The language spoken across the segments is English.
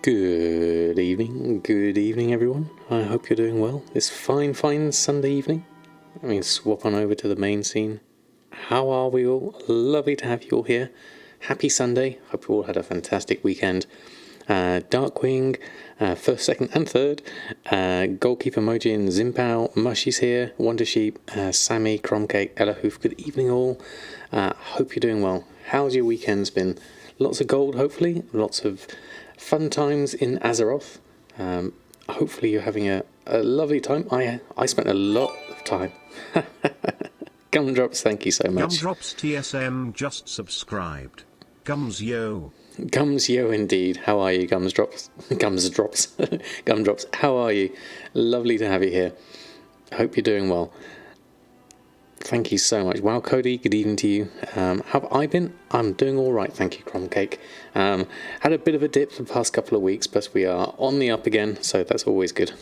Good evening everyone. I hope you're doing well. This fine Sunday evening. Let me swap on over to the main scene. How are we all? Lovely to have you all here. Happy Sunday. Hope you all had a fantastic weekend. Darkwing, first, second and third. Goalkeeper Mojin, Zimpao, Mushy's here. Wondersheep, Sammy, Cromcake, Ellahoof. Good evening all. Hope you're doing well. How's your weekends been? Lots of gold, hopefully. Lots of fun times in Azeroth. Hopefully you're having a lovely time. I spent a lot of time. Gumdrops, thank you so much. Gumdrops TSM just subscribed. Gums yo. Gums yo indeed. How are you, Gumdrops? Gumdrops, how are you? Lovely to have you here. Hope you're doing well. Thank you so much. Wow, Cody, good evening to you. How have I been? I'm doing all right, thank you, Cromcake. Had a bit of a dip the past couple of weeks, but we are on the up again, so that's always good.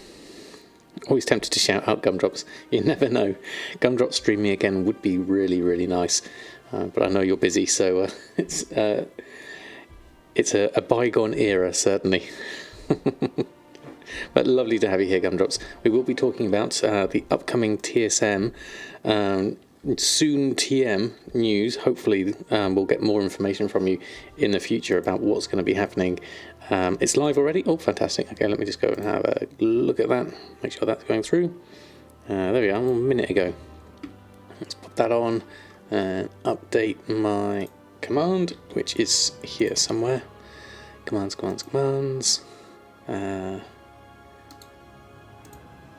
Always tempted to shout out Gumdrops. You never know. Gumdrops streaming again would be really, really nice. But I know you're busy, so it's a bygone era, certainly. But lovely to have you here, Gumdrops. We will be talking about the upcoming TSM, soon TM news. Hopefully we'll get more information from you in the future about what's going to be happening. It's live already. Oh, fantastic. Okay, let me just go and have a look at that. Make sure that's going through. There we are, a minute ago. Let's put that on and update my command, which is here somewhere. Commands.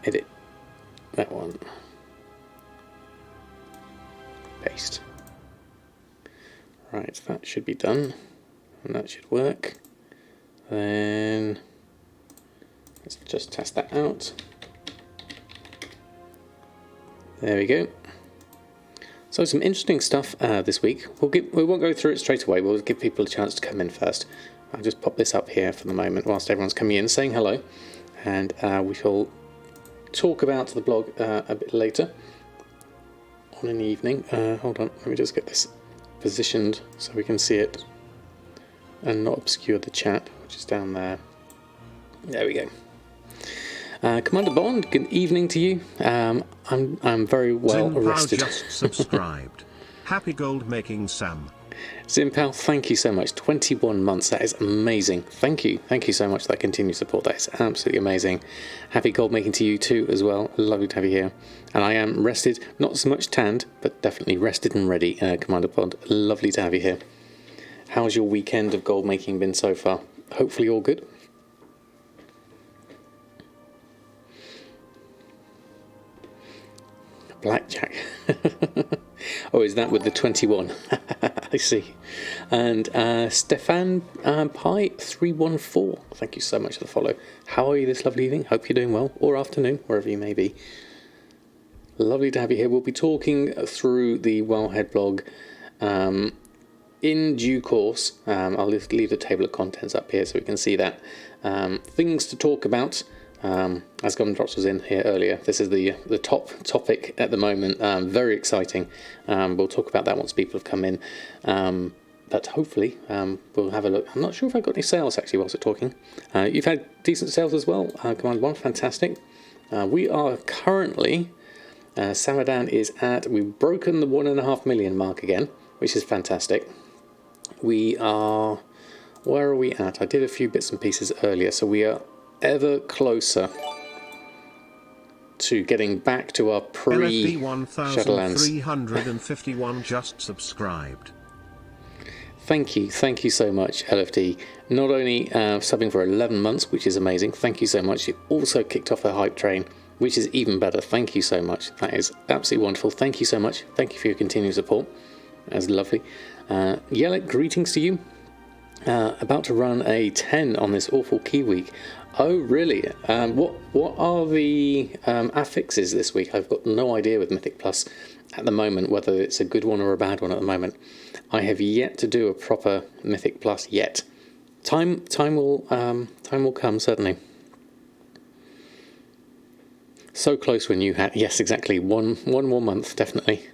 Edit that one. Paste. Right, that should be done, and that should work. Then let's just test that out. There we go. So some interesting stuff this week. We won't go through it straight away. We'll give people a chance to come in first. I'll just pop this up here for the moment whilst everyone's coming in, saying hello, and we shall talk about the blog a bit later on in the evening. Hold on, let me just get this positioned so we can see it and not obscure the chat, which is down there. There we go. Commander Bond, good evening to you. I'm very well rested. Just subscribed. Happy gold making, Sam. Zimpal, thank you so much. 21 months, that is amazing. Thank you so much for that continued support. That is absolutely amazing. Happy gold making to you too as well. Lovely to have you here. And I am rested, not so much tanned, but definitely rested and ready, Commander Bond. Lovely to have you here. How's your weekend of gold making been so far? Hopefully all good. Blackjack. Oh, is that with the 21? I see. And Stefan Pi 314. Thank you so much for the follow. How are you this lovely evening? Hope you're doing well, or afternoon, wherever you may be. Lovely to have you here. We'll be talking through the Wowhead blog in due course. I'll leave the table of contents up here so we can see that. Things to talk about. As Gumdrops was in here earlier, this is the top topic at the moment. Very exciting. We'll talk about that once people have come in. But hopefully we'll have a look. I'm not sure if I've got any sales actually whilst we're talking. You've had decent sales as well, Command 1, fantastic. We are currently, Samadan is we've broken the 1.5 million mark again, which is fantastic. We are, where are we at? I did a few bits and pieces earlier, so we are ever closer to getting back to our pre-Shadowlands. 351 just subscribed. Thank you so much, LFD. Not only subbing for 11 months, which is amazing, thank you so much. You also kicked off the hype train, which is even better. Thank you so much. That is absolutely wonderful. Thank you so much. Thank you for your continued support. That's lovely. Yellick, greetings to you. About to run a 10 on this awful key week. Oh, really? What are the affixes this week? I've got no idea with Mythic Plus at the moment, whether it's a good one or a bad one at the moment. I have yet to do a proper Mythic Plus yet. Time will come, certainly. So close when you had, yes, exactly, one more month, definitely.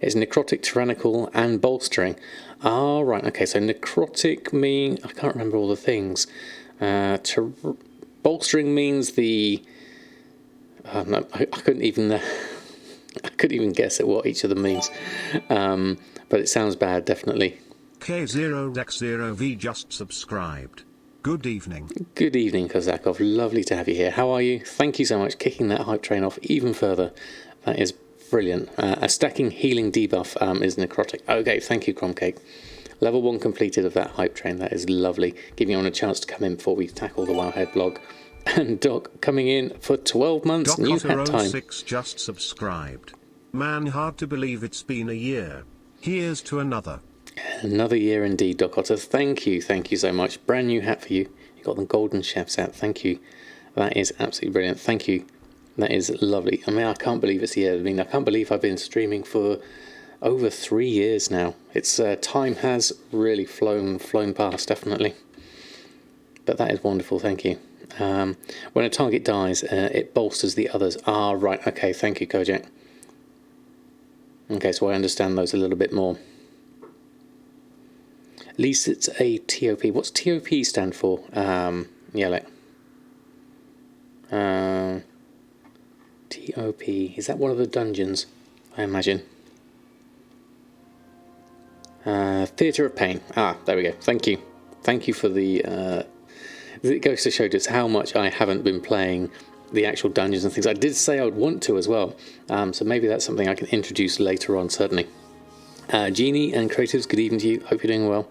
It's necrotic, tyrannical, and bolstering. Ah, right, okay, so necrotic mean, I can't remember all the things. Bolstering means the... no, I couldn't even... I couldn't even guess at what each of them means. But it sounds bad, definitely. K0X0V just subscribed. Good evening. Good evening, Kozakov. Lovely to have you here. How are you? Thank you so much. Kicking that hype train off even further. That is brilliant. A stacking healing debuff is necrotic. Okay, thank you, Cromcake. Level 1 completed of that hype train. That is lovely. Giving you a chance to come in before we tackle the Wowhead blog. And Doc coming in for 12 months. New hat time. Doc06 just subscribed. Man, hard to believe it's been a year. Here's to another. Another year indeed, Doc Otter. Thank you so much. Brand new hat for you. You got the golden chef's hat. Thank you. That is absolutely brilliant. Thank you. That is lovely. I mean, I can't believe it's a year. I mean, I can't believe I've been streaming for over 3 years now. It's time has really flown past, definitely. But that is wonderful. Thank you. When a target dies, it bolsters the others. Ah, right. Okay. Thank you, Kojak. Okay, so I understand those a little bit more. At least it's a TOP. What's TOP stand for? Yelek. TOP. Is that one of the dungeons? I imagine. Theatre of Pain. Ah, there we go. Thank you. Thank you for the... it goes to show just how much I haven't been playing the actual dungeons and things. I did say I would want to as well. So maybe that's something I can introduce later on, certainly. Genie and Creatives, good evening to you. Hope you're doing well.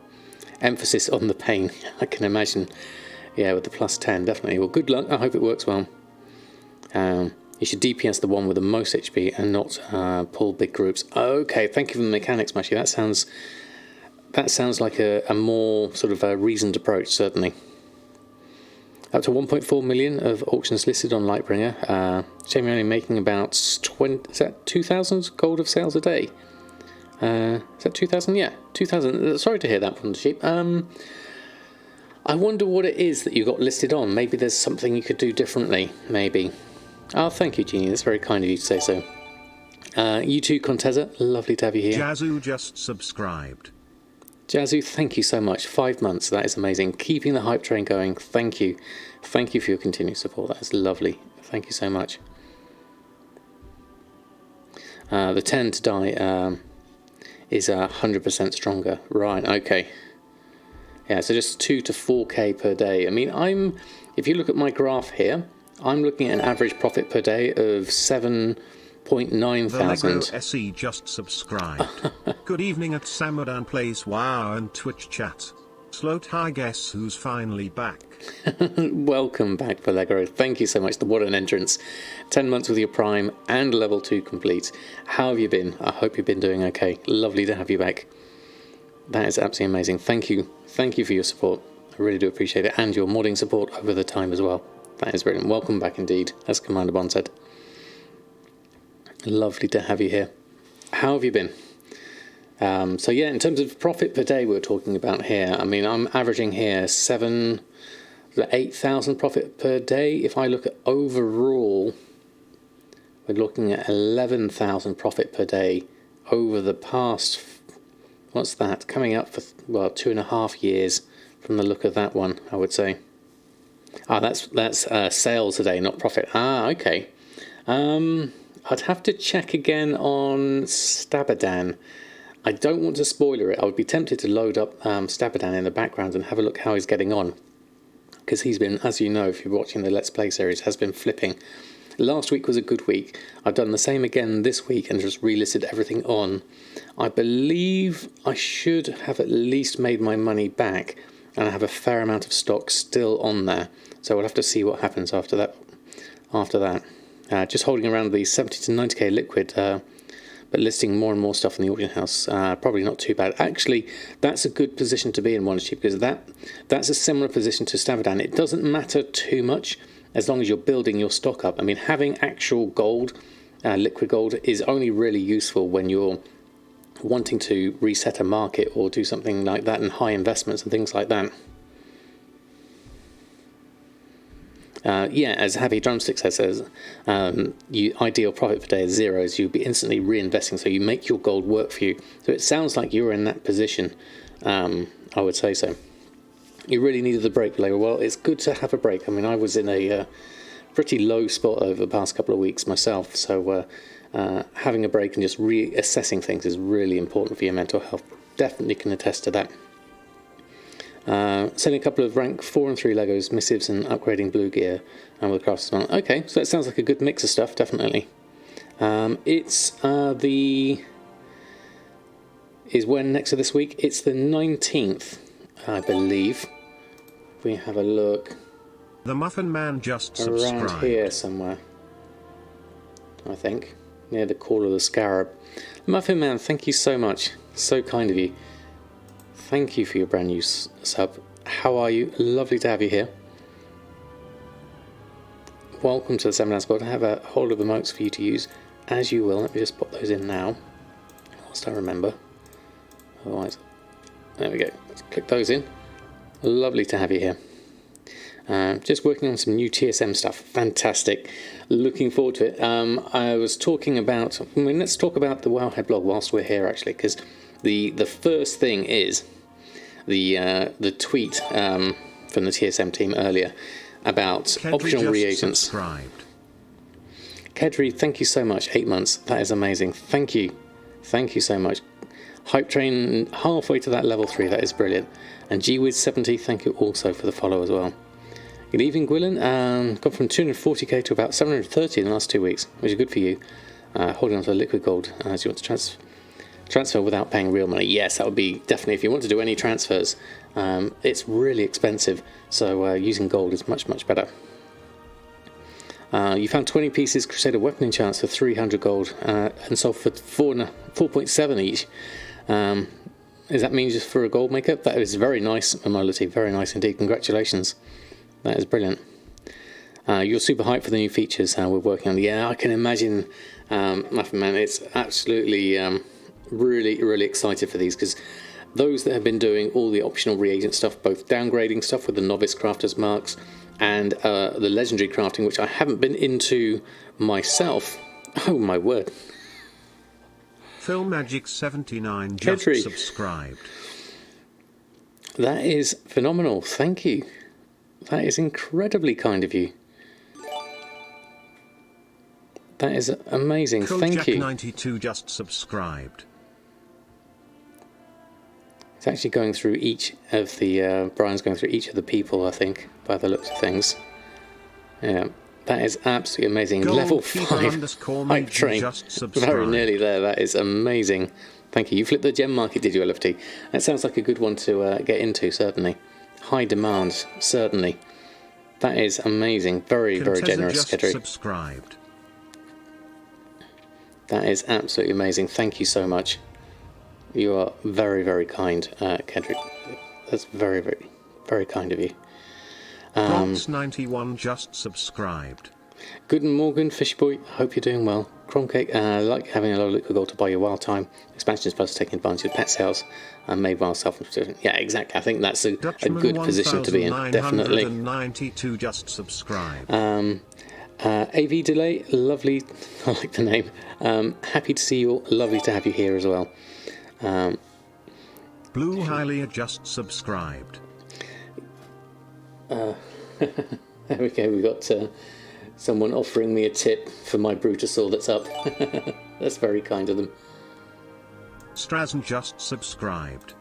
Emphasis on the pain, I can imagine. Yeah, with the plus 10, definitely. Well, good luck. I hope it works well. You should DPS the one with the most HP and not pull big groups. Okay, thank you for the mechanics, Mashy. That sounds like a more sort of a reasoned approach, certainly. Up to 1.4 million of auctions listed on Lightbringer. Shame you're only making about 2,000 gold of sales a day. Is that 2,000? Yeah, 2,000. Sorry to hear that from the sheep. I wonder what it is that you got listed on. Maybe there's something you could do differently, maybe. Oh, thank you, Jeannie. That's very kind of you to say so. You too, Contessa. Lovely to have you here. Jazzu just subscribed. Jazzu, thank you so much. 5 months. That is amazing. Keeping the hype train going. Thank you. Thank you for your continued support. That is lovely. Thank you so much. The 10 to die is 100% stronger. Right, okay. Yeah, so just 2 to 4k per day. I mean, if you look at my graph here, I'm looking at an average profit per day of 7.9 thousand. The SE just subscribed. Good evening at Samadan Plays WoW and Twitch chat. Sloat, I guess who's finally back. Welcome back, Vallegro. Thank you so much. What an entrance. 10 months with your Prime and level 2 complete. How have you been? I hope you've been doing okay. Lovely to have you back. That is absolutely amazing. Thank you. Thank you for your support. I really do appreciate it. And your modding support over the time as well. That is brilliant. Welcome back indeed, as Commander Bond said. Lovely to have you here. How have you been? So yeah, in terms of profit per day we're talking about here, I mean, I'm averaging here 8,000 profit per day. If I look at overall, we're looking at 11,000 profit per day over the past, what's that, coming up for, well, 2.5 years from the look of that one, I would say. Ah, that's sales a day, not profit. Ah, okay. I'd have to check again on Samadan. I don't want to spoiler it. I would be tempted to load up Samadan in the background and have a look how he's getting on. Because he's been, as you know, if you're watching the Let's Play series, has been flipping. Last week was a good week. I've done the same again this week and just relisted everything on. I believe I should have at least made my money back, and I have a fair amount of stock still on there. So we'll have to see what happens after that. Just holding around the 70 to 90k liquid, but listing more and more stuff in the auction house. Probably not too bad. Actually, that's a good position to be in, Wondership, because that's a similar position to Samadan. It doesn't matter too much as long as you're building your stock up. I mean, having actual gold, liquid gold, is only really useful when you're wanting to reset a market or do something like that, and high investments and things like that. Yeah, as Happy Drumstick says, ideal profit per day is 0, as you'll be instantly reinvesting, so you make your gold work for you. So it sounds like you're in that position, I would say so. You really needed the break, Valeria. Well, it's good to have a break. I mean, I was in a pretty low spot over the past couple of weeks myself, so having a break and just reassessing things is really important for your mental health. Definitely can attest to that. Selling a couple of rank 4 and 3 Legos, missives, and upgrading blue gear with craftsman. Okay, so that sounds like a good mix of stuff, definitely. Is when next to this week? It's the 19th, I believe. We have a look. The Muffin Man just subscribed. Around here somewhere, I think, near the Call of the Scarab. Muffin Man, thank you so much. So kind of you. Thank you for your brand new sub. How are you? Lovely to have you here. Welcome to the Samadan squad. I have a hold of emotes for you to use as you will. Let me just pop those in now, whilst I remember. Otherwise, there we go. Let's click those in. Lovely to have you here. Just working on some new TSM stuff. Fantastic. Looking forward to it. I was talking about... let's talk about the Wowhead blog whilst we're here, actually, because the first thing is the tweet from the TSM team earlier about Kedri optional reagents. Subscribed. Kedri, thank you so much. 8 months. That is amazing. Thank you. Thank you so much. Hype Train halfway to that level 3. That is brilliant. And GWiz70, thank you also for the follow as well. Good evening, Gwilyn. Gone from 240k to about 730 in the last 2 weeks, which is good for you. Holding on to the liquid gold as you want to transfer without paying real money. Yes, that would be definitely, if you want to do any transfers, it's really expensive, so using gold is much, much better. You found 20 pieces Crusader weapon enchants for 300 gold and sold for 4.7 each. Does that mean just for a gold maker? That is very nice, Amolity. Very nice indeed. Congratulations. That is brilliant. You're super hyped for the new features we're working on. Yeah, I can imagine, Muffin Man. It's absolutely really, really excited for these, because those that have been doing all the optional reagent stuff, both downgrading stuff with the novice crafters marks and the legendary crafting, which I haven't been into myself. Oh my word. Phil Magic 79 just Kedri. subscribed. That is phenomenal. Thank you. That is incredibly kind of you. That is amazing. Thank you. 92 just subscribed. It's actually going through each of the... Brian's going through each of the people, I think, by the looks of things. Yeah, that is absolutely amazing. Level 5 hype train. Very nearly there. That is amazing. Thank you. You flipped the gem market, did you, LFT? That sounds like a good one to get into, certainly. High demand, certainly. That is amazing. Very, very generous, Kedri. Subscribed. That is absolutely amazing. Thank you so much. You are very, very kind, Kedri. That's very, very, very kind of you. Bronx 91 just subscribed. Good morning, Fishy Boy. Hope you're doing well. Cromcake, like having a lot of liquid gold to buy your wild time. Expansions plus taking advantage of pet sales and made wild self-sufficient. Yeah, exactly. I think that's a good position to be in. Definitely. 92 just subscribed. AV Delay, lovely. I like the name. Happy to see you all. Lovely to have you here as well. Blue Hylia just subscribed. There we go. We got someone offering me a tip for my Brutosaur that's up. That's very kind of them. Strazen just subscribed.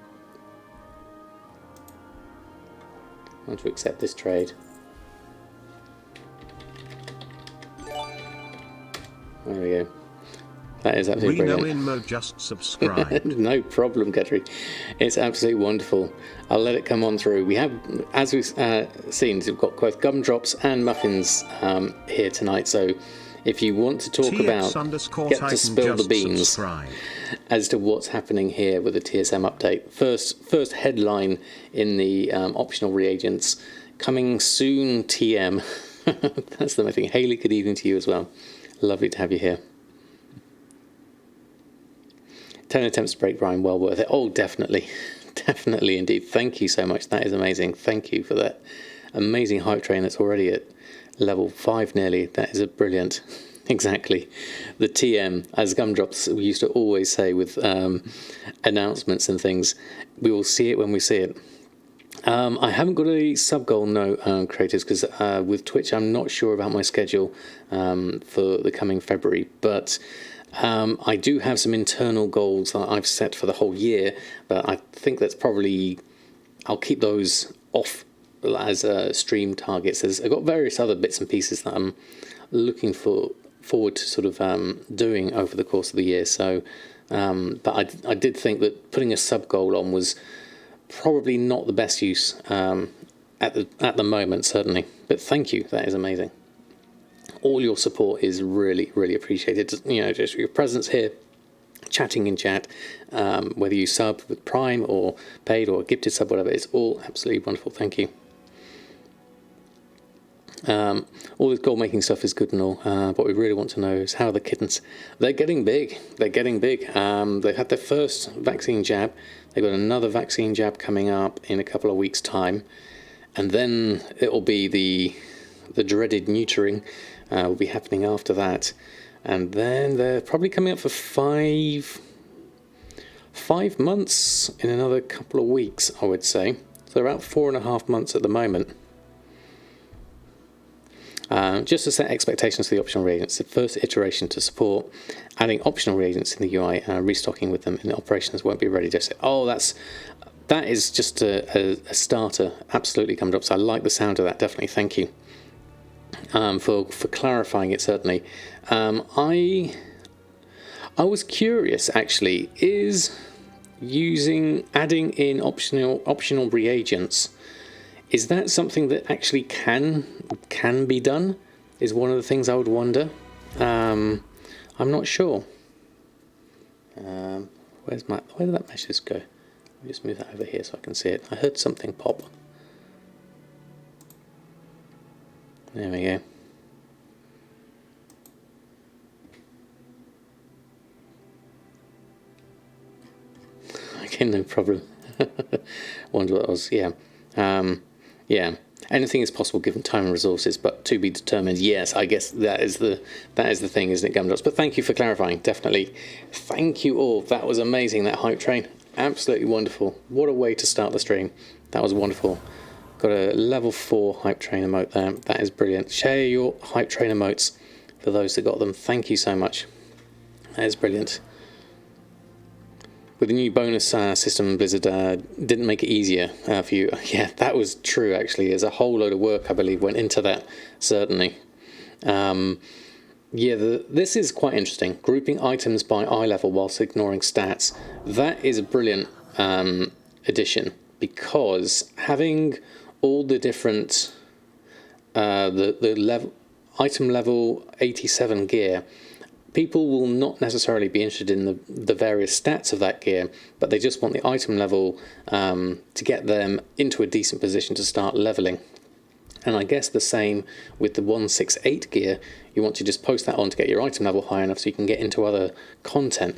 I want to accept this trade. There we go. That is absolutely Reno brilliant. Inmo just subscribed. No problem, Ketri. It's absolutely wonderful. I'll let it come on through. We have, as we've seen, we've got both gumdrops and muffins here tonight. So if you want to talk about, get to spill the beans as to what's happening here with the TSM update. First headline in the optional reagents, coming soon TM. That's the main thing. Haley, good evening to you as well. Lovely to have you here. 10 attempts to break Brian, well worth it. Oh, definitely. Definitely indeed. Thank you so much. That is amazing. Thank you for that amazing hype train that's already at level 5 nearly. That is a brilliant. Exactly. The TM, as Gumdrops we used to always say with announcements and things, we will see it when we see it. I haven't got a sub goal, no, creators, because with Twitch I'm not sure about my schedule for the coming February, but I do have some internal goals that I've set for the whole year, but I think that's probably, I'll keep those off as stream targets. I've got various other bits and pieces that I'm looking forward to sort of doing over the course of the year. So, but I did think that putting a sub goal on was probably not the best use at the moment, certainly. But thank you, that is amazing. All your support is really, really appreciated. You know, just your presence here, chatting in chat, whether you sub with Prime or paid or gifted sub, whatever, it's all absolutely wonderful. Thank you. All this gold making stuff is good and all. What we really want to know is how are the kittens? They're getting big. They're getting big. They've had their first vaccine jab. They've got another vaccine jab coming up in a couple of weeks' time, and then it'll be the dreaded neutering will be happening after that, and then they're probably coming up for 5 months in another couple of weeks, I would say. So about 4.5 months at the moment. Just to set expectations for the optional reagents, the first iteration to support adding optional reagents in the UI, restocking with them in the operations won't be ready just yet. Oh, that is just a starter. Absolutely, Gumdrops. I like the sound of that, definitely. Thank you for clarifying it, certainly. I was curious, actually, is adding in optional reagents, is that something that actually can be done? Is one of the things I would wonder. I'm not sure. Where did that message go? Let me just move that over here so I can see it. I heard something pop. There we go. Okay, no problem. Wonder what it was. Yeah. Yeah. Anything is possible given time and resources, but to be determined. Yes, I guess that is the thing, isn't it, Gumdrops? But thank you for clarifying. Definitely. Thank you all. That was amazing. That hype train, absolutely wonderful. What a way to start the stream. That was wonderful. Got a level 4 hype train emote there. That is brilliant. Share your hype train emotes for those that got them. Thank you so much. That is brilliant. With the new bonus system, Blizzard didn't make it easier for you. Yeah, that was true, actually. There's a whole load of work, I believe, went into that, certainly. Yeah, this is quite interesting. Grouping items by eye level whilst ignoring stats. That is a brilliant addition, because having all the different the level item level 87 gear, people will not necessarily be interested in the various stats of that gear, but they just want the item level to get them into a decent position to start leveling. And I guess the same with the 168 gear. You want to just post that on to get your item level high enough so you can get into other content.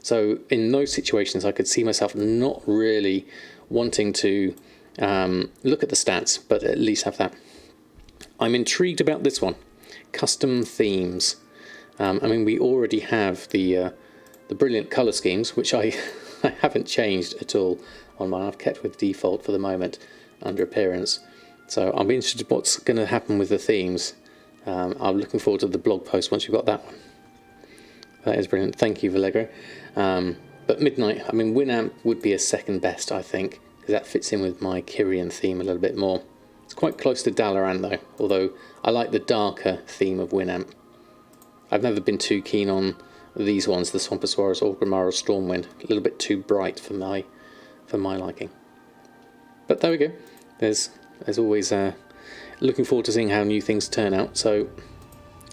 So in those situations, I could see myself not really wanting to look at the stats, but at least have that. I'm intrigued about this one. Custom themes. I mean, we already have the brilliant colour schemes, which I haven't changed at all on mine. I've kept with default for the moment under appearance. So I'll be interested in what's going to happen with the themes. I'm looking forward to the blog post once you've got that one. That is brilliant. Thank you, Vallegro. But Midnight, I mean, Winamp would be a second best, I think, because that fits in with my Kyrian theme a little bit more. It's quite close to Dalaran, though, although I like the darker theme of Winamp. I've never been too keen on these ones, the Swamposaurus or Grimaro Stormwind. A little bit too bright for my liking. But there we go. There's always looking forward to seeing how new things turn out. So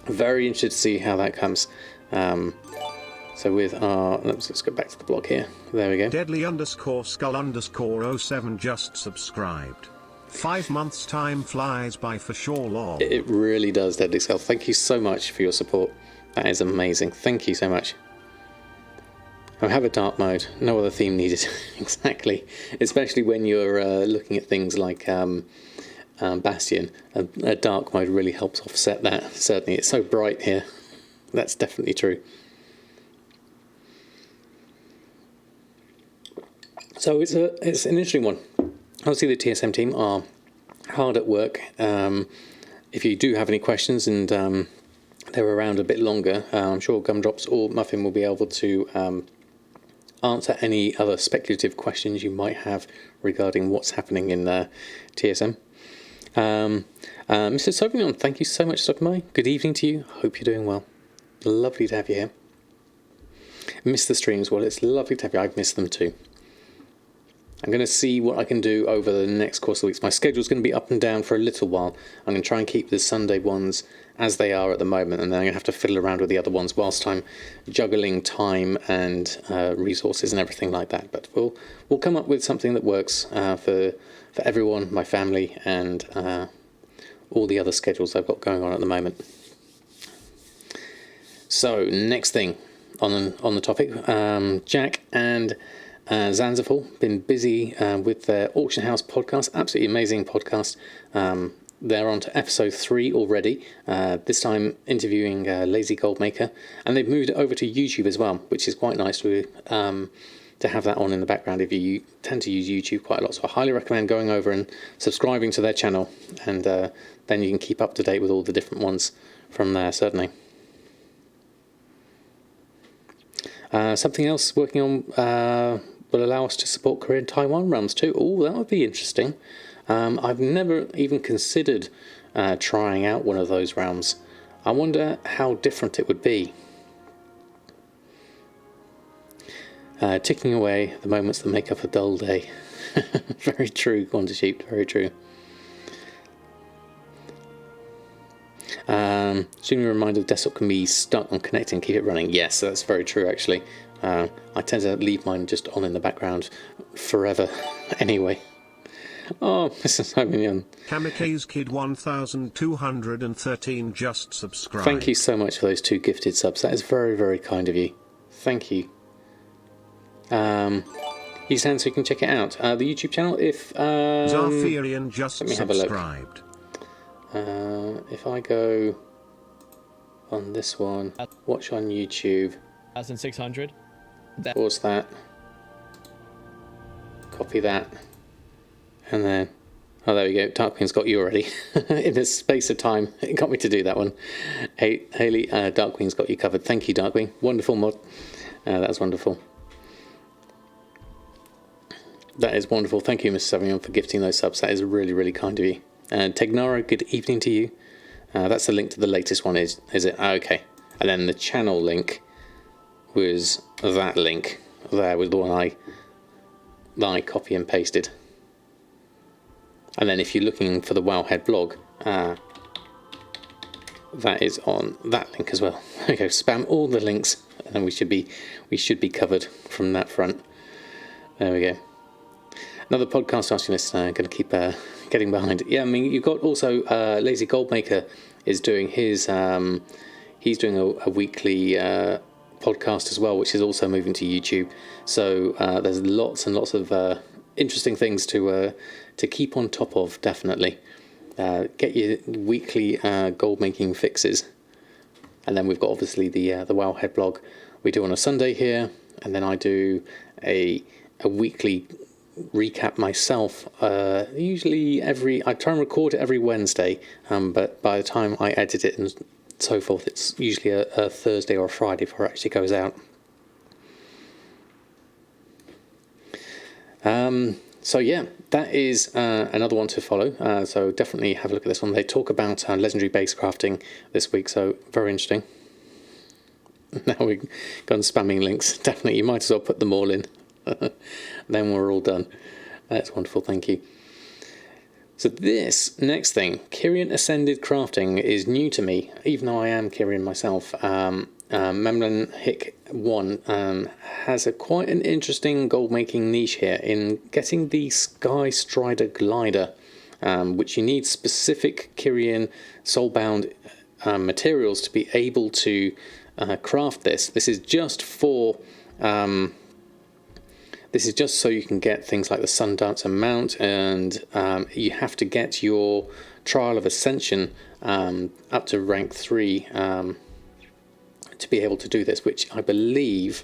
very interested to see how that comes. So with our, let's go back to the blog here. There we go. Deadly_skull_07 just subscribed. 5 months time flies by for sure, lol. It really does, Deadly Skull. Thank you so much for your support. That is amazing. Thank you so much. I have a dark mode. No other theme needed. Exactly. Especially when you're looking at things like Bastion. A dark mode really helps offset that. Certainly, it's so bright here. That's definitely true. So it's an interesting one. obviously the TSM team are hard at work. If you do have any questions and they're around a bit longer, I'm sure Gumdrops or Muffin will be able to answer any other speculative questions you might have regarding what's happening in TSM. Mr. Sauvignon, thank you so much for stopping by. Good evening to you. Hope you're doing well. Lovely to have you here. Miss the streams. Well, it's lovely to have you. I've missed them too. I'm going to see what I can do over the next course of weeks. My schedule's going to be up and down for a little while. I'm going to try and keep the Sunday ones as they are at the moment, and then I'm going to have to fiddle around with the other ones whilst I'm juggling time and resources and everything like that. But we'll come up with something that works for everyone, my family, and all the other schedules I've got going on at the moment. So next thing on the topic, Jack and Zanzibar been busy with their Auction House podcast. Absolutely amazing podcast. They're on to episode 3 already, this time interviewing Lazy Goldmaker, and they've moved it over to YouTube as well, which is quite nice to have that on in the background if you tend to use YouTube quite a lot. So I highly recommend going over and subscribing to their channel, and then you can keep up to date with all the different ones from there, certainly. Something else working on will allow us to support Korean Taiwan realms too. Oh, that would be interesting. I've never even considered trying out one of those realms. I wonder how different it would be. Ticking away the moments that make up a dull day. Very true, Quanta Sheep, very true. Soon a reminder the desktop can be stuck on connecting, keep it running. Yes, that's very true actually. I tend to leave mine just on in the background forever anyway. Oh, Mr. Simon. Kamikaze Kid 1213 just subscribed. Thank you so much for those 2 gifted subs. That is very, very kind of you. Thank you. He's hand so you can check it out. The YouTube channel, if Zarfirian just let me subscribed. Have a look. If I go on this one, watch on YouTube. 1,600. Pause that. Copy that. And then, oh, there we go. Darkwing's got you already. In the space of time, it got me to do that one. Hey, Haley, Darkwing's got you covered. Thank you, Darkwing. Wonderful mod. That's wonderful. That is wonderful. Thank you, Mr. Sauvignon, for gifting those subs. That is really, really kind of you. Tegnara, good evening to you. That's the link to the latest one, is it? Okay. And then the channel link was that link there, was the one I copy and pasted. And then if you're looking for the Wowhead blog, that is on that link as well. There we go. Spam all the links, and then we should be covered from that front. There we go. Another podcast asking us, going to keep getting behind it. Yeah, I mean, you've got also Lazy Goldmaker is doing his he's doing a weekly podcast as well, which is also moving to YouTube. So there's lots and lots of interesting things to keep on top of. Definitely get your weekly gold making fixes, and then we've got obviously the Wowhead blog we do on a Sunday here, and then I do a weekly recap myself. Usually I try and record it every Wednesday, but by the time I edit it and so forth, it's usually a Thursday or a Friday before it actually goes out. So yeah, that is another one to follow. So definitely have a look at this one. They talk about legendary base crafting this week, so very interesting. Now we've gone spamming links. Definitely, you might as well put them all in. Then we're all done. That's wonderful, thank you. So this next thing, Kyrian Ascended Crafting, is new to me, even though I am Kyrian myself. Memlan Hick 1 has quite an interesting gold making niche here in getting the Sky Strider glider, which you need specific Kyrian soulbound materials to be able to craft this. This is just for this is just so you can get things like the Sundancer mount, and you have to get your Trial of Ascension up to rank 3 to be able to do this, which I believe,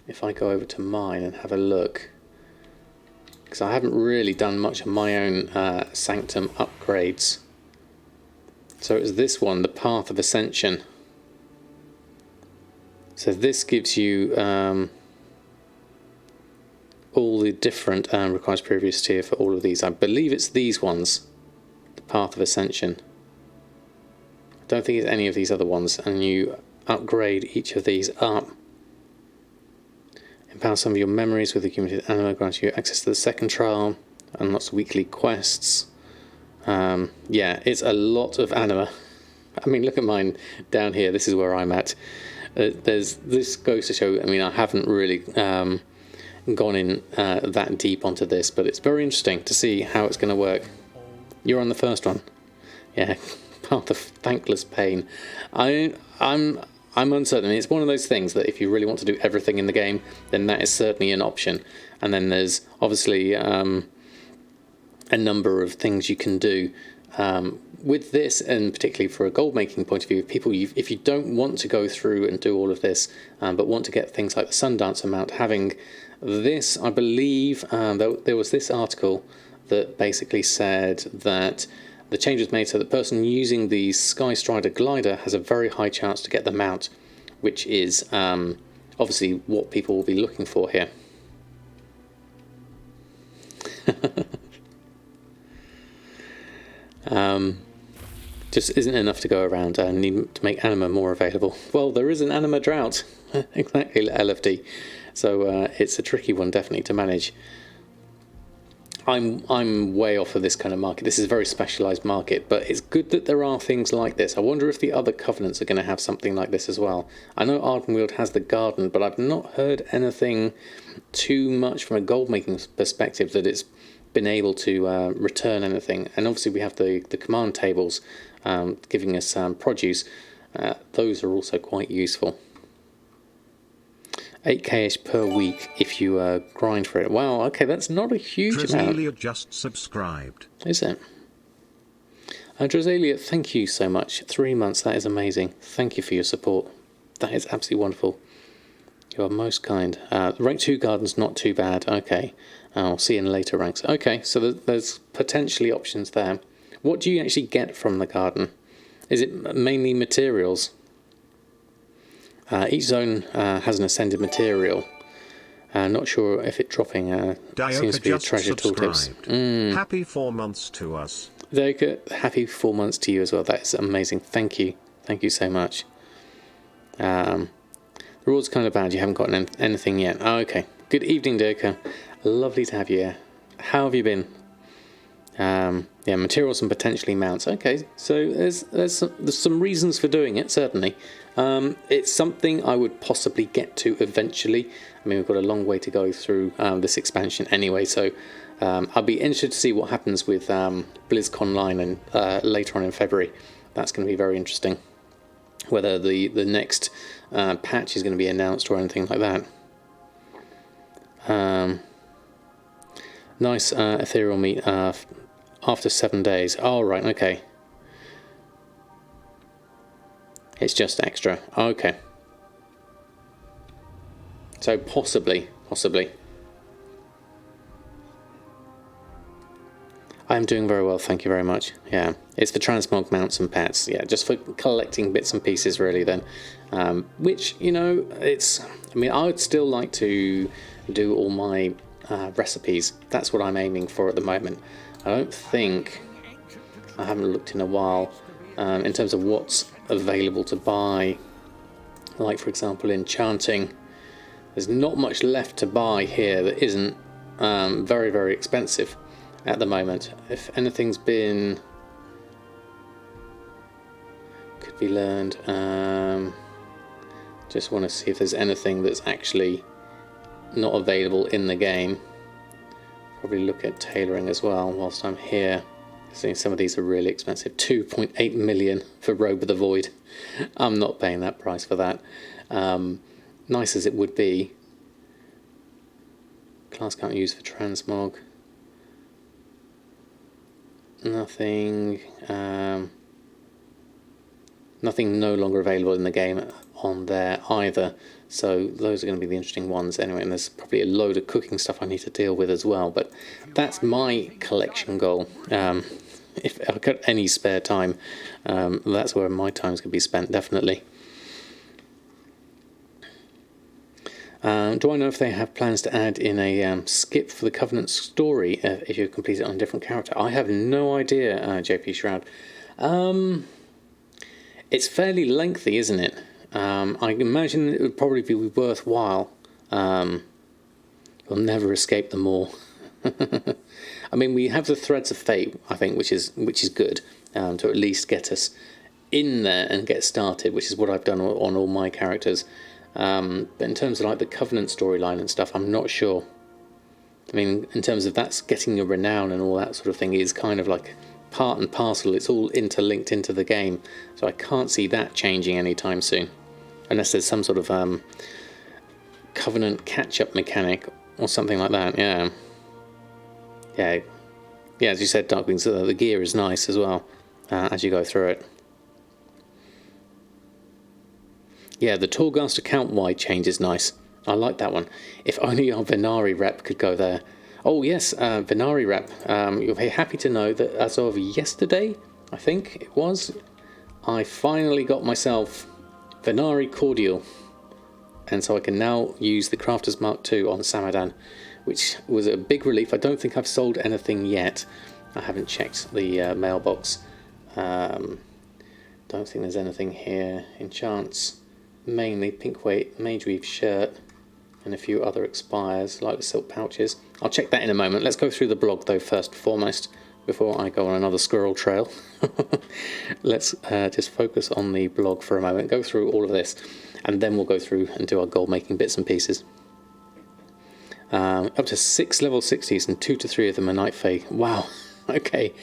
if I go over to mine and have a look, because I haven't really done much of my own Sanctum upgrades. So it's this one, the Path of Ascension. So this gives you all the different requires previous tier for all of these. I believe it's these ones, the Path of Ascension. I don't think it's any of these other ones, and you upgrade each of these up. Empower some of your memories with the cumulative anima, grants you access to the second trial, and lots of weekly quests. Yeah, it's a lot of anima. I mean, look at mine down here. This is where I'm at. This goes to show, I mean, I haven't really gone in that deep onto this, but it's very interesting to see how it's going to work. You're on the first one. Yeah, Path of Thankless Pain. I'm uncertain. I mean, it's one of those things that if you really want to do everything in the game, then that is certainly an option. And then there's obviously a number of things you can do with this, and particularly for a gold making point of view. If you don't want to go through and do all of this, but want to get things like the Sundancer mount, having this, I believe there was this article that basically said that the change was made so the person using the Sky Strider glider has a very high chance to get the mount, which is obviously what people will be looking for here. Just isn't enough to go around, and need to make anima more available. Well, there is an anima drought. Exactly, LFD. So it's a tricky one, definitely, to manage. I'm way off of this kind of market. This is a very specialised market, but it's good that there are things like this. I wonder if the other covenants are going to have something like this as well. I know Ardenweald has the garden, but I've not heard anything too much from a gold making perspective that it's been able to return anything. And obviously we have the command tables giving us produce. Those are also quite useful. 8k-ish per week if you grind for it. Wow, okay, that's not a huge amount. Drasilia just subscribed. Is it? Drasilia, thank you so much. 3 months, that is amazing. Thank you for your support. That is absolutely wonderful. You are most kind. Rank 2 garden's not too bad. Okay, I'll see you in later ranks. Okay, so there's potentially options there. What do you actually get from the garden? Is it mainly materials? Each zone has an ascended material. Not sure if it dropping. Seems to be a treasure tooltips. Happy 4 months to us. Dioka, happy 4 months to you as well. That is amazing. Thank you. Thank you so much. The rewards kind of bad. You haven't gotten anything yet. Oh, okay. Good evening, Dioka. Lovely to have you here. How have you been? Yeah, materials and potentially mounts. Okay, so there's some reasons for doing it, certainly. It's something I would possibly get to eventually. I mean, we've got a long way to go through this expansion anyway, so I'll be interested to see what happens with BlizzConline and later on in February. That's going to be very interesting. Whether the next patch is going to be announced or anything like that. Nice ethereal meat after 7 days. Oh, right, okay. It's just extra. Okay. So possibly. I'm doing very well, thank you very much. Yeah, it's for transmog mounts and pets. Yeah, just for collecting bits and pieces, really. Then, which, you know, it's. I mean, I would still like to do all my recipes. That's what I'm aiming for at the moment. I don't think, I haven't looked in a while in terms of what's available to buy. Like, for example, enchanting. There's not much left to buy here that isn't very, very expensive at the moment. If anything's been, could be learned. Just want to see if there's anything that's actually not available in the game. Probably look at tailoring as well whilst I'm here. See, some of these are really expensive. 2.8 million for Robe of the Void. I'm not paying that price for that. Nice as it would be. Class can't use for transmog. Nothing. Nothing no longer available in the game on there either. So those are going to be the interesting ones anyway, and there's probably a load of cooking stuff I need to deal with as well, but that's my collection goal. If I've got any spare time, that's where my time's going to be spent, definitely. Do I know if they have plans to add in a skip for the Covenant story if you complete it on a different character? I have no idea, JP Shroud. It's fairly lengthy, isn't it? I imagine it would probably be worthwhile. You'll never escape them all. I mean, we have the Threads of Fate, I think, which is good, to at least get us in there and get started, which is what I've done on all my characters. But in terms of like the Covenant storyline and stuff, I'm not sure. I mean, in terms of that's getting a renown and all that sort of thing is kind of like part and parcel. It's all interlinked into the game, so I can't see that changing anytime soon, unless there's some sort of Covenant catch-up mechanic or something like that. Yeah. As you said, Darkwing, so the gear is nice as well as you go through it. Yeah, the Torghast account-wide change is nice. I like that one. If only our Venari rep could go there. Oh yes, Venari rep. You'll be happy to know that as of yesterday, I think it was, I finally got myself Venari Cordial. And so I can now use the Crafter's Mark II on Samadan, which was a big relief. I don't think I've sold anything yet. I haven't checked the mailbox. Don't think there's anything here. Enchants. Mainly pink weight mage weave shirt and a few other expires like the silk pouches. I'll check that in a moment. Let's go through the blog though first and foremost before I go on another squirrel trail. Let's just focus on the blog for a moment, go through all of this, and then we'll go through and do our gold making bits and pieces. Up to 6 level 60s and 2 to 3 of them are Night Fae. Wow, okay,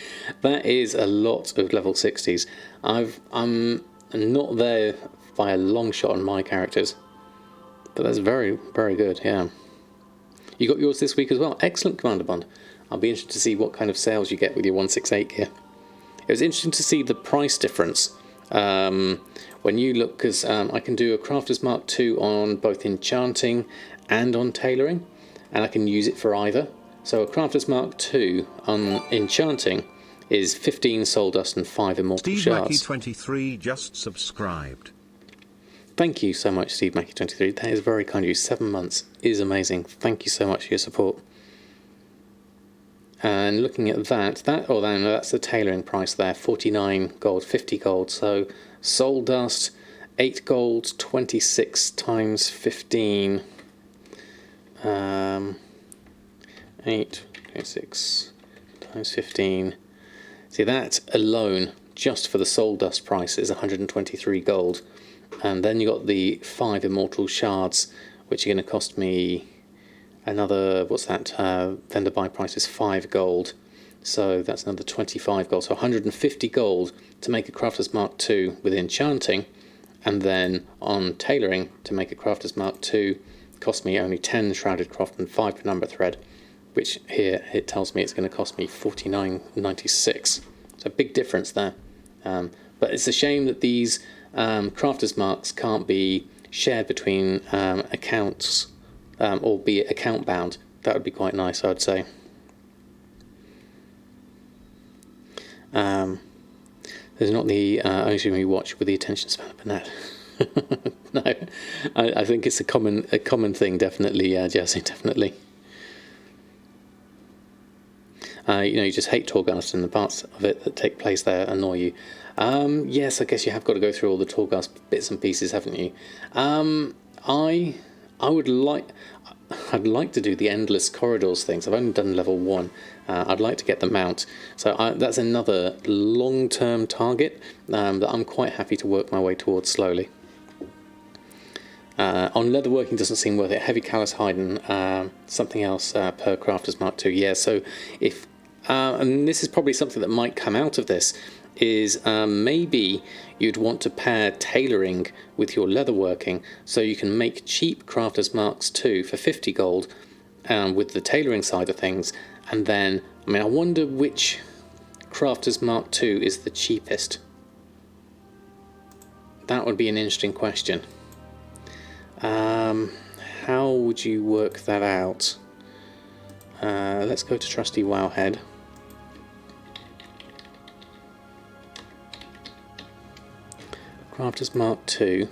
that is a lot of level 60s. I'm not there by a long shot on my characters, but that's very, very good. Yeah, you got yours this week as well. Excellent, Commander Bond. I'll be interested to see what kind of sales you get with your 168 gear. It was interesting to see the price difference when you look, because I can do a Crafter's Mark II on both enchanting and on tailoring, and I can use it for either. So a Crafter's Mark II on enchanting is 15 soul dust and 5 immortal shards. Steve Mackey 23 just subscribed. Thank you so much, Steve Mackey 23. That is very kind of you. 7 months is amazing. Thank you so much for your support. And looking at that's the tailoring price there. 49 gold, 50 gold. So soul dust, 8 gold, 26 times 15. 8, 26 times 15. See, that alone, just for the soul dust price, is 123 gold. And then you got the 5 immortal shards, which are going to cost me another, what's that, vendor buy price is 5 gold, so that's another 25 gold, so 150 gold to make a Crafter's Mark II with enchanting, and then on tailoring to make a Crafter's Mark II cost me only 10 shrouded craft and 5 penumbra thread, which here it tells me it's going to cost me 49.96. So a big difference there. But it's a shame that these Crafter's Marks can't be shared between accounts, or be account bound. That would be quite nice, I would say. There's not the only stream we watch with the attention span of Bernard. No, I think it's a common thing, definitely, Jesse, definitely. You just hate Torghast, and the parts of it that take place there annoy you. Yes, I guess you have got to go through all the Torghast bits and pieces, haven't you? I'd like to do the endless corridors things. I've only done level 1. I'd like to get them out. So that's another long-term target that I'm quite happy to work my way towards slowly. On leatherworking doesn't seem worth it. Heavy callous hide and something else per Crafter's Mark II. Yeah, so if and this is probably something that might come out of this, is maybe you'd want to pair tailoring with your leatherworking, so you can make cheap Crafter's Marks II for 50 gold with the tailoring side of things, and then, I wonder which Crafter's Mark II is the cheapest. That would be an interesting question. How would you work that out? Let's go to trusty Wowhead. Crafters Mark II.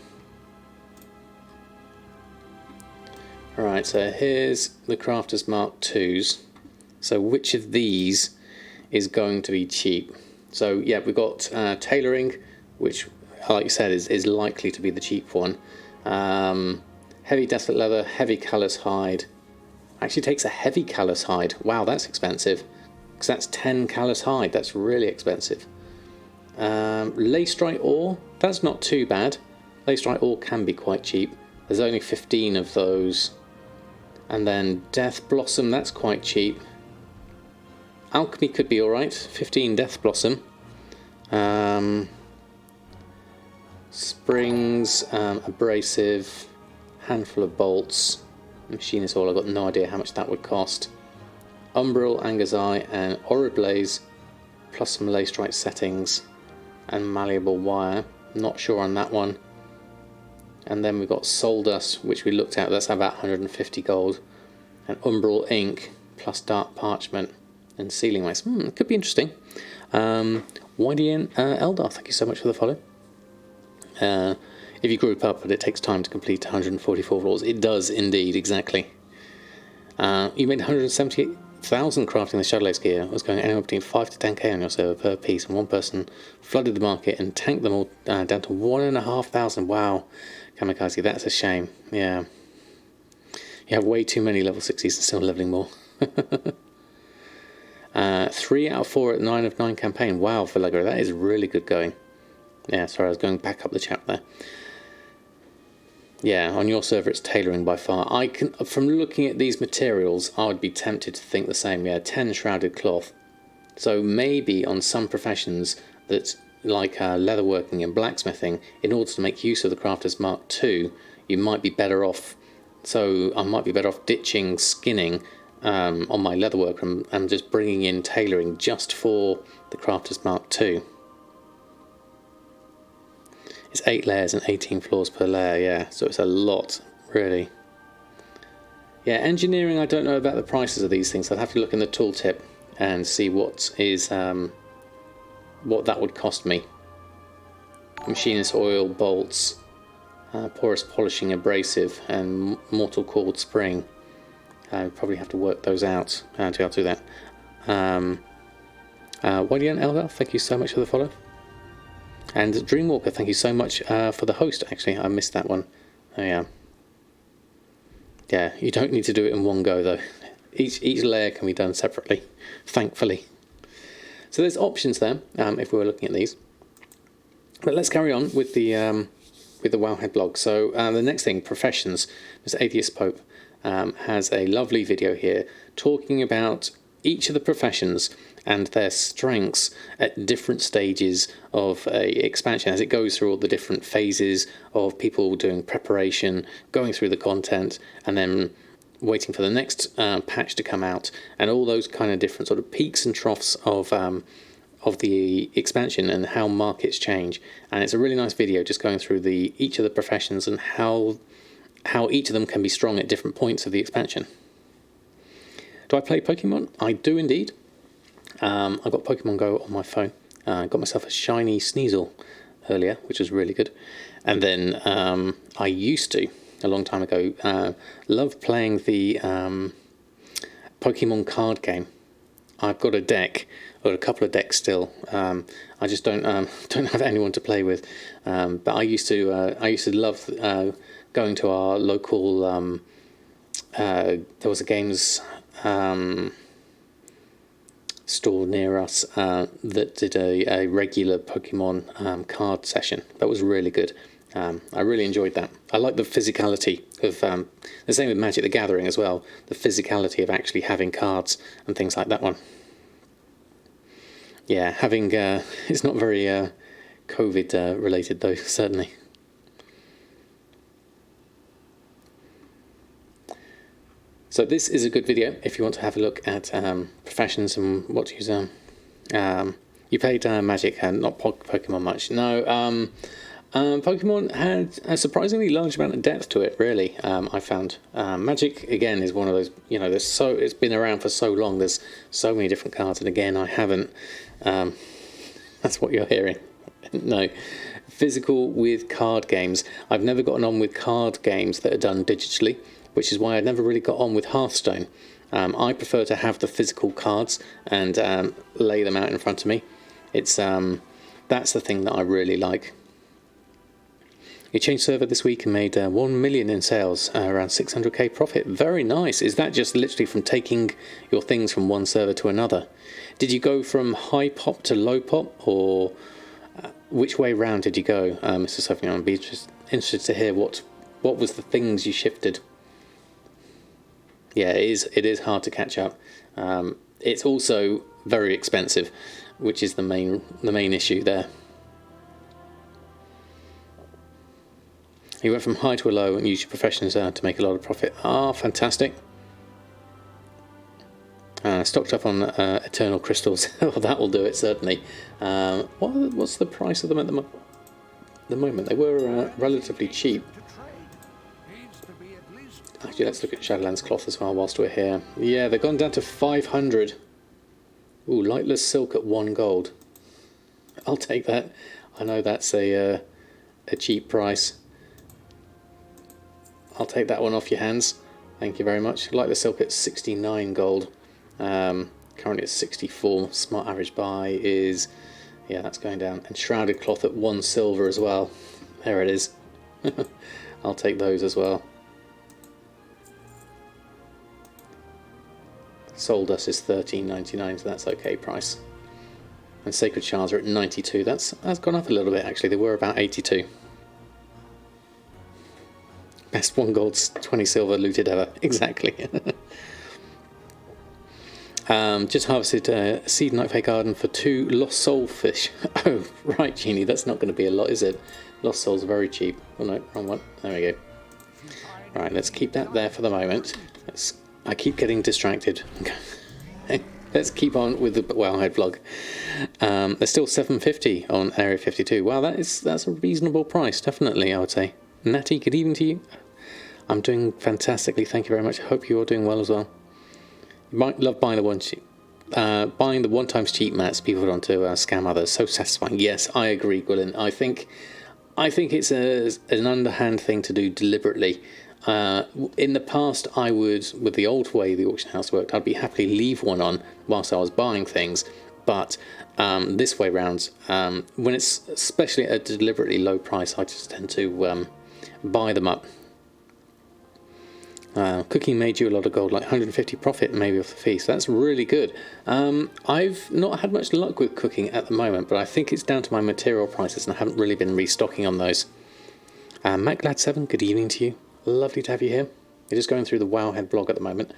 Alright, so here's the Crafters Mark IIs. So which of these is going to be cheap? So yeah, we've got tailoring, which, like you said, is likely to be the cheap one. Heavy desolate leather, heavy callous hide. Actually takes a heavy callous hide. Wow, that's expensive. Because that's 10 callous hide. That's really expensive. Lacestrite ore, that's not too bad. Lacestrite ore can be quite cheap. There's only 15 of those. And then Death Blossom, that's quite cheap. Alchemy could be alright. 15 Death Blossom. Springs, abrasive, handful of bolts. Machinist oil, I've got no idea how much that would cost. Umbral, Anger's Eye, and Oriblaze, plus some Lacestrite settings. And malleable wire, not sure on that one. And then we've got Soul Dust, which we looked at, that's about 150 gold. And Umbral ink, plus dark parchment and sealing wax. It could be interesting. YDN Eldar, thank you so much for the follow. If you group up, but it takes time to complete 144 floors. It does indeed, exactly. You made 178,000 crafting the Shadowlace gear. It was going anywhere between 5 to 10k on your server per piece, and one person flooded the market and tanked them all down to 1,500. Wow, Kamikaze, that's a shame. Yeah. You have way too many level 60s and still leveling more. 3 out of 4 at 9 of 9 campaign. Wow, Vallegra, that is really good going. Yeah, sorry, I was going back up the chat there. Yeah, on your server it's tailoring by far. From looking at these materials, I would be tempted to think the same. Yeah, 10 shrouded cloth. So maybe on some professions that, like leatherworking and blacksmithing, in order to make use of the Crafters Mark II, you might be better off. So I might be better off ditching skinning on my leatherwork and just bringing in tailoring just for the Crafters Mark II. It's 8 layers and 18 floors per layer, yeah, so it's a lot, really. Yeah, engineering, I don't know about the prices of these things. I'd have to look in the tooltip and see what that would cost me. Machinist oil, bolts, porous polishing abrasive, and mortal cord spring. I probably have to work those out to be able to do that. YDN Eldar, thank you so much for the follow. And Dreamwalker, thank you so much for the host, actually. I missed that one. Oh, yeah. Yeah, you don't need to do it in one go, though. Each layer can be done separately, thankfully. So there's options there, if we were looking at these. But let's carry on with the Wowhead blog. So the next thing, professions. Mr. Atheist Pope has a lovely video here talking about each of the professions and their strengths at different stages of a expansion, as it goes through all the different phases of people doing preparation, going through the content, and then waiting for the next patch to come out, and all those kind of different sort of peaks and troughs of the expansion and how markets change. And it's a really nice video just going through each of the professions and how each of them can be strong at different points of the expansion. Do I play Pokemon? I do indeed. I got Pokemon Go on my phone. I got myself a shiny Sneasel earlier, which was really good. And then I used to, a long time ago, love playing the Pokemon card game. I've got a deck, or a couple of decks still. I just don't have anyone to play with. But I used to love going to our local. There was a games store near us that did a regular Pokemon card session. That was really good. I really enjoyed that. I like the physicality of the same with Magic the Gathering as well. The physicality of actually having cards and things like that one. Yeah, having it's not very COVID related though, certainly. So this is a good video if you want to have a look at professions and what to use. You played Magic and not Pokemon much. No, Pokemon had a surprisingly large amount of depth to it, really. I found Magic again is one of those. It's been around for so long. There's so many different cards, and again, I haven't. That's what you're hearing. No, physical with card games. I've never gotten on with card games that are done digitally, which is why I never really got on with Hearthstone. I prefer to have the physical cards and lay them out in front of me. It's that's the thing that I really like. You changed server this week and made 1 million in sales, around 600k profit. Very nice. Is that just literally from taking your things from one server to another? Did you go from high pop to low pop, or which way round did you go, Mr. Sophian? I'd be just interested to hear what was the things you shifted. Yeah, it is hard to catch up. It's also very expensive, which is the main issue there. You went from high to a low and used your professions to make a lot of profit. Ah, fantastic. Stocked up on eternal crystals. Well, that will do it, certainly. What's the price of them at the moment? They were relatively cheap. Actually, let's look at Shadowlands cloth as well whilst we're here. Yeah, they've gone down to 500. Ooh, lightless silk at 1 gold. I'll take that. I know that's a cheap price. I'll take that one off your hands. Thank you very much. Lightless silk at 69 gold. Currently at 64. Smart average buy is, yeah, that's going down. And shrouded cloth at 1 silver as well. There it is. I'll take those as well. Soul dust is $13.99, so that's okay price. And sacred shards are at 92. That's gone up a little bit actually. They were about 82. Best 1 gold, 20 silver looted ever. Exactly. Just harvested seed nightfare garden for 2 lost soul fish. Oh, right, Genie, that's not going to be a lot, is it? Lost souls are very cheap. Oh no, wrong one. There we go. Right, let's keep that there for the moment. I keep getting distracted. Let's keep on with the Wowhead vlog. There's still 750 on Area 52. Wow, that's a reasonable price, definitely, I would say. Natty, good evening to you. I'm doing fantastically, thank you very much. I hope you're doing well as well. You might love buying the one times cheap mats people want to scam others. So satisfying. Yes, I agree, Gwilyn. I think it's an underhand thing to do deliberately. In the past, I would, with the old way the auction house worked, I'd be happily leave one on whilst I was buying things. But this way round, when it's especially at a deliberately low price, I just tend to buy them up. Cooking made you a lot of gold, like 150 profit maybe off the fee, so that's really good. I've not had much luck with cooking at the moment, but I think it's down to my material prices and I haven't really been restocking on those. MacLad7, good evening to you. Lovely to have you here. You're just going through the Wowhead blog at the moment,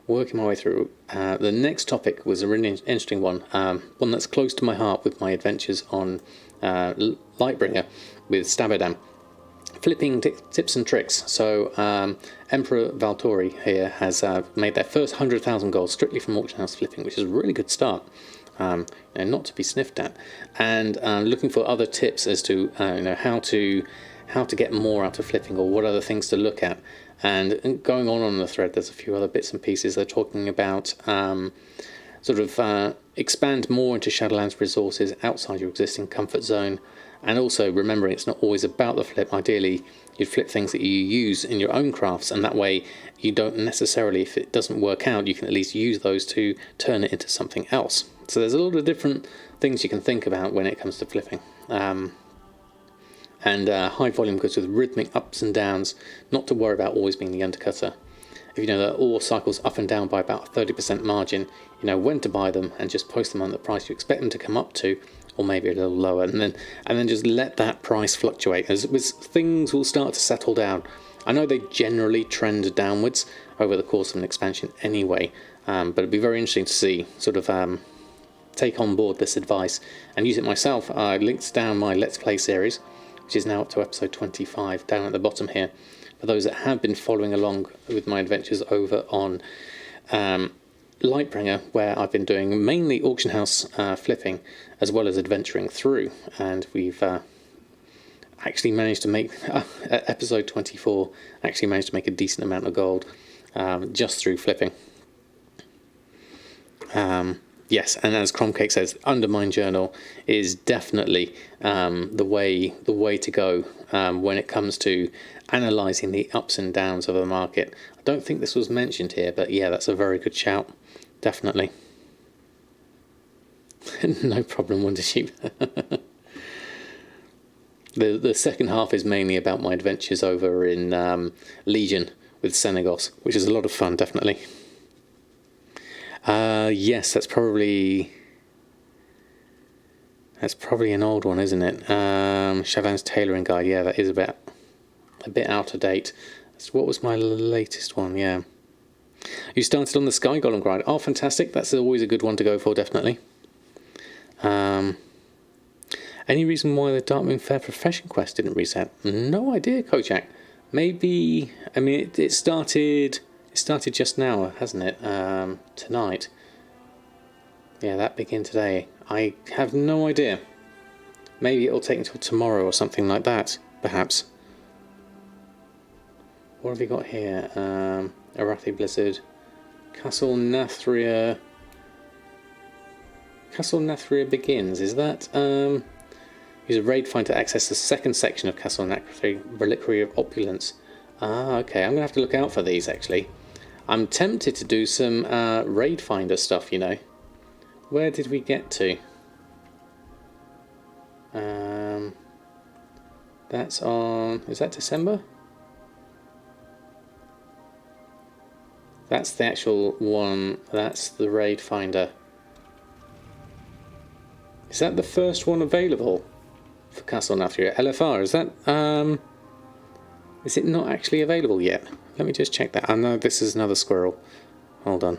working my way through. The next topic was a really interesting one, one that's close to my heart with my adventures on Lightbringer with Samadan. Flipping tips and tricks. So Emperor Valtori here has made their first 100,000 gold strictly from auction house flipping, which is a really good start, and not to be sniffed at. And looking for other tips as to how to get more out of flipping, or what other things to look at. And going on the thread, there's a few other bits and pieces. They're talking about expand more into Shadowlands resources outside your existing comfort zone. And also remembering it's not always about the flip. Ideally, you'd flip things that you use in your own crafts, and that way you don't necessarily, if it doesn't work out, you can at least use those to turn it into something else. So there's a lot of different things you can think about when it comes to flipping. And high volume goods with rhythmic ups and downs, not to worry about always being the undercutter. If you know that ore cycles up and down by about 30% margin, you know when to buy them and just post them on the price you expect them to come up to, or maybe a little lower, and then just let that price fluctuate as things will start to settle down. I know they generally trend downwards over the course of an expansion anyway, but it'd be very interesting to see take on board this advice and use it myself. I linked down my Let's Play series, which is now up to episode 25 down at the bottom here, for those that have been following along with my adventures over on Lightbringer, where I've been doing mainly auction house flipping as well as adventuring through, and we've actually managed to make episode 24. Actually managed to make a decent amount of gold just through flipping. Yes, and as Cromcake says, Undermine Journal is definitely the way to go when it comes to analysing the ups and downs of a market. I don't think this was mentioned here, but yeah, that's a very good shout. Definitely. No problem, Wonder Sheep. The second half is mainly about my adventures over in Legion with Senegos, which is a lot of fun, definitely. Yes, that's probably an old one, isn't it? Chavan's Tailoring Guide. Yeah, that is a bit out of date. So what was my latest one? Yeah, you started on the Sky Golem grind. Oh, fantastic! That's always a good one to go for, definitely. Any reason why the Darkmoon Fair Profession quest didn't reset? No idea, Kojak. Maybe. I mean, it started. It started just now, hasn't it? Tonight. Yeah, that began today. I have no idea. Maybe it'll take until tomorrow or something like that, perhaps. What have we got here? Arathi Blizzard. Castle Nathria. Castle Nathria begins. Is that... Use a raid find to access the second section of Castle Nathria, Reliquary of Opulence. Ah, okay. I'm going to have to look out for these, actually. I'm tempted to do some raid finder stuff, you know. Where did we get to? That's on... Is that December? That's the actual one. That's the raid finder. Is that the first one available for Castle Nathria? LFR, is that... Is it not actually available yet? Let me just check that. I know this is another squirrel. Hold on.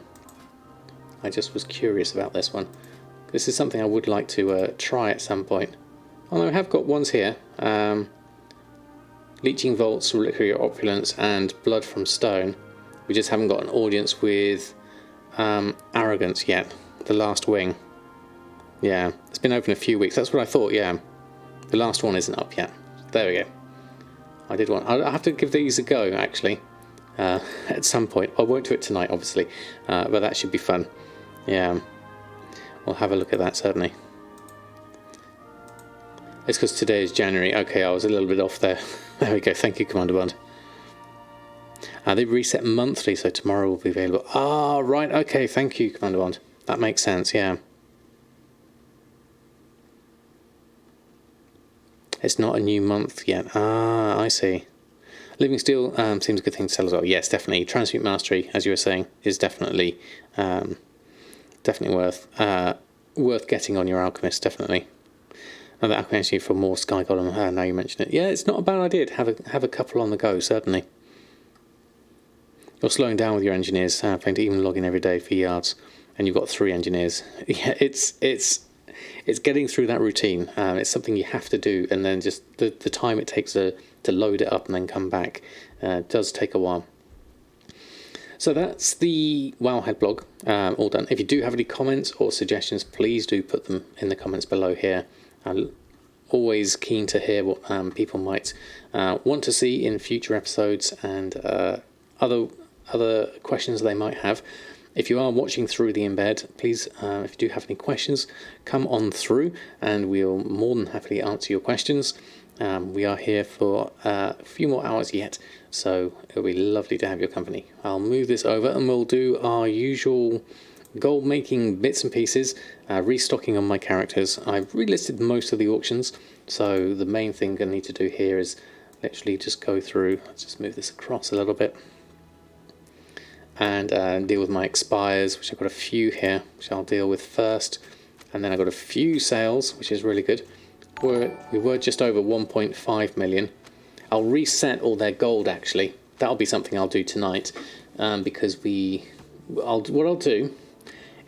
I just was curious about this one. This is something I would like to try at some point. Oh no, I have got ones here. Leeching Vaults, Reliquary of Opulence, and Blood from Stone. We just haven't got an audience with Arrogance yet. The Last Wing. Yeah, it's been open a few weeks. That's what I thought, yeah. The last one isn't up yet. There we go. I did want... I'll have to give these a go, actually. At some point. I won't do it tonight, obviously. But that should be fun. Yeah. We'll have a look at that, certainly. It's because today is January. Okay, I was a little bit off there. There we go. Thank you, Commander Bond. They reset monthly, so tomorrow will be available. Ah, right. Okay, thank you, Commander Bond. That makes sense, yeah. It's not a new month yet. Ah, I see. Living Steel seems a good thing to sell as well. Yes, definitely. Transmute Mastery, as you were saying, is definitely worth getting on your Alchemist, definitely. Another Alchemist for more Sky Golem. Now you mention it. Yeah, it's not a bad idea to have a couple on the go, certainly. You're slowing down with your engineers, playing to even log in every day for yards, and you've got 3 engineers. Yeah, it's getting through that routine. It's something you have to do, and then just the time it takes to load it up and then come back does take a while. So that's the Wowhead blog, all done. If you do have any comments or suggestions, please do put them in the comments below here. I'm always keen to hear what people might want to see in future episodes and other questions they might have. If you are watching through the embed, please, if you do have any questions, come on through and we'll more than happily answer your questions. We are here for a few more hours yet, so it'll be lovely to have your company. I'll move this over and we'll do our usual gold making bits and pieces, restocking on my characters. I've relisted most of the auctions, so the main thing I need to do here is literally just go through. Let's just move this across a little bit. And deal with my expires, which I've got a few here, which I'll deal with first. And then I've got a few sales, which is really good. We were just over 1.5 million. I'll reset all their gold, actually. That'll be something I'll do tonight, because what I'll do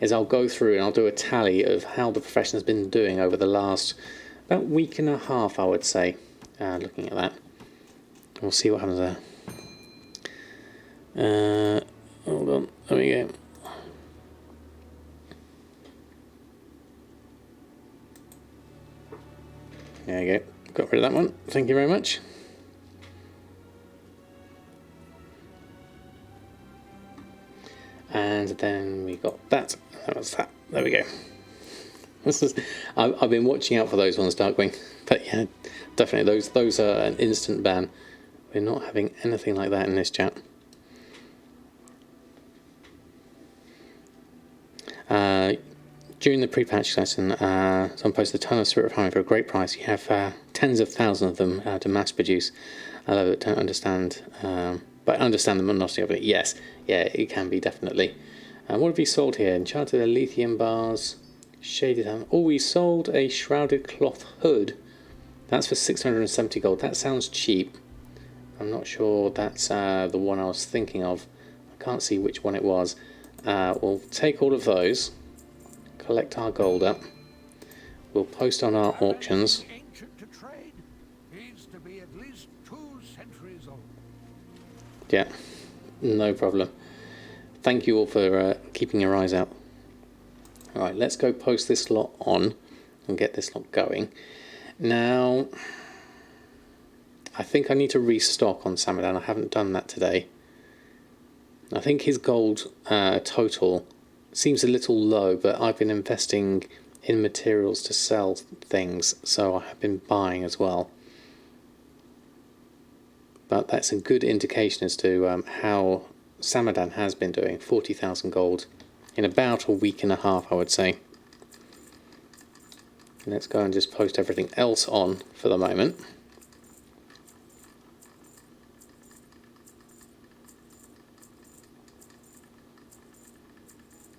is I'll go through and I'll do a tally of how the profession has been doing over the last about week and a half, I would say, looking at that. We'll see what happens there. Hold on, there we go. There you go. got rid of that one. Thank you very much. And then we got that. That was that. There we go. I've been watching out for those ones, Darkwing. But yeah, definitely those are an instant ban. We're not having anything like that in this chat. During the pre-patch session, someone posted a ton of Spirit of Harmony for a great price. You have tens of thousands of them to mass produce. I love it, don't understand, but I understand the monotony of it. Yes, yeah, it can be, definitely. What have we sold here? Enchanted lithium bars, shaded ham. Oh, we sold a shrouded cloth hood. That's for 670 gold. That sounds cheap. I'm not sure that's the one I was thinking of. I can't see which one it was. We'll take all of those, collect our gold up. We'll post on our auctions. Yeah, no problem. Thank you all for keeping your eyes out. Alright, let's go post this lot on and get this lot going. Now, I think I need to restock on Samadan. I haven't done that today. I think his gold total seems a little low, but I've been investing in materials to sell things, so I have been buying as well. But that's a good indication as to how Samadan has been doing. 40,000 gold in about a week and a half, I would say. Let's go and just post everything else on for the moment.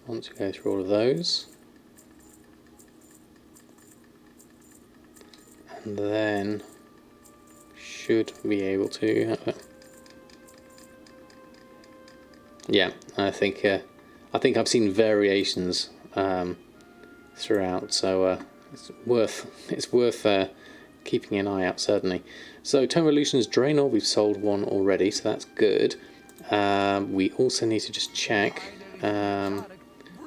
Once we go through all of those, and then should be able to. Yeah, I think I've seen variations throughout, so it's worth keeping an eye out, certainly. So Tone Revolution's Draenor, we've sold one already, so that's good. We also need to just check.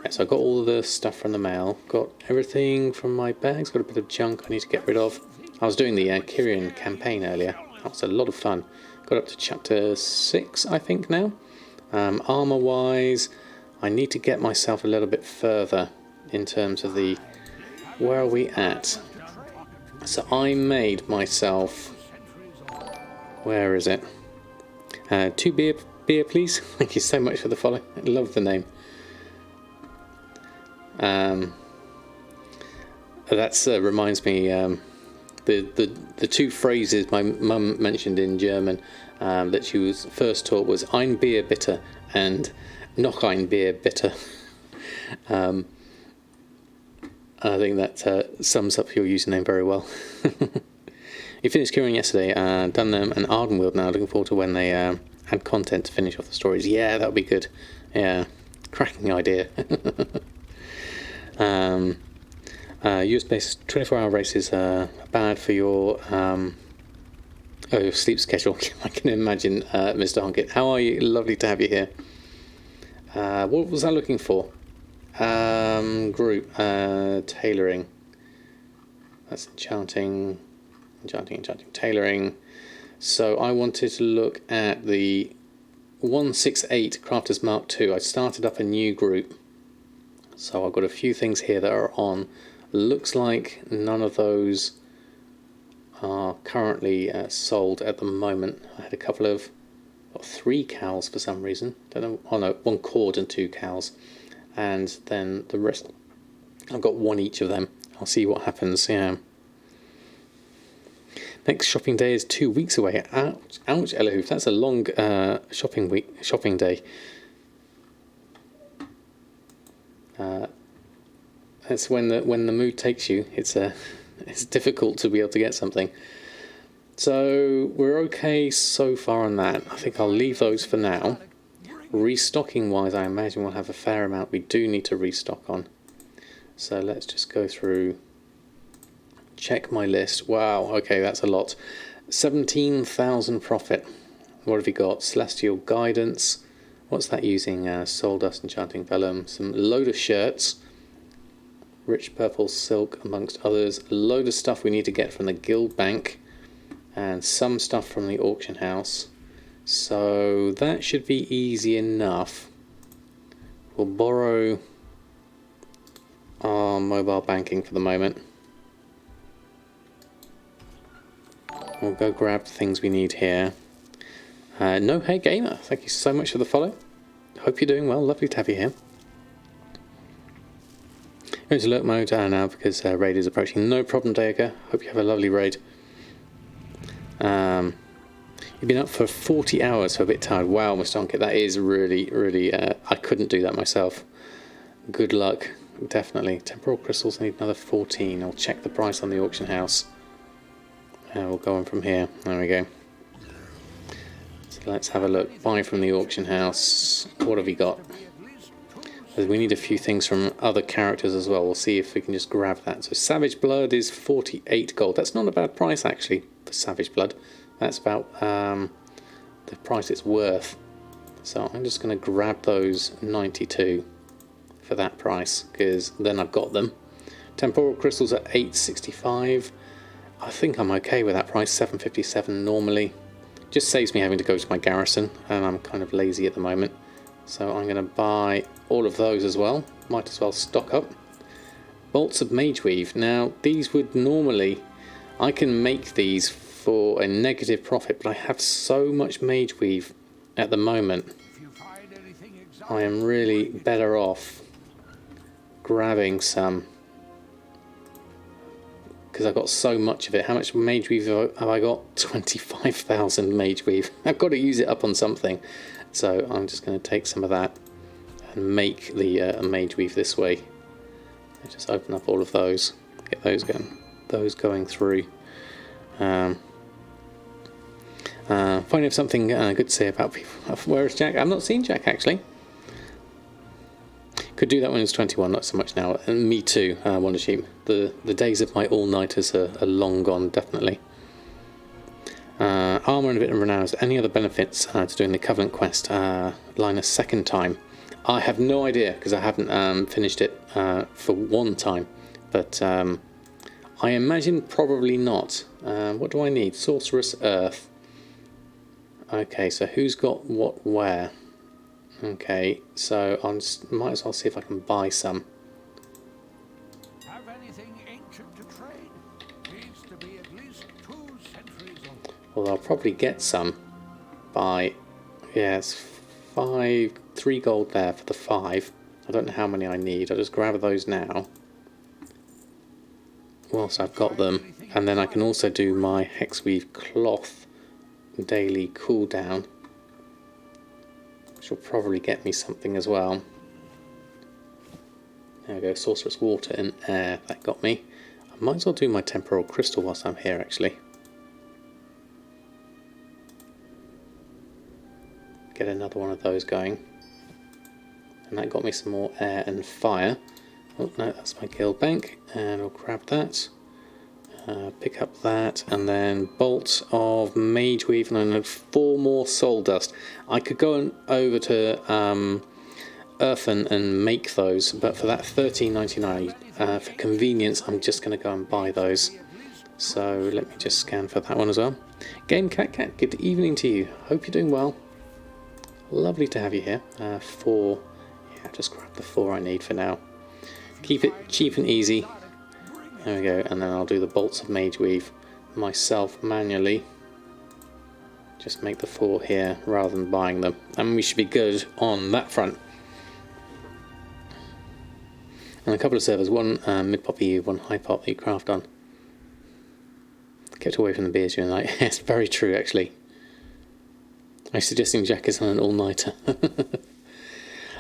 So I got all the stuff from the mail, got everything from my bags, got a bit of junk I need to get rid of. I was doing the Kyrian campaign earlier. That was a lot of fun. Got up to chapter 6, I think, now. Armour wise, I need to get myself a little bit further in terms of the, where are we at? So I made myself, where is it? 2 beer please. Thank you so much for the follow. I love the name. That reminds me, the two phrases my mum mentioned in German that she was first taught was "Ein Bier bitte" and "Noch ein Bier bitte." I think that sums up your username very well. You finished Kyrian yesterday, done them an Ardenweald now. Looking forward to when they had content to finish off the stories. Yeah, that would be good. Yeah, cracking idea. US-based 24-hour races are bad for your sleep schedule. I can imagine, Mr. Honkit. How are you? Lovely to have you here. What was I looking for? Group tailoring. That's enchanting, tailoring. So I wanted to look at the 168 Crafters Mark II. I started up a new group. So I've got a few things here that are on. Looks like none of those are currently sold at the moment. I had a couple of, 3 cows for some reason. Don't know. Oh no, 1 cord and 2 cows, and then the rest. I've got 1 each of them. I'll see what happens. Yeah. Next shopping day is 2 weeks away. Ouch, ouch, Elahoof. That's a long shopping day. That's when the mood takes you. It's difficult to be able to get something. So we're okay so far on that. I think I'll leave those for now. Restocking wise, I imagine we'll have a fair amount we do need to restock on. So let's just go through, check my list. Wow, okay, that's a lot. 17,000 profit. What have we got? Celestial Guidance. What's that using? Soul Dust, Enchanting Vellum. Some load of shirts. rich purple silk amongst others. A load of stuff we need to get from the guild bank and some stuff from the auction house. So that should be easy enough. We'll borrow our mobile banking for the moment. We'll go grab the things we need here. No Hey Gamer, thank you so much for the follow. Hope you're doing well, lovely to have you here. Going to alert mode now because raid is approaching. No problem, Daika. Hope you have a lovely raid. You've been up for 40 hours, so a bit tired. Wow, Mr. Onkit, that is really, really... I couldn't do that myself. Good luck, definitely. Temporal crystals need another 14. I'll check the price on the auction house. We'll go on from here. There we go. So let's have a look. Buy from the auction house. What have we got? We need a few things from other characters as well. We'll see if we can just grab that. So Savage Blood is 48 gold. That's not a bad price actually for Savage Blood. That's about the price it's worth. So I'm just going to grab those 92 for that price because then I've got them. Temporal crystals at 865. I think I'm okay with that price. 757 normally. Just saves me having to go to my garrison, and I'm kind of lazy at the moment. So I'm going to buy all of those as well. Might as well stock up. Bolts of Mageweave. Now these would normally, I can make these for a negative profit, but I have so much Mageweave at the moment. I am really better off grabbing some because I've got so much of it. How much Mageweave have I got? 25,000 Mageweave. I've got to use it up on something. So I'm just going to take some of that and make the Mageweave this way. I just open up all of those, get those going through. Finally have something good to say about people. Where is Jack? I've not seen Jack actually. Could do that when he was 21, not so much now. And me too, Wonder Sheep. The days of my all-nighters are long gone, definitely. Armour and a bit of renown. Is there any other benefits to doing the Covenant quest line a second time? I have no idea because I haven't finished it for one time. But I imagine probably not. What do I need? Sorcerous Earth. Okay, so who's got what where? Okay, so I might as well see if I can buy some. Have anything ancient to trade? Needs to be at least 2 centuries old. Well, I'll probably get some by, yes, 3 gold there for the 5. I don't know how many I need. I'll just grab those now. Whilst I've got them, and then I can also do my Hexweave cloth daily cooldown. Which will probably get me something as well. There we go, Sorcerous Water and Air, that got me. I might as well do my Temporal Crystal whilst I'm here actually. Get another one of those going. And that got me some more Air and Fire. Oh no, that's my guild bank, and I'll grab that. Pick up that, and then Bolt of Mageweave, and then 4 more Soul Dust. I could go over to Earthen and make those, but for that $13.99, for convenience, I'm just going to go and buy those. So let me just scan for that one as well. Game Cat, good evening to you. Hope you're doing well. Lovely to have you here. 4, yeah, I've just grabbed the 4 I need for now. Keep it cheap and easy. There we go, and then I'll do the Bolts of Mageweave myself manually. Just make the 4 here rather than buying them. And we should be good on that front. And a couple of servers, one mid-pop EU, one high-pop that you craft on. Kept away from the beers during the night. Yes, very true actually. I'm suggesting Jack is on an all-nighter.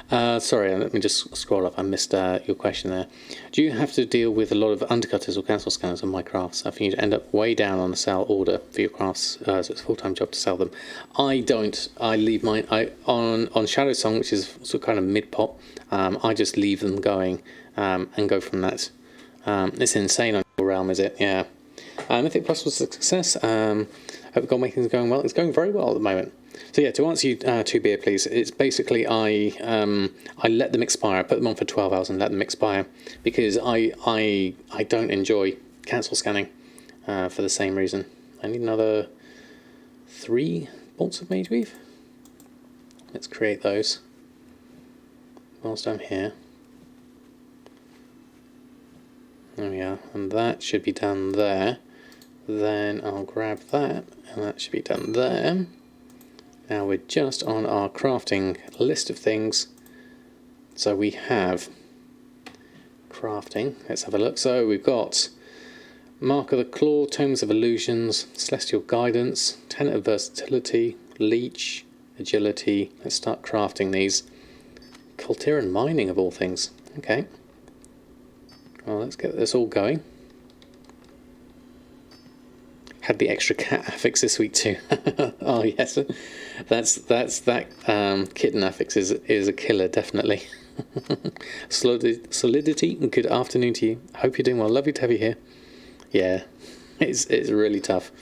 Sorry, let me just scroll up. I missed your question there. Do you have to deal with a lot of undercutters or cancel scanners on my crafts? I think you'd end up way down on the sell order for your crafts, so it's a full-time job to sell them. I don't. I leave mine on Shadow Song, which is sort of kind of mid-pop. I just leave them going and go from that. It's insane on your realm, is it? Yeah. Mythic Plus was a success. Hope Goldmaking is going well. It's going very well at the moment. So yeah, to answer you two beer, please. It's basically I let them expire. I put them on for 12 hours and let them expire because I don't enjoy cancel scanning for the same reason. I need another 3 bolts of mage weave. Let's create those whilst I'm here. There we are, and that should be done there. Then I'll grab that, and that should be done there. Now we're just on our crafting list of things. So we have crafting. Let's have a look. So we've got Mark of the Claw, Tomes of Illusions, Celestial Guidance, Tenet of Versatility, Leech, Agility. Let's start crafting these. Cultiran Mining of all things. Okay. Well, let's get this all going. Had the extra cat affix this week too. Oh yes, that kitten affix is a killer, definitely. Solidity. Good afternoon to you. Hope you're doing well. Lovely to have you here. Yeah, it's really tough.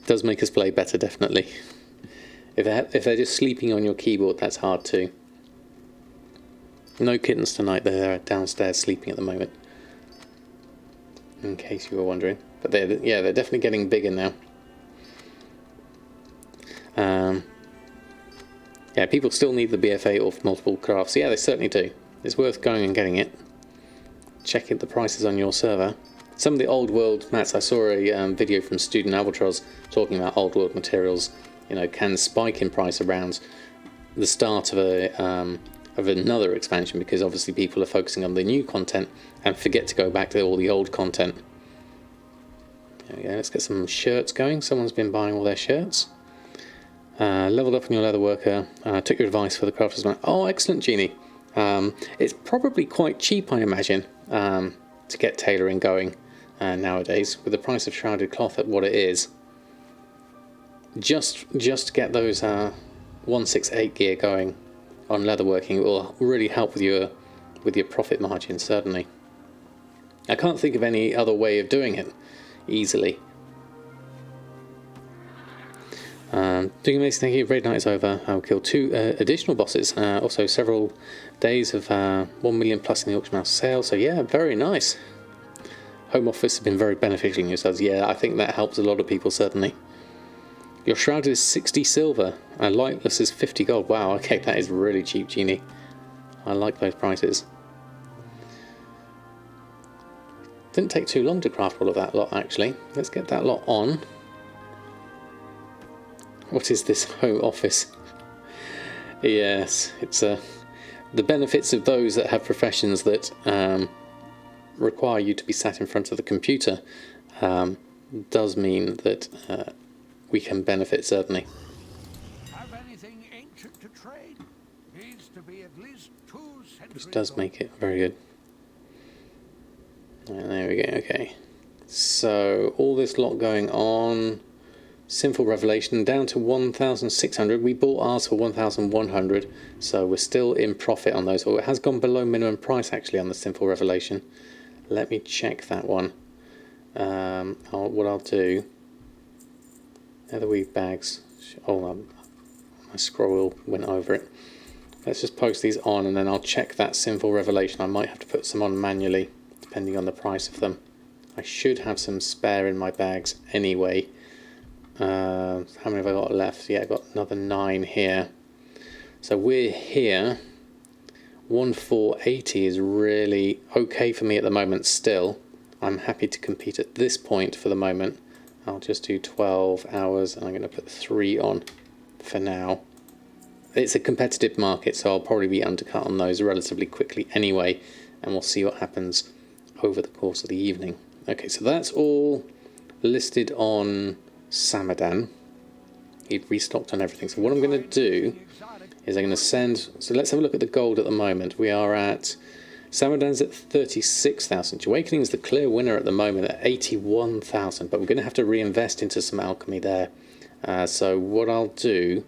Does make us play better, definitely. If they're just sleeping on your keyboard, that's hard too. No kittens tonight. They're downstairs sleeping at the moment. In case you were wondering, but they're definitely getting bigger now. Yeah, people still need the BFA or multiple crafts. Yeah, they certainly do. It's worth going and getting it. Checking the prices on your server. Some of the old world mats. I saw a video from Student Albatross talking about old world materials. You know, can spike in price around the start of another expansion because obviously people are focusing on the new content and forget to go back to all the old content. There we go. Let's get some shirts going. Someone's been buying all their shirts. Leveled up on your leather worker. Took your advice for the crafter's man. Oh, excellent, Jeannie. It's probably quite cheap, I imagine, to get tailoring going nowadays with the price of shrouded cloth at what it is. Just to get those 168 gear going on leatherworking will really help with your profit margin, certainly. I can't think of any other way of doing it easily. Doing amazing, thank you. Raid night is over. I'll kill 2 additional bosses. Also several days of 1 million plus in the auction house sale. So yeah, very nice. Home office has been very beneficial in yourselves. Yeah, I think that helps a lot of people, certainly. Your shrouded is 60 silver and lightless is 50 gold. Wow, okay, that is really cheap, Genie. I like those prices. Didn't take too long to craft all of that lot, actually. Let's get that lot on. What is this home office? Yes, it's the benefits of those that have professions that require you to be sat in front of the computer does mean that we can benefit, certainly. Have anything ancient to trade? Needs to be at least 2 centuries. Which does make it very good. And there we go, okay. So, all this lot going on. Sinful Revelation down to 1,600. We bought ours for 1,100, so we're still in profit on those. Or it has gone below minimum price, actually, on the Sinful Revelation. Let me check that one. What I'll do... Leather weave bags. Oh, my scroll wheel went over it. Let's just post these on and then I'll check that Sinful Revelation. I might have to put some on manually, depending on the price of them. I should have some spare in my bags anyway. How many have I got left? Yeah, I've got another 9 here. So we're here. 1,480 is really okay for me at the moment still. I'm happy to compete at this point for the moment. I'll just do 12 hours and I'm going to put 3 on for now. It's a competitive market, so I'll probably be undercut on those relatively quickly anyway, and we'll see what happens over the course of the evening. Okay, so that's all listed on Samadan. He'd restocked on everything. So what I'm going to do is I'm going to send... So let's have a look at the gold at the moment. We are at... Samadan's at 36,000. Awakening is the clear winner at the moment at 81,000, but we're going to have to reinvest into some alchemy there. So what I'll do...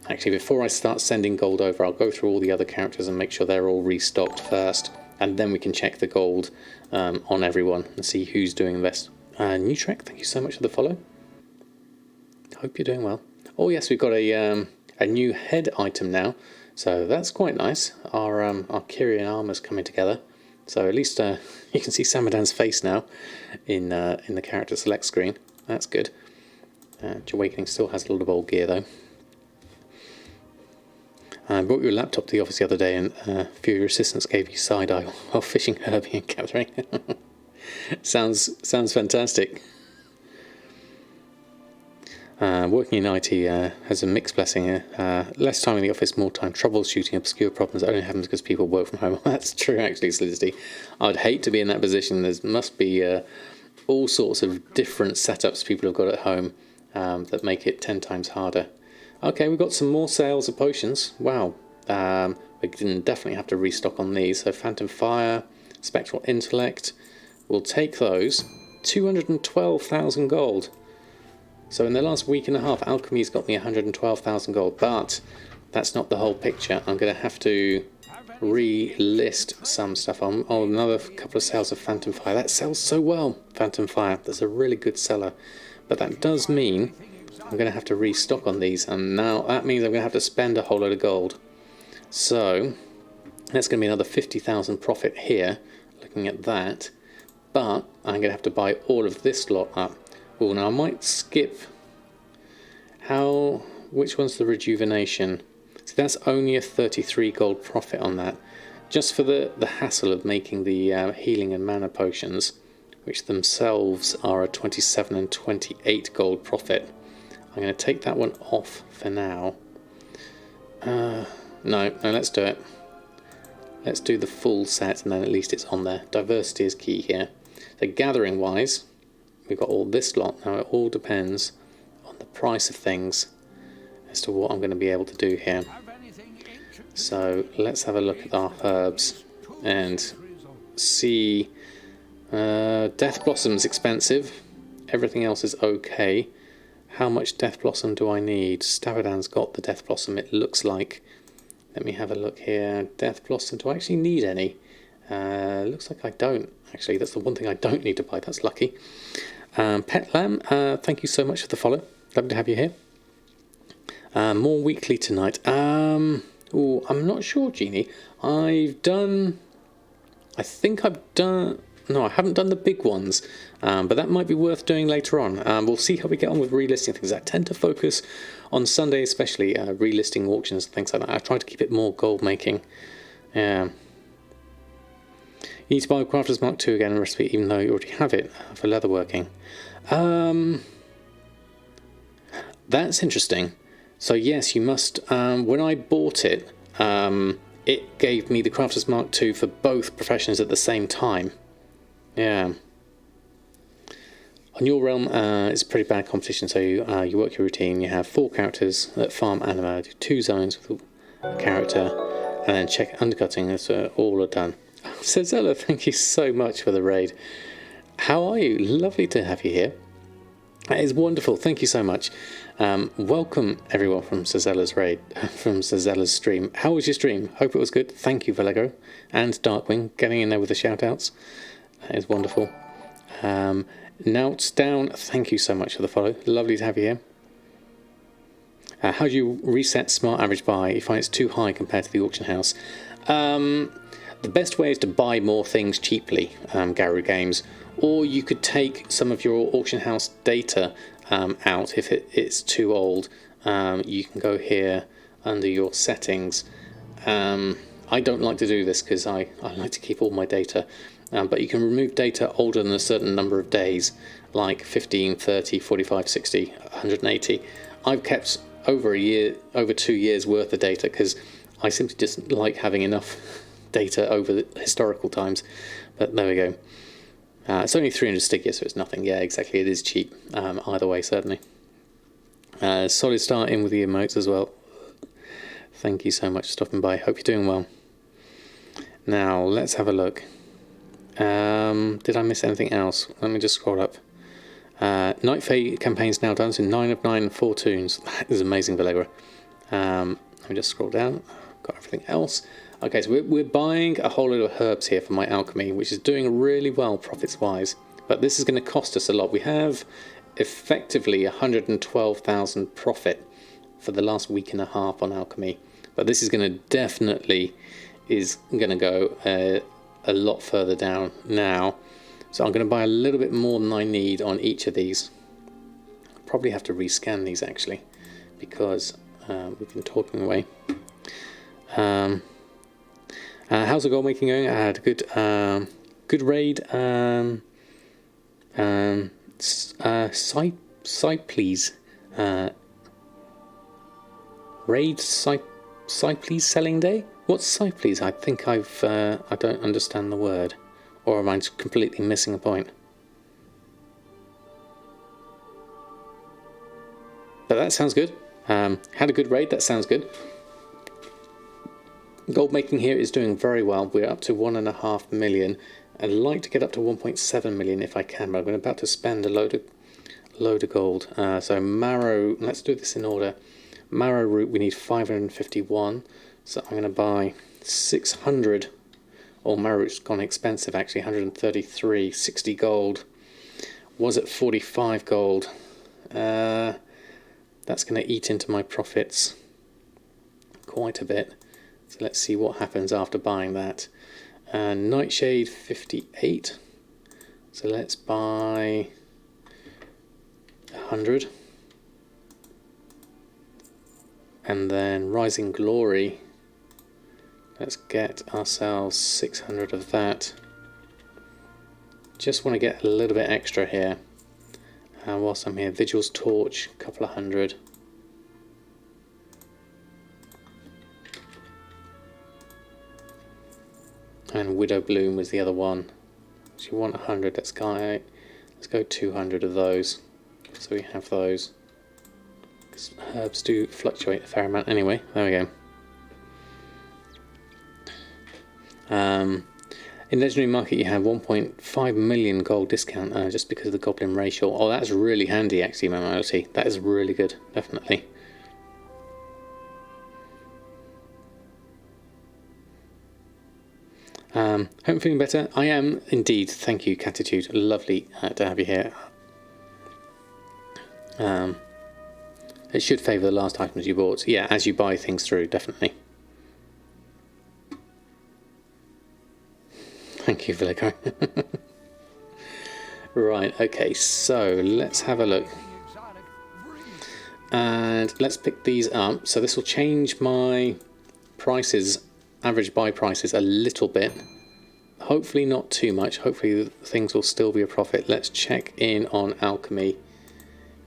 Actually, before I start sending gold over, I'll go through all the other characters and make sure they're all restocked first, and then we can check the gold on everyone and see who's doing best. New Trek, thank you so much for the follow. Hope you're doing well. Oh yes, we've got a new head item now, so that's quite nice. Our Kyrian armor's coming together, so at least you can see Samadan's face now in the character select screen. That's good. Awakening still has a lot of old gear though. I brought your laptop to the office the other day, and a few of your assistants gave you side eye while fishing, Herbie and Catherine. sounds fantastic. Working in IT has a mixed blessing. Less time in the office, more time troubleshooting obscure problems. That only happens because people work from home. That's true, actually, Solidity. I'd hate to be in that position. There must be all sorts of different setups people have got at home that make it 10 times harder. Okay, we've got some more sales of potions. Wow. We didn't definitely have to restock on these. So Phantom Fire, Spectral Intellect. We'll take those. 212,000 gold. So in the last week and a half, Alchemy's got me 112,000 gold, but that's not the whole picture. I'm going to have to relist some stuff on. Oh, another couple of sales of Phantom Fire. That sells so well, Phantom Fire. That's a really good seller. But that does mean I'm going to have to restock on these, and now that means I'm going to have to spend a whole load of gold. So that's going to be another 50,000 profit here, looking at that. But I'm going to have to buy all of this lot up. Oh, now I might skip. Which one's the rejuvenation? See, that's only a 33 gold profit on that. Just for the hassle of making the healing and mana potions, which themselves are a 27 and 28 gold profit. I'm going to take that one off for now. No, let's do it. Let's do the full set, and then at least it's on there. Diversity is key here. So gathering wise, we've got all this lot. Now it all depends on the price of things as to what I'm going to be able to do here. So let's have a look at our herbs and see. Death Blossom's expensive. Everything else is okay. How much Death Blossom do I need? Samadan's got the Death Blossom, it looks like. Let me have a look here. Death Blossom, do I actually need any? Looks like I don't. Actually, that's the one thing I don't need to buy. That's lucky. Pet Lamb, thank you so much for the follow. Lovely to have you here. More weekly tonight. I'm not sure, Jeannie. I think I've done... No, I haven't done the big ones, but that might be worth doing later on. We'll see how we get on with relisting things. I tend to focus on Sunday, especially relisting auctions and things like that. I try to keep it more gold making. You need to buy Crafter's Mark II again in recipe, even though you already have it for leatherworking. That's interesting. So yes, you must. When I bought it, it gave me the Crafter's Mark II for both professions at the same time. Yeah. On your realm, it's a pretty bad competition. So you work your routine. You have 4 characters that farm anima, do 2 zones with a character, and then check undercutting. That's all are done. Cezella, thank you so much for the raid. How are you? Lovely to have you here. That is wonderful. Thank you so much. Welcome everyone from Cezella's raid, from Cezella's stream. How was your stream? Hope it was good. Thank you, Valego and Darkwing, getting in there with the shout outs. That is wonderful. Nouts down, thank you so much for the follow. Lovely to have you here. How do you reset smart average buy? You find it's too high compared to the auction house. The best way is to buy more things cheaply, Garou Games, or you could take some of your auction house data out if it's too old. You can go here under your settings. I don't like to do this because I like to keep all my data. But you can remove data older than a certain number of days, like 15, 30, 45, 60, 180. I've kept over 2 years worth of data because I simply just like having enough data over the historical times. But there we go. It's only 300 Stygia, so it's nothing. Yeah, exactly. It is cheap. Either way, certainly. Solid start in with the emotes as well. Thank you so much for stopping by. Hope you're doing well. Now, let's have a look. Did I miss anything else? Let me just scroll up. Night Fae campaign's now done, so 9 of 9 and 4 tunes. That is amazing, Valegra. Let me just scroll down. Got everything else. Okay, so we're buying a whole load of herbs here for my alchemy, which is doing really well profits-wise. But this is going to cost us a lot. We have effectively 112,000 profit for the last week and a half on alchemy, but this is going to definitely go a lot further down now. So I'm going to buy a little bit more than I need on each of these. Probably have to rescan these actually, because we've been talking away. How's the gold making going? I had a good raid. Cyples. Raid Cyples selling day? What's Cyples? I think I don't understand the word. Or am I completely missing a point? But that sounds good. Had a good raid, that sounds good. Gold making here is doing very well. We're up to 1.5 million. I'd like to get up to 1.7 million if I can, but I'm about to spend a load of gold. So marrow, let's do this in order. Marrow root, we need 551. So I'm going to buy 600. Oh, marrow root's gone expensive actually, 133, 60 gold. Was at 45 gold. That's going to eat into my profits quite a bit. So let's see what happens after buying that. Nightshade 58. So let's buy 100. And then Rising Glory. Let's get ourselves 600 of that. Just want to get a little bit extra here. Whilst I'm here, Vigil's Torch, a couple of hundred. And Widow Bloom was the other one. So you want 100, let's go 200 of those. So we have those. Because herbs do fluctuate a fair amount anyway. There we go. In Legendary Market you have 1.5 million gold discount just because of the Goblin Racial. Oh, that's really handy actually, Mamality. That is really good, definitely. Hope I'm feeling better. I am indeed. Thank you, Catitude. Lovely to have you here. It should favour the last items you bought. Yeah, as you buy things through, definitely. Thank you, Vilico. Right, okay, so let's have a look. And let's pick these up. So this will change my prices, average buy prices, a little bit. Hopefully not too much. Hopefully things will still be a profit. Let's check in on alchemy,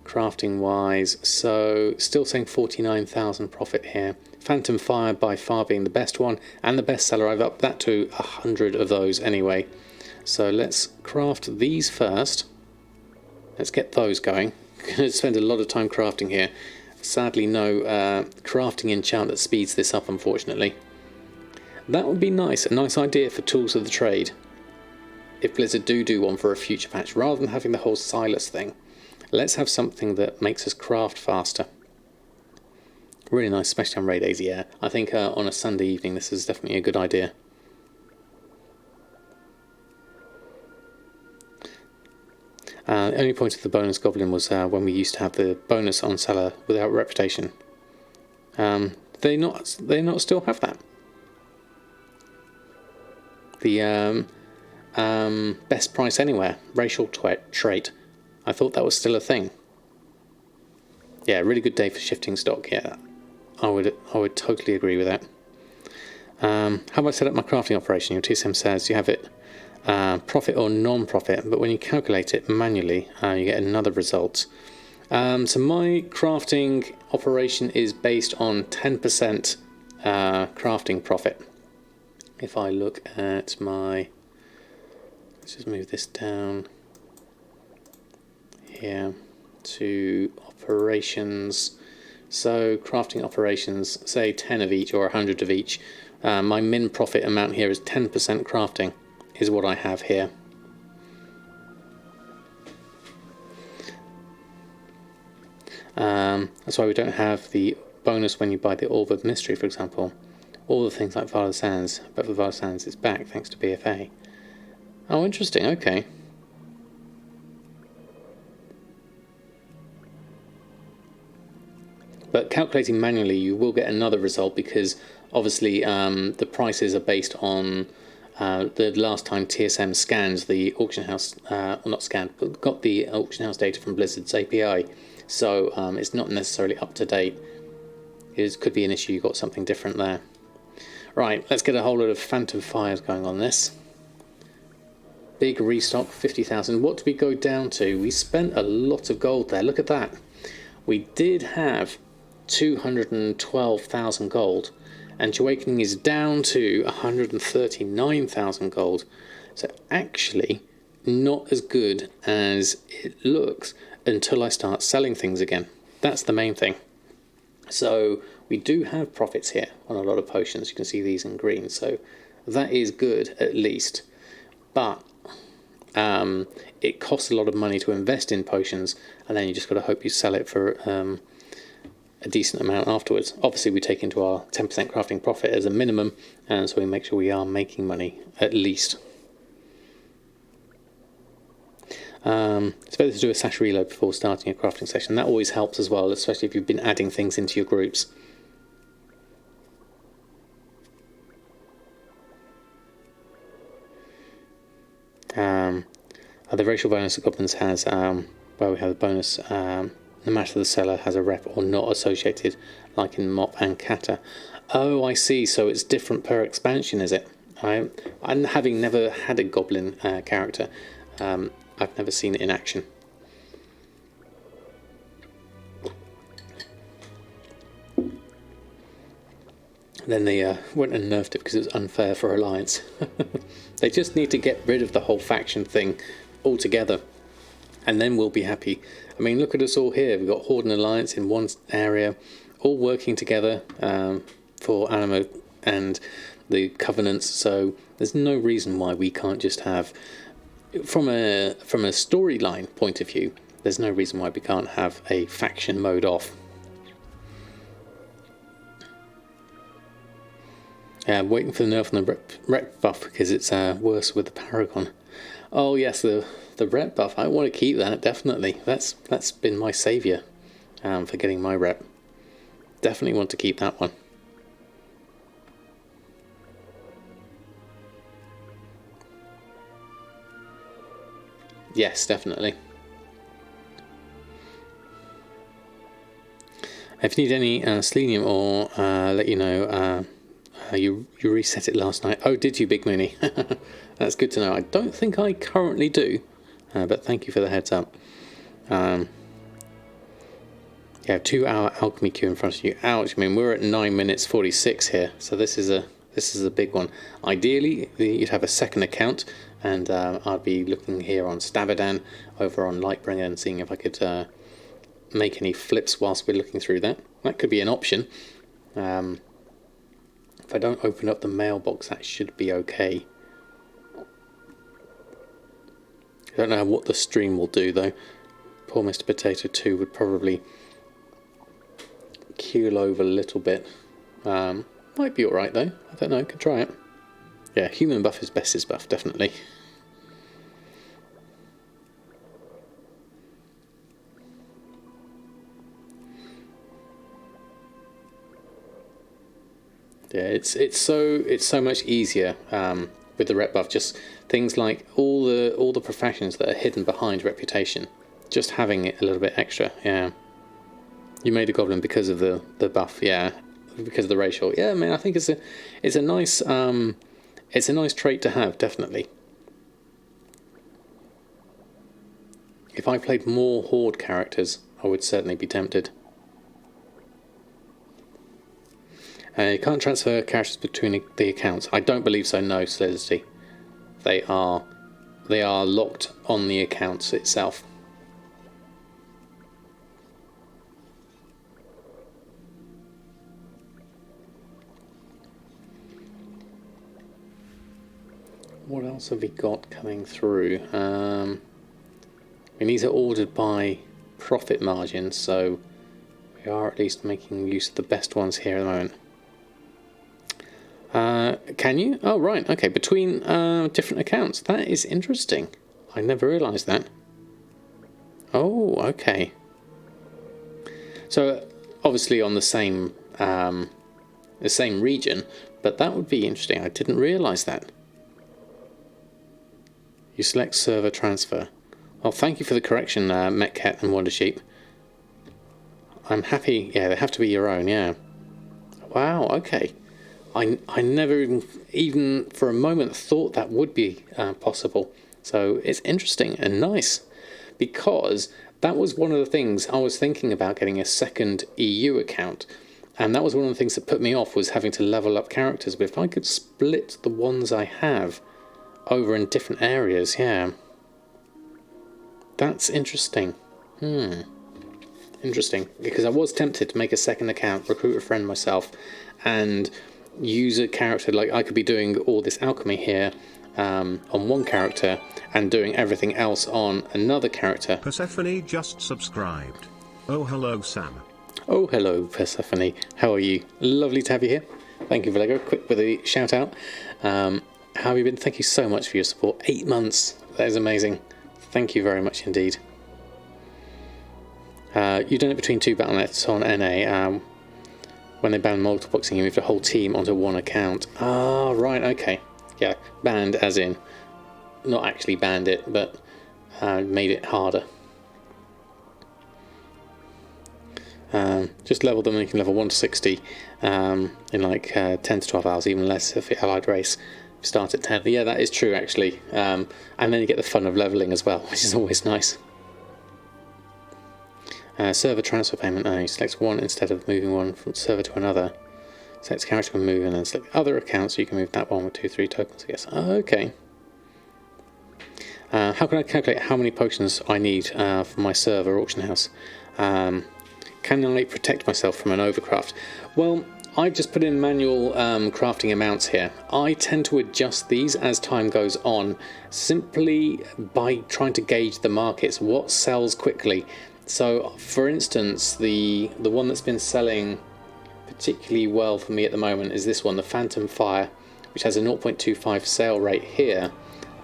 crafting wise. So still saying 49,000 profit here. Phantom Fire by far being the best one and the best seller. I've upped that to 100 of those anyway. So let's craft these first. Let's get those going. I'm going to spend a lot of time crafting here. Sadly no crafting enchant that speeds this up, unfortunately. That would be nice, a nice idea for tools of the trade. If Blizzard do one for a future patch, rather than having the whole Silas thing, let's have something that makes us craft faster. Really nice, especially on raid days, yeah. I think on a Sunday evening this is definitely a good idea. The only point of the bonus goblin was when we used to have the bonus on seller without reputation. They not still have that. The best price anywhere, racial trait. I thought that was still a thing. Yeah, really good day for shifting stock. Yeah, I would totally agree with that. How have I set up my crafting operation? Your TSM says you have it profit or non-profit, but when you calculate it manually, you get another result. So my crafting operation is based on 10% crafting profit. If I look at my, let's just move this down here to operations. So crafting operations, say 10 of each or 100 of each. My min profit amount here is 10% crafting, is what I have here. That's why we don't have the bonus when you buy the Orb of Mystery, for example. All the things like Violet Sands, but for Violet Sands it's back thanks to BFA. Oh, interesting, okay. But calculating manually, you will get another result because obviously the prices are based on the last time TSM scanned the auction house, well not scanned, but got the auction house data from Blizzard's API. So it's not necessarily up to date. It could be an issue, you've got something different there. Right, let's get a whole lot of Phantom Fires going on this. Big restock, 50,000. What did we go down to? We spent a lot of gold there. Look at that. We did have 212,000 gold, and Awakening is down to 139,000 gold. So actually, not as good as it looks until I start selling things again. That's the main thing. So we do have profits here on a lot of potions. You can see these in green. So that is good at least. But it costs a lot of money to invest in potions, and then you just got to hope you sell it for a decent amount afterwards. Obviously we take into our 10% crafting profit as a minimum, and so we make sure we are making money at least. It's better to do a sash reload before starting a crafting session. That always helps as well, especially if you've been adding things into your groups. The racial bonus that Goblins has, where we have the bonus, no matter the seller has a rep or not associated, like in Mop and Kata. Oh, I see. So it's different per expansion, is it? I'm having never had a Goblin character. I've never seen it in action. Then they went and nerfed it because it was unfair for Alliance. They just need to get rid of the whole faction thing altogether, and then we'll be happy. I mean, look at us all here. We've got Horde and Alliance in one area, all working together for Animo and the Covenants. So there's no reason why we can't just have, from a storyline point of view, there's no reason why we can't have a faction mode off. Waiting for the nerf on the rep buff because it's worse with the Paragon. Oh yes, the rep buff. I want to keep that, definitely. That's been my saviour for getting my rep. Definitely want to keep that one. Yes, definitely. If you need any selenium or let you know, you reset it last night. Oh, did you, Big Mooney? That's good to know. I don't think I currently do, but thank you for the heads up. You have 2 hour alchemy queue in front of you. Ouch! I mean, we're at 9 minutes 46 here, so this is a big one. Ideally, you'd have a second account, and I'd be looking here on Samadan over on Lightbringer and seeing if I could make any flips whilst we're looking through that. That could be an option. If I don't open up the mailbox, that should be okay. I don't know what the stream will do though. Poor Mr. Potato 2 would probably keel over a little bit. Might be alright though. I don't know, could try it. Yeah, human buff is bestest buff, definitely. Yeah, it's so much easier with the rep buff. Just things like all the professions that are hidden behind reputation. Just having it a little bit extra. Yeah, you made a goblin because of the buff. Yeah, because of the racial. Yeah, I mean, I think it's a nice trait to have, definitely. If I played more Horde characters, I would certainly be tempted. You can't transfer characters between the accounts. I don't believe so, no, Solidity. They are locked on the accounts itself. What else have we got coming through? And these are ordered by profit margins, so we are at least making use of the best ones here at the moment. Can you? Oh, right. Okay, between different accounts. That is interesting. I never realised that. Oh, okay. So obviously on the same region, but that would be interesting. I didn't realise that. You select server transfer. Well, thank you for the correction, Metcat and Wondersheep. I'm happy. Yeah, they have to be your own. Yeah. Wow. Okay. I never even for a moment thought that would be possible. So it's interesting and nice, because that was one of the things I was thinking about, getting a second EU account, and that was one of the things that put me off, was having to level up characters. But if I could split the ones I have over in different areas, yeah, that's interesting. Interesting, because I was tempted to make a second account, recruit a friend myself, and use a character. Like, I could be doing all this alchemy here on one character and doing everything else on another character. Persephone just subscribed. Oh, hello, Sam. Oh, hello, Persephone. How are you? Lovely to have you here. Thank you, Valego. Quick with a shout out. How have you been? Thank you so much for your support. 8 months. That is amazing. Thank you very much indeed. You've done it between 2 Battle.nets on NA. When they banned multiboxing, you moved the whole team onto one account. Ah, right, okay. Yeah, banned as in, not actually banned it, but made it harder. Just level them and you can level 1 to 60 in like 10 to 12 hours, even less if you're allied race. Start at 10. Yeah, that is true actually. And then you get the fun of leveling as well, which is always nice. Server transfer payment. You select one instead of moving one from server to another. Select character and move, and then select other accounts so you can move that one with 2-3 tokens, I guess. Oh, okay. How can I calculate how many potions I need for my server auction house? Can I protect myself from an overcraft? Well, I've just put in manual crafting amounts here. I tend to adjust these as time goes on, simply by trying to gauge the markets, what sells quickly. So, for instance, the one that's been selling particularly well for me at the moment is this one, the Phantom Fire, which has a 0.25 sale rate here.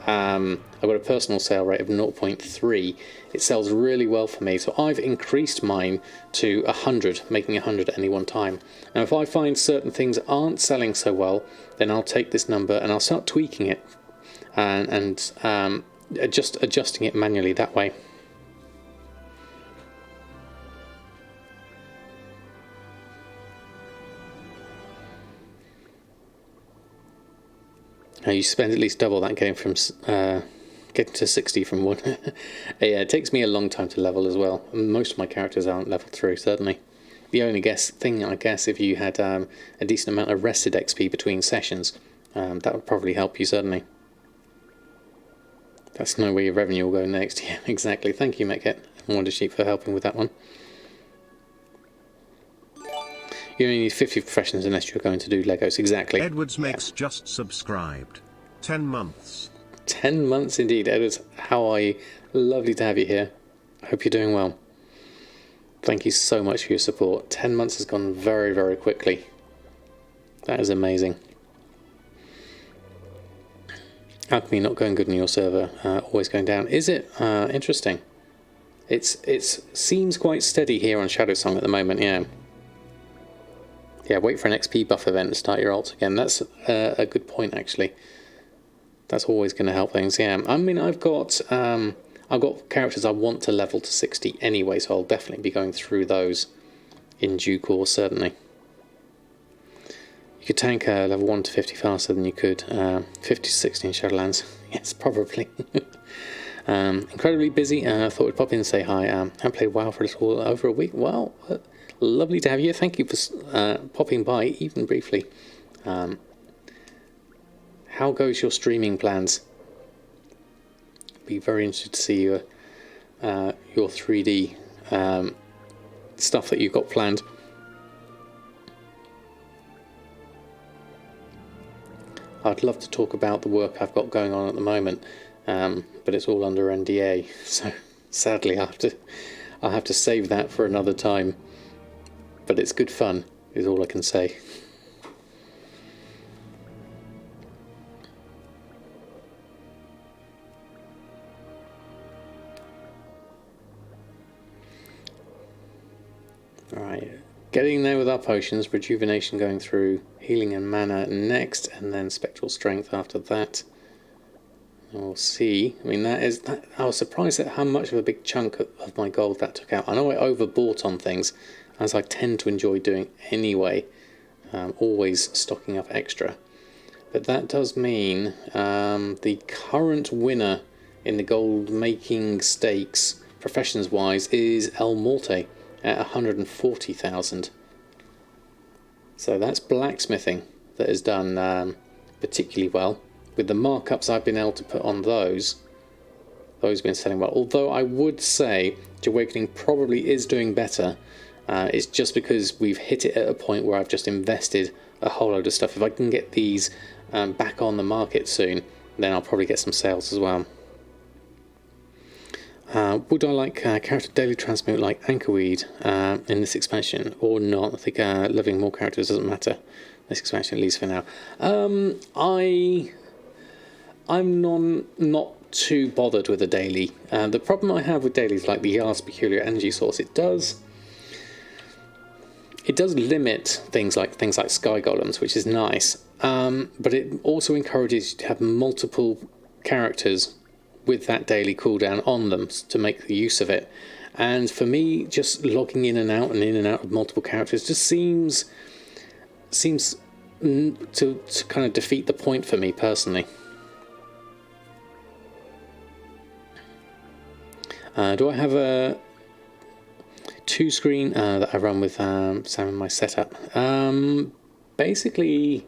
I've got a personal sale rate of 0.3. It sells really well for me, so I've increased mine to 100, making 100 at any one time. Now, if I find certain things aren't selling so well, then I'll take this number and I'll start tweaking it and adjusting it manually that way. You spend at least double that getting to 60 from one. Yeah, it takes me a long time to level as well. Most of my characters aren't leveled through, certainly. The only thing, I guess, if you had a decent amount of rested XP between sessions, that would probably help you, certainly. That's no where your revenue will go next. Yeah, exactly. Thank you, Metcat and Wondersheep, for helping with that one. You only need 50 professions unless you're going to do Legos. Exactly. Edwards makes just subscribed. 10 months. 10 months indeed, Edwards. How are you? Lovely to have you here. I hope you're doing well. Thank you so much for your support. 10 months has gone very, very quickly. That is amazing. Alchemy not going good on your server, always going down. Is it? Interesting. It seems quite steady here on Shadow Song at the moment, yeah. Yeah, wait for an XP buff event to start your ult again. That's a good point, actually. That's always going to help things. Yeah, I mean, I've got characters I want to level to 60 anyway, so I'll definitely be going through those in due course, certainly. You could tank level 1 to 50 faster than you could 50 to 60 in Shadowlands. Yes, probably. Incredibly busy. I thought we'd pop in and say hi. I haven't played WoW for a little over a week. Well, lovely to have you. Thank you for popping by, even briefly. How goes your streaming plans? Be very interested to see your 3D stuff that you've got planned. I'd love to talk about the work I've got going on at the moment, but it's all under NDA, so sadly I'll have to save that for another time. But it's good fun, is all I can say. Alright, getting there with our potions. Rejuvenation going through, healing and mana next, and then spectral strength after that. And we'll see. I mean, that. I was surprised at how much of a big chunk of my gold that took out. I know I overbought on things, as I tend to enjoy doing anyway. Always stocking up extra. But that does mean the current winner in the gold making stakes, professions wise, is El Morte at 140,000. So that's blacksmithing that has done particularly well. With the markups I've been able to put on those have been selling well. Although I would say Awakening probably is doing better. It's just because we've hit it at a point where I've just invested a whole load of stuff. If I can get these back on the market soon, then I'll probably get some sales as well. Would I like character daily transmute like Anchorweed in this expansion or not? I think living more characters doesn't matter. This expansion, at least for now. I'm not too bothered with the daily. The problem I have with dailies, like the Yars Peculiar Energy Source, it does limit things like Sky Golems, which is nice. But it also encourages you to have multiple characters with that daily cooldown on them to make the use of it. And for me, just logging in and out of multiple characters just seems to kind of defeat the point for me personally. Do I have a 2-screen that I run with Sam in my setup? Basically,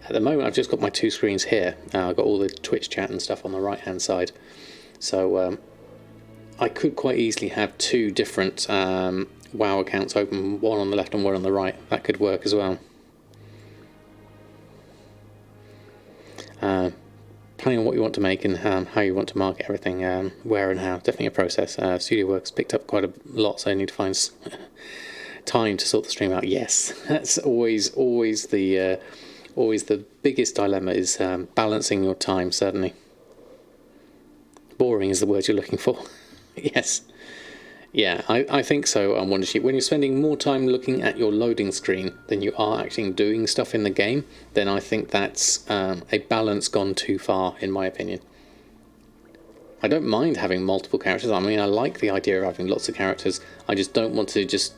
at the moment I've just got my 2 screens here. I've got all the Twitch chat and stuff on the right hand side. So I could quite easily have 2 different WoW accounts open, one on the left and one on the right. That could work as well. Planning on what you want to make and how you want to market everything, where and how. Definitely a process. Studio work's picked up quite a lot, so I need to find time to sort the stream out. Yes, that's always the biggest dilemma is balancing your time. Certainly, boring is the word you're looking for. Yes, yeah, I think so. On Wondersheet, when you're spending more time looking at your loading screen than you are actually doing stuff in the game, then I think that's a balance gone too far, in my opinion. I don't mind having multiple characters. I mean, I like the idea of having lots of characters. I just don't want to just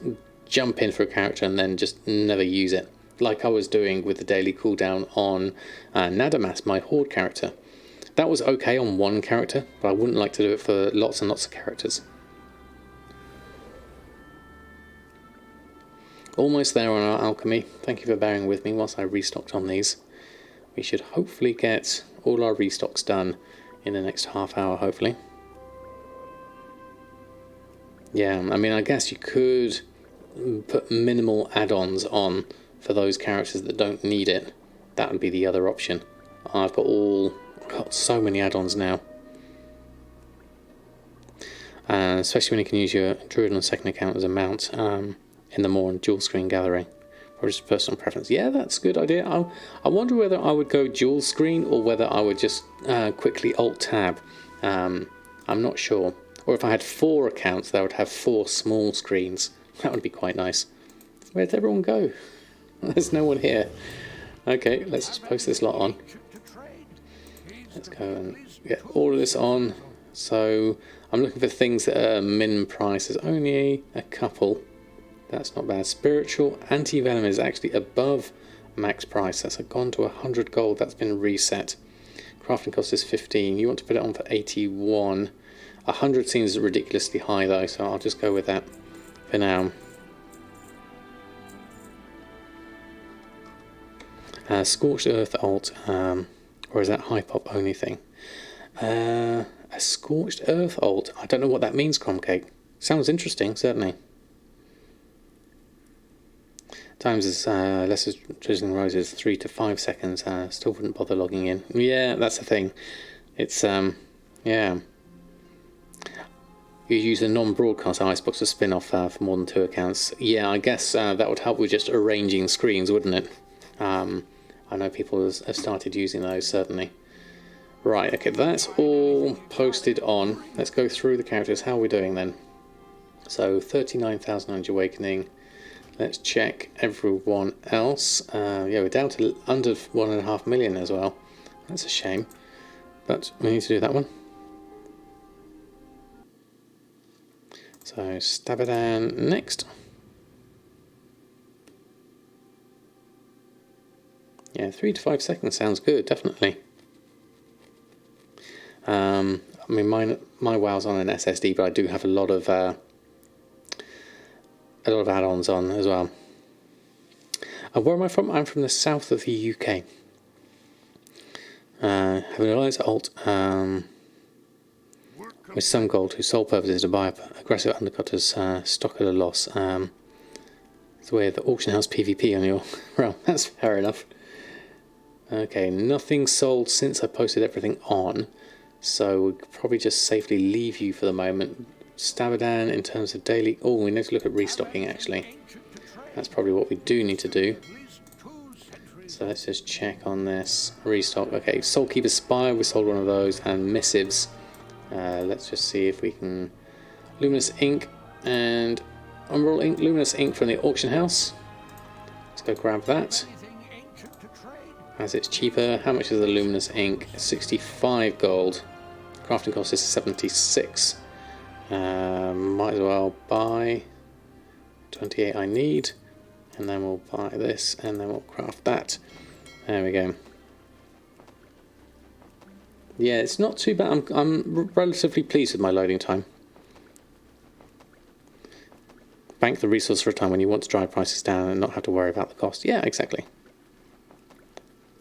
jump in for a character and then just never use it, like I was doing with the daily cooldown on Nadamas, my Horde character. That was okay on one character, but I wouldn't like to do it for lots and lots of characters. Almost there on our alchemy. Thank you for bearing with me whilst I restocked on these. We should hopefully get all our restocks done in the next half hour, hopefully. Yeah, I mean, I guess you could put minimal add-ons on for those characters that don't need it. That would be the other option. I've got so many add-ons now. Especially when you can use your Druid on the second account as a mount. In the more dual screen gathering, or just personal preference. Yeah, that's a good idea. I wonder whether I would go dual screen or whether I would just quickly alt tab. I'm not sure. Or if I had 4 accounts, that would have 4 small screens. That would be quite nice. Where'd everyone go? There's no one here. Okay, let's just post this lot on. Let's go and get all of this on. So I'm looking for things that are min price. There's only a couple. That's not bad. Spiritual Anti-Venom is actually above max price. That's gone to 100 gold. That's been reset. Crafting cost is 15. You want to put it on for 81. 100 seems ridiculously high though, so I'll just go with that for now. Scorched Earth alt, or is that high pop only thing? A Scorched Earth alt. I don't know what that means, Cromcake. Sounds interesting, certainly. Times is less as Drizzling Roses, 3 to 5 seconds. Still wouldn't bother logging in. Yeah, that's the thing. It's yeah. You use a non-broadcast Icebox as spin-off for more than 2 accounts. Yeah, I guess that would help with just arranging screens, wouldn't it? I know people have started using those, certainly. Right, okay, that's all posted on. Let's go through the characters. How are we doing then? So 39,000 on Awakening. Let's check everyone else. Yeah, we're down to under 1.5 million as well. That's a shame, but we need to do that one. So Samadan next. Yeah, 3 to 5 seconds sounds good, definitely. I mean, my WoW's on an SSD, but I do have a lot of add-ons on as well. Where am I from? I'm from the south of the UK. Having a alliance alt with some gold, whose sole purpose is to buy up aggressive undercutters, stock at a loss. It's the way of the auction house PvP on your realm. That's fair enough. Okay, nothing sold since I posted everything on, so we'll probably just safely leave you for the moment. Samadan in terms of daily... Oh, we need to look at restocking actually. That's probably what we do need to do. So let's just check on this. Restock. Okay, Soulkeeper's Spire, we sold one of those, and Missives. Let's just see if we can... Luminous Ink and Umbral Ink. Luminous Ink from the auction house. Let's go grab that. As it's cheaper. How much is the Luminous Ink? 65 gold. Crafting cost is 76. Might as well buy 28 I need, and then we'll buy this, and then we'll craft that. There we go. Yeah, it's not too bad. I'm relatively pleased with my loading time. Bank the resource for a time when you want to drive prices down and not have to worry about the cost. Yeah, exactly.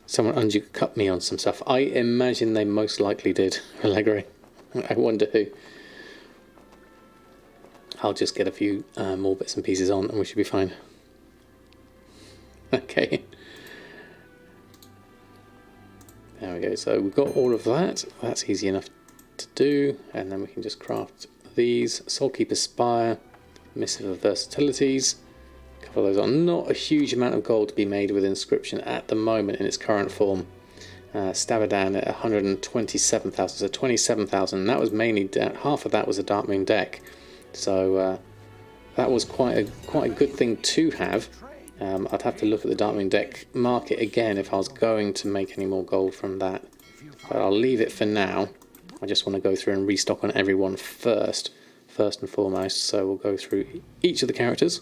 Someone undue cut me on some stuff. I imagine they most likely did. Allegri. I wonder who. I'll just get a few more bits and pieces on and we should be fine. Okay. There we go. So we've got all of that. That's easy enough to do. And then we can just craft these. Soulkeeper's Spire. Missive of Versatilities. A couple of those on. Not a huge amount of gold to be made with Inscription at the moment in its current form. Samadan at 127,000. So 27,000. That was mainly... half of that was a Dark Moon deck. So that was quite a good thing to have. I'd have to look at the Dark Moon deck market again if I was going to make any more gold from that. But I'll leave it for now. I just want to go through and restock on everyone first and foremost. So we'll go through each of the characters.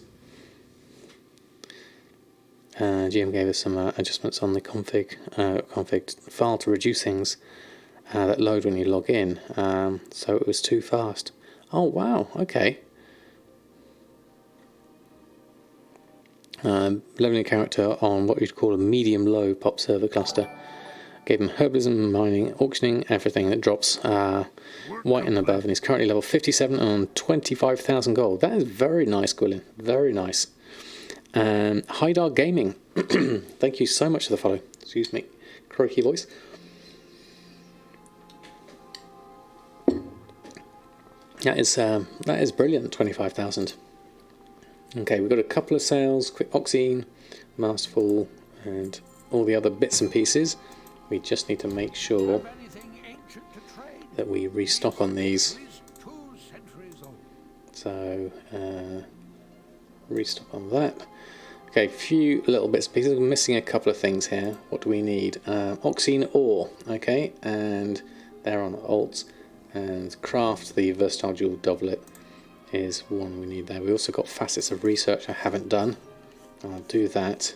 GM gave us some adjustments on the config file to reduce things that load when you log in. So it was too fast. Oh wow, okay. Leveling a character on what you'd call a medium-low pop server cluster. Gave him herbalism, mining, auctioning, everything that drops white and above, and he's currently level 57 on 25,000 gold. That is very nice, Gwilyn. Very nice. Hydar Gaming. Thank you so much for the follow. Excuse me, croaky voice. That is brilliant. 25,000. Okay, we've got a couple of sales: Quick Oxine, Masterful, and all the other bits and pieces. We just need to make sure that we restock on these. So restock on that. Okay, a few little bits and pieces. We're missing a couple of things here. What do we need? Oxine ore. Okay, and they're on alts. And craft the versatile jewel doublet is one we need there. We also got facets of research I haven't done. I'll do that.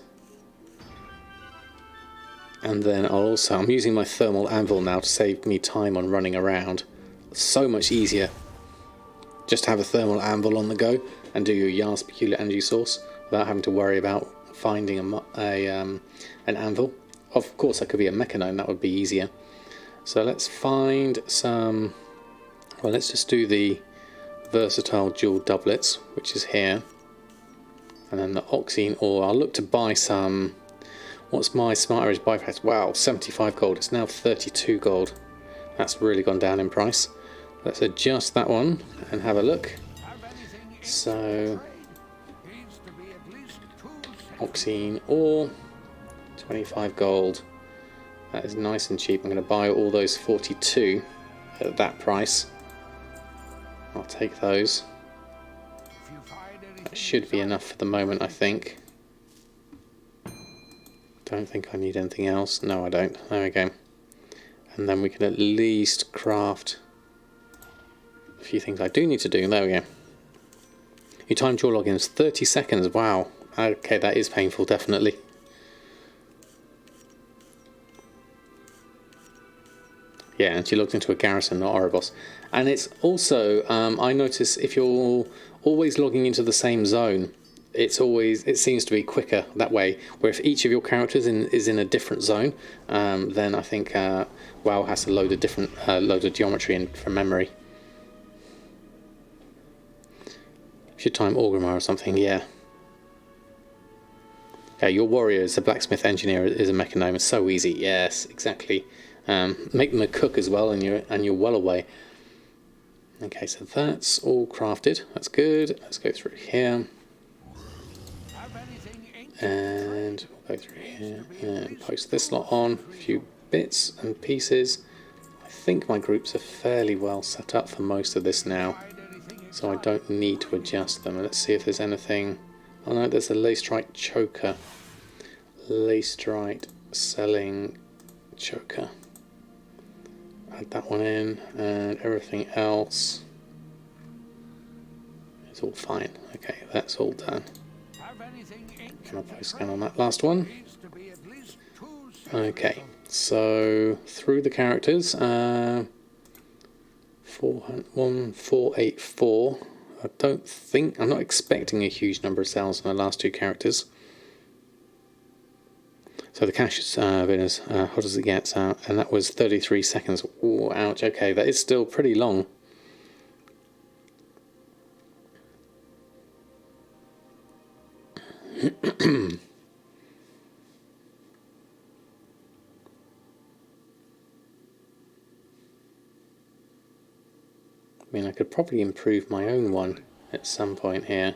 And then I'm using my thermal anvil now to save me time on running around. It's so much easier just to have a thermal anvil on the go and do your Yar's peculiar energy source without having to worry about finding an anvil. Of course, that could be a mechanome, that would be easier. So let's find some... Well, let's just do the versatile jewel doublets, which is here. And then the oxine ore. I'll look to buy some... What's my smart average buy price? Wow, 75 gold. It's now 32 gold. That's really gone down in price. Let's adjust that one and have a look. So... Oxine ore. 25 gold. That is nice and cheap. I'm going to buy all those 42 at that price. I'll take those. That should be enough for the moment, I think. Don't think I need anything else. No, I don't. There we go. And then we can at least craft a few things I do need to do. There we go. Your time to your login is 30 seconds. Wow. Okay, that is painful, definitely. Yeah, and she logged into a garrison, not Oribos. And it's also, I notice if you're always logging into the same zone, it seems to be quicker that way. Where if each of your characters is in a different zone, then I think WoW has to load a different load of geometry in from memory. Should time Orgrimmar or something, yeah. Okay, your warrior is a blacksmith, engineer is a mechanome. It's so easy. Yes, exactly. Make them a cook as well, and you're well away. Okay, so that's all crafted. That's good. Let's go through here, and we'll go through here and post this lot on. A few bits and pieces. I think my groups are fairly well set up for most of this now, so I don't need to adjust them. Let's see if there's anything. Oh no, there's a lace-strike choker. Lace-strike selling choker. Add that one in, and everything else is all fine. Okay, that's all done. Can I post scan on that last one? Okay, so through the characters, 1484. I'm not expecting a huge number of sales on the last two characters. So the cash has been as hot as it gets, and that was 33 seconds. Ooh, ouch, okay, that is still pretty long. I mean, I could probably improve my own one at some point here.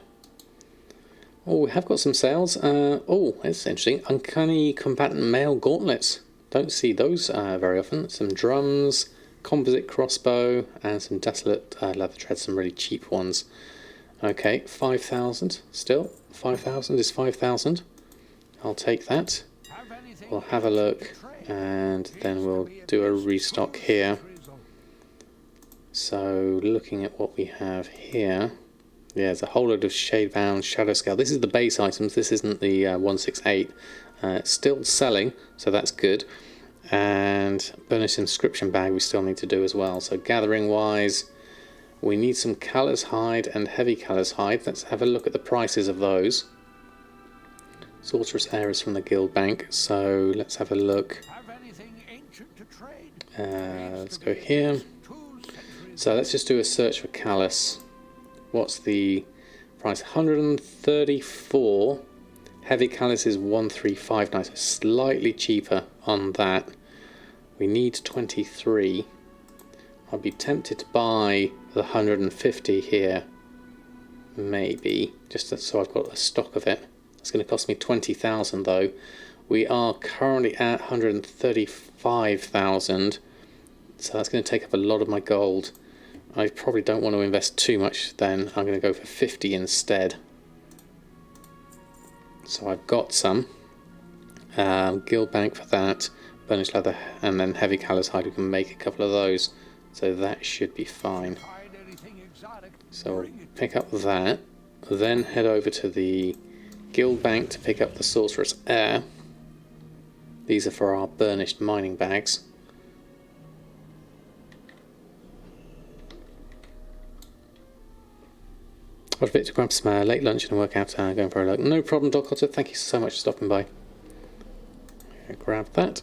Oh, we have got some sales. Oh, that's interesting. Uncanny combatant mail gauntlets. Don't see those very often. Some drums, composite crossbow, and some desolate leather treads, some really cheap ones. Okay, 5,000 still. 5,000 is 5,000. I'll take that. We'll have a look, and then we'll do a restock here. So, looking at what we have here, yeah, there's a whole load of shade-bound shadow scale. This is the base items, this isn't the 168. It's still selling, so that's good. And bonus inscription bag we still need to do as well. So gathering-wise, we need some callous hide and heavy callous hide. Let's have a look at the prices of those. Sorceress Heiress from the guild bank, so let's have a look. Let's go here. So let's just do a search for callous. What's the price? 134. Heavy callous is 135. Nice, slightly cheaper on that. We need 23. I'd be tempted to buy the 150 here. Maybe, just so I've got a stock of it. It's going to cost me 20,000 though. We are currently at 135,000. So that's going to take up a lot of my gold. I probably don't want to invest too much then. I'm going to go for 50 instead. So I've got some. Guild bank for that. Burnished leather and then heavy callous hide. We can make a couple of those. So that should be fine. So we'll pick up that. Then head over to the guild bank to pick up the Sorceress Heir. These are for our burnished mining bags. I've a bit to grab some late lunch and work out going for a look. No problem, Doc Otter. Thank you so much for stopping by. Grab that.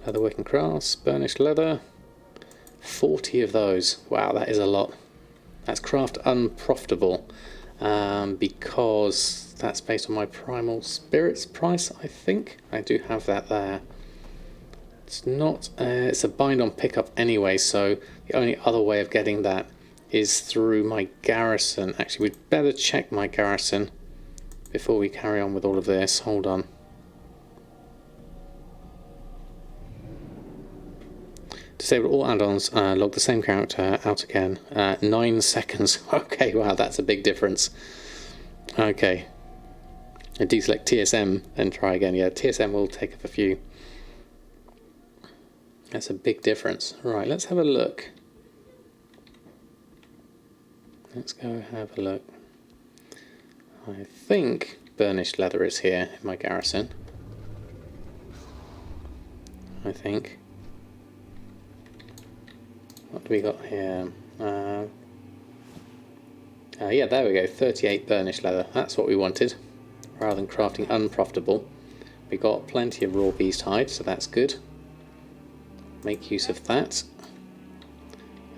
Leather working crafts, burnished leather. 40 of those. Wow, that is a lot. That's craft unprofitable because that's based on my primal spirits price, I think. I do have that there. It's not. It's a bind on pickup anyway, so the only other way of getting that is through my garrison. Actually, we'd better check my garrison before we carry on with all of this. Hold on. Disable all add-ons, log the same character out again. 9 seconds. Okay, wow, that's a big difference. Okay. And deselect TSM and try again. Yeah, TSM will take up a few. That's a big difference. Right, let's have a look. Let's go have a look. I think burnished leather is here in my garrison. I think. What do we got here? Yeah, there we go. 38 burnished leather. That's what we wanted. Rather than crafting unprofitable. We got plenty of raw beast hide, so that's good. Make use of that.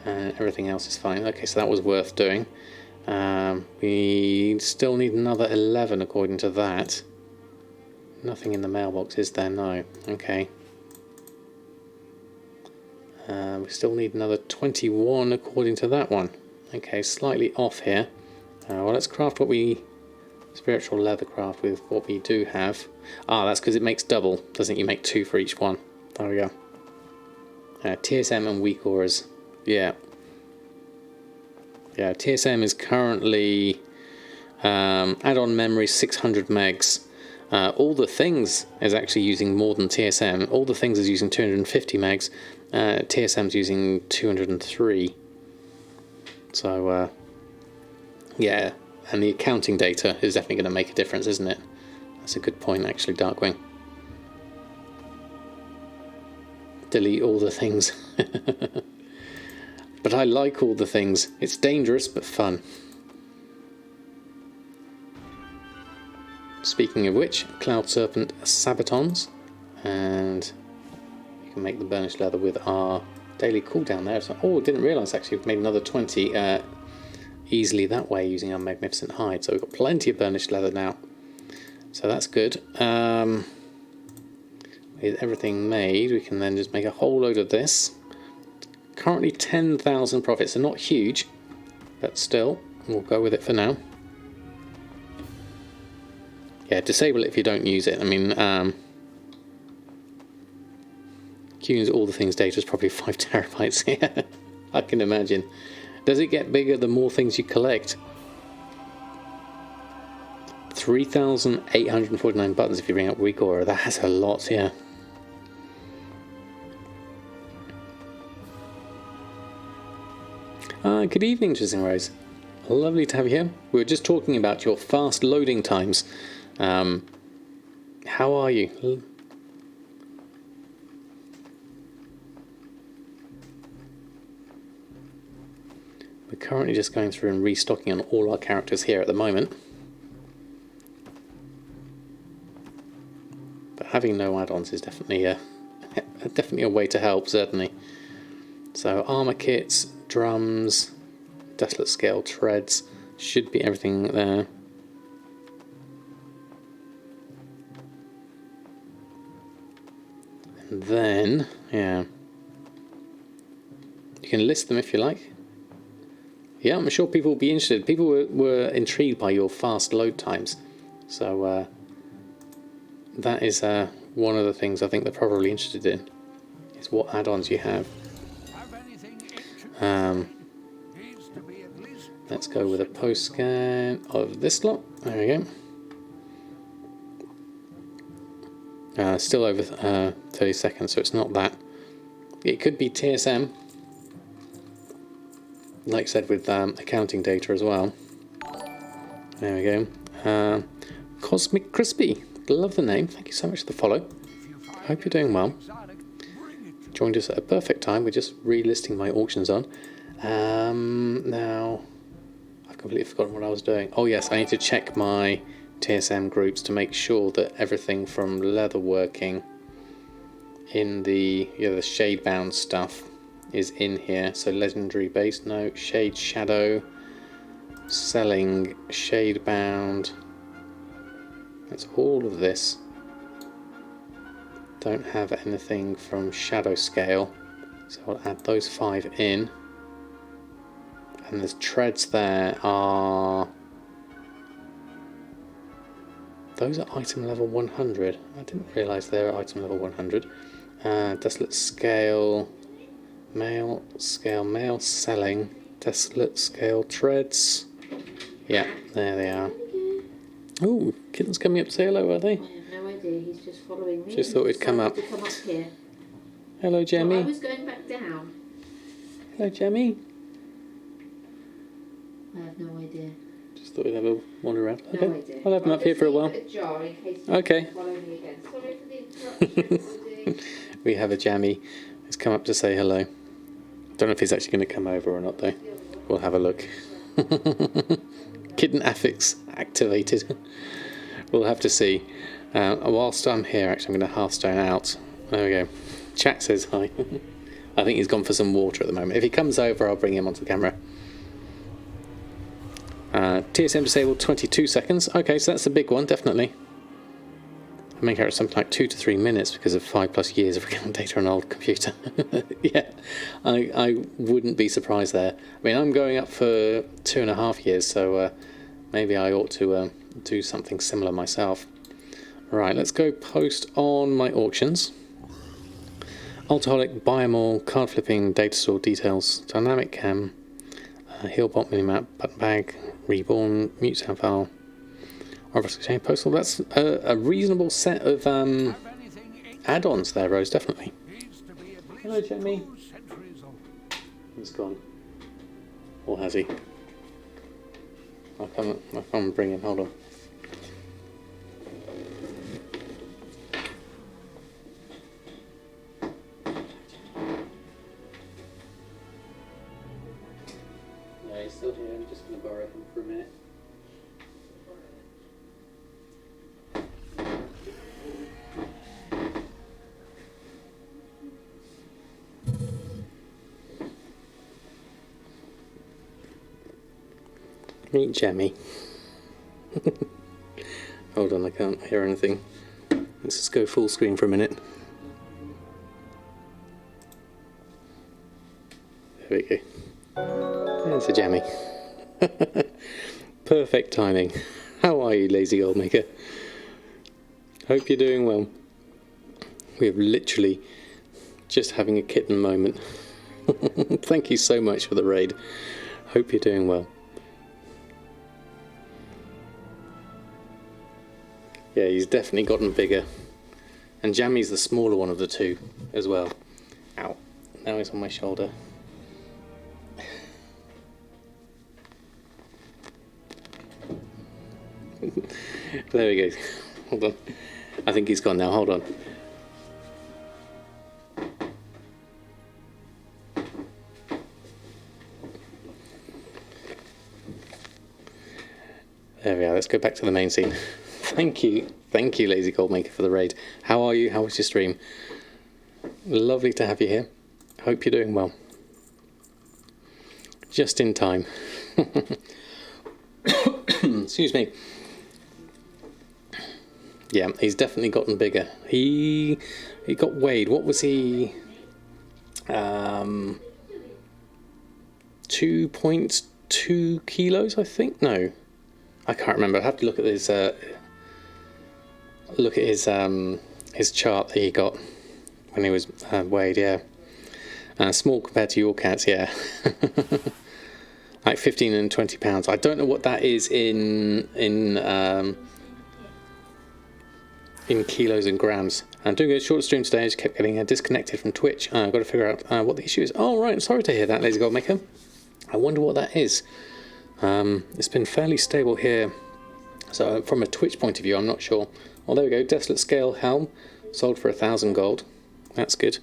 And everything else is fine. Okay, so that was worth doing. We still need another 11 according to that. Nothing in the mailbox, is there? No. Okay. We still need another 21 according to that one. Okay, slightly off here. Well, let's craft what we... Spiritual leather craft with what we do have. Ah, that's because it makes double, doesn't it? You make 2 for each one. There we go. TSM and weak auras. Yeah. Yeah, TSM is currently add-on memory 600 megs. All the things is actually using more than TSM. All the things is using 250 megs. TSM's using 203. So, yeah. And the accounting data is definitely going to make a difference, isn't it? That's a good point, actually, Darkwing. Delete all the things. But I like all the things. It's dangerous, but fun. Speaking of which, Cloud Serpent Sabatons. And you can make the burnished leather with our daily cooldown there. So, oh, didn't realise, actually, we've made another 20 easily that way using our magnificent hide. So we've got plenty of burnished leather now. So that's good. With everything made, we can then just make a whole load of this. Currently 10,000 profit, so not huge, but still, we'll go with it for now. Yeah, disable it if you don't use it. I mean, Q's all the things data is probably 5 terabytes. Yeah, I can imagine. Does it get bigger the more things you collect? 3,849 buttons if you bring up weak aura. That's a lot, yeah. Good evening, Interesting Rose. Lovely to have you here. We were just talking about your fast loading times. How are you? We're currently just going through and restocking on all our characters here at the moment. But having no add-ons is definitely a way to help, certainly. So armor kits, drums, desolate scale treads, should be everything there. And then, yeah, you can list them if you like. Yeah, I'm sure people will be interested. People were intrigued by your fast load times. So that is one of the things I think they're probably interested in, is what add-ons you have. Let's go with a post scan of this lot. There we go. Still over 30 seconds, so it's not that. It could be TSM. Like I said, with accounting data as well. There we go. Cosmic Crispy. Love the name. Thank you so much for the follow. Hope you're doing well. Joined us at a perfect time. We're just relisting my auctions on. Now, I've completely forgotten what I was doing. Oh yes, I need to check my TSM groups to make sure that everything from leatherworking in the shade bound stuff is in here. So legendary base note, shade shadow, selling shade bound. That's all of this. Don't have anything from shadow scale, so I'll add those 5 in. And the treads there are... Those are item level 100. I didn't realise they were item level 100. Desolate scale. Male scale, male selling, desolate scale treads. Yeah, there they are. Oh, kitten's coming up to say hello, are they? I have no idea. He's just following me. Just thought he'd come up. To come up here. Hello, Jemmy. Well, I was going back down. Hello, Jemmy. I have no idea. Just thought we'd have a wander around. No Okay, idea. I'll have him up here for a while. Jar in case Okay. follow me again. Sorry for the interruption. We have a jammy who's come up to say hello. Don't know if he's actually going to come over or not, though. We'll have a look. Kitten affix activated. We'll have to see. Whilst I'm here, actually, I'm going to hearthstone out. There we go. Chat says hi. I think he's gone for some water at the moment. If he comes over, I'll bring him onto the camera. TSM disabled 22 seconds. Okay, so that's a big one, definitely. I make out something like 2 to 3 minutes because of 5+ years of recount data on an old computer. Yeah, I wouldn't be surprised there. I mean, I'm going up for 2.5 years, so maybe I ought to do something similar myself. Right, let's go post on my auctions. Alcoholic, Biomall, card flipping, data store details, dynamic cam, Healbot minimap, button bag, reborn, mute sound file, Orbital Exchange Postal. That's a reasonable set of add-ons there, Rose, definitely. Hello, Jamie. He's gone. Or has he? I'll come and bring him, hold on. Yeah, he's still here. I'm just going to borrow him for a minute. Meet Jammy. Hold on, I can't hear anything. Let's just go full screen for a minute. There we go. There's a Jammy. Perfect timing. How are you, lazy Goldmaker? Hope you're doing well. We're literally just having a kitten moment. Thank you so much for the raid. Hope you're doing well. Yeah, he's definitely gotten bigger. And Jammy's the smaller one of the two as well. Ow. Now he's on my shoulder. There we go. Hold on. I think he's gone now. Hold on. There we are. Let's go back to the main scene. Thank you, Lazy Goldmaker, for the raid. How are you? How was your stream? Lovely to have you here. Hope you're doing well. Just in time. Excuse me. Yeah, he's definitely gotten bigger. He got weighed. What was he? 2.2 kilos, I think. No, I can't remember. I have to look at his chart that he got when he was weighed. Yeah, small compared to your cats. Yeah, like 15 and 20 pounds. I don't know what that is in kilos and grams. I'm doing a short stream today. I just kept getting disconnected from Twitch. I've got to figure out what the issue is. Oh, right. Sorry to hear that, Lazy Goldmaker. I wonder what that is. It's been fairly stable here. So from a Twitch point of view, I'm not sure. Oh, there we go. Desolate Scale Helm. Sold for 1,000 gold. That's good.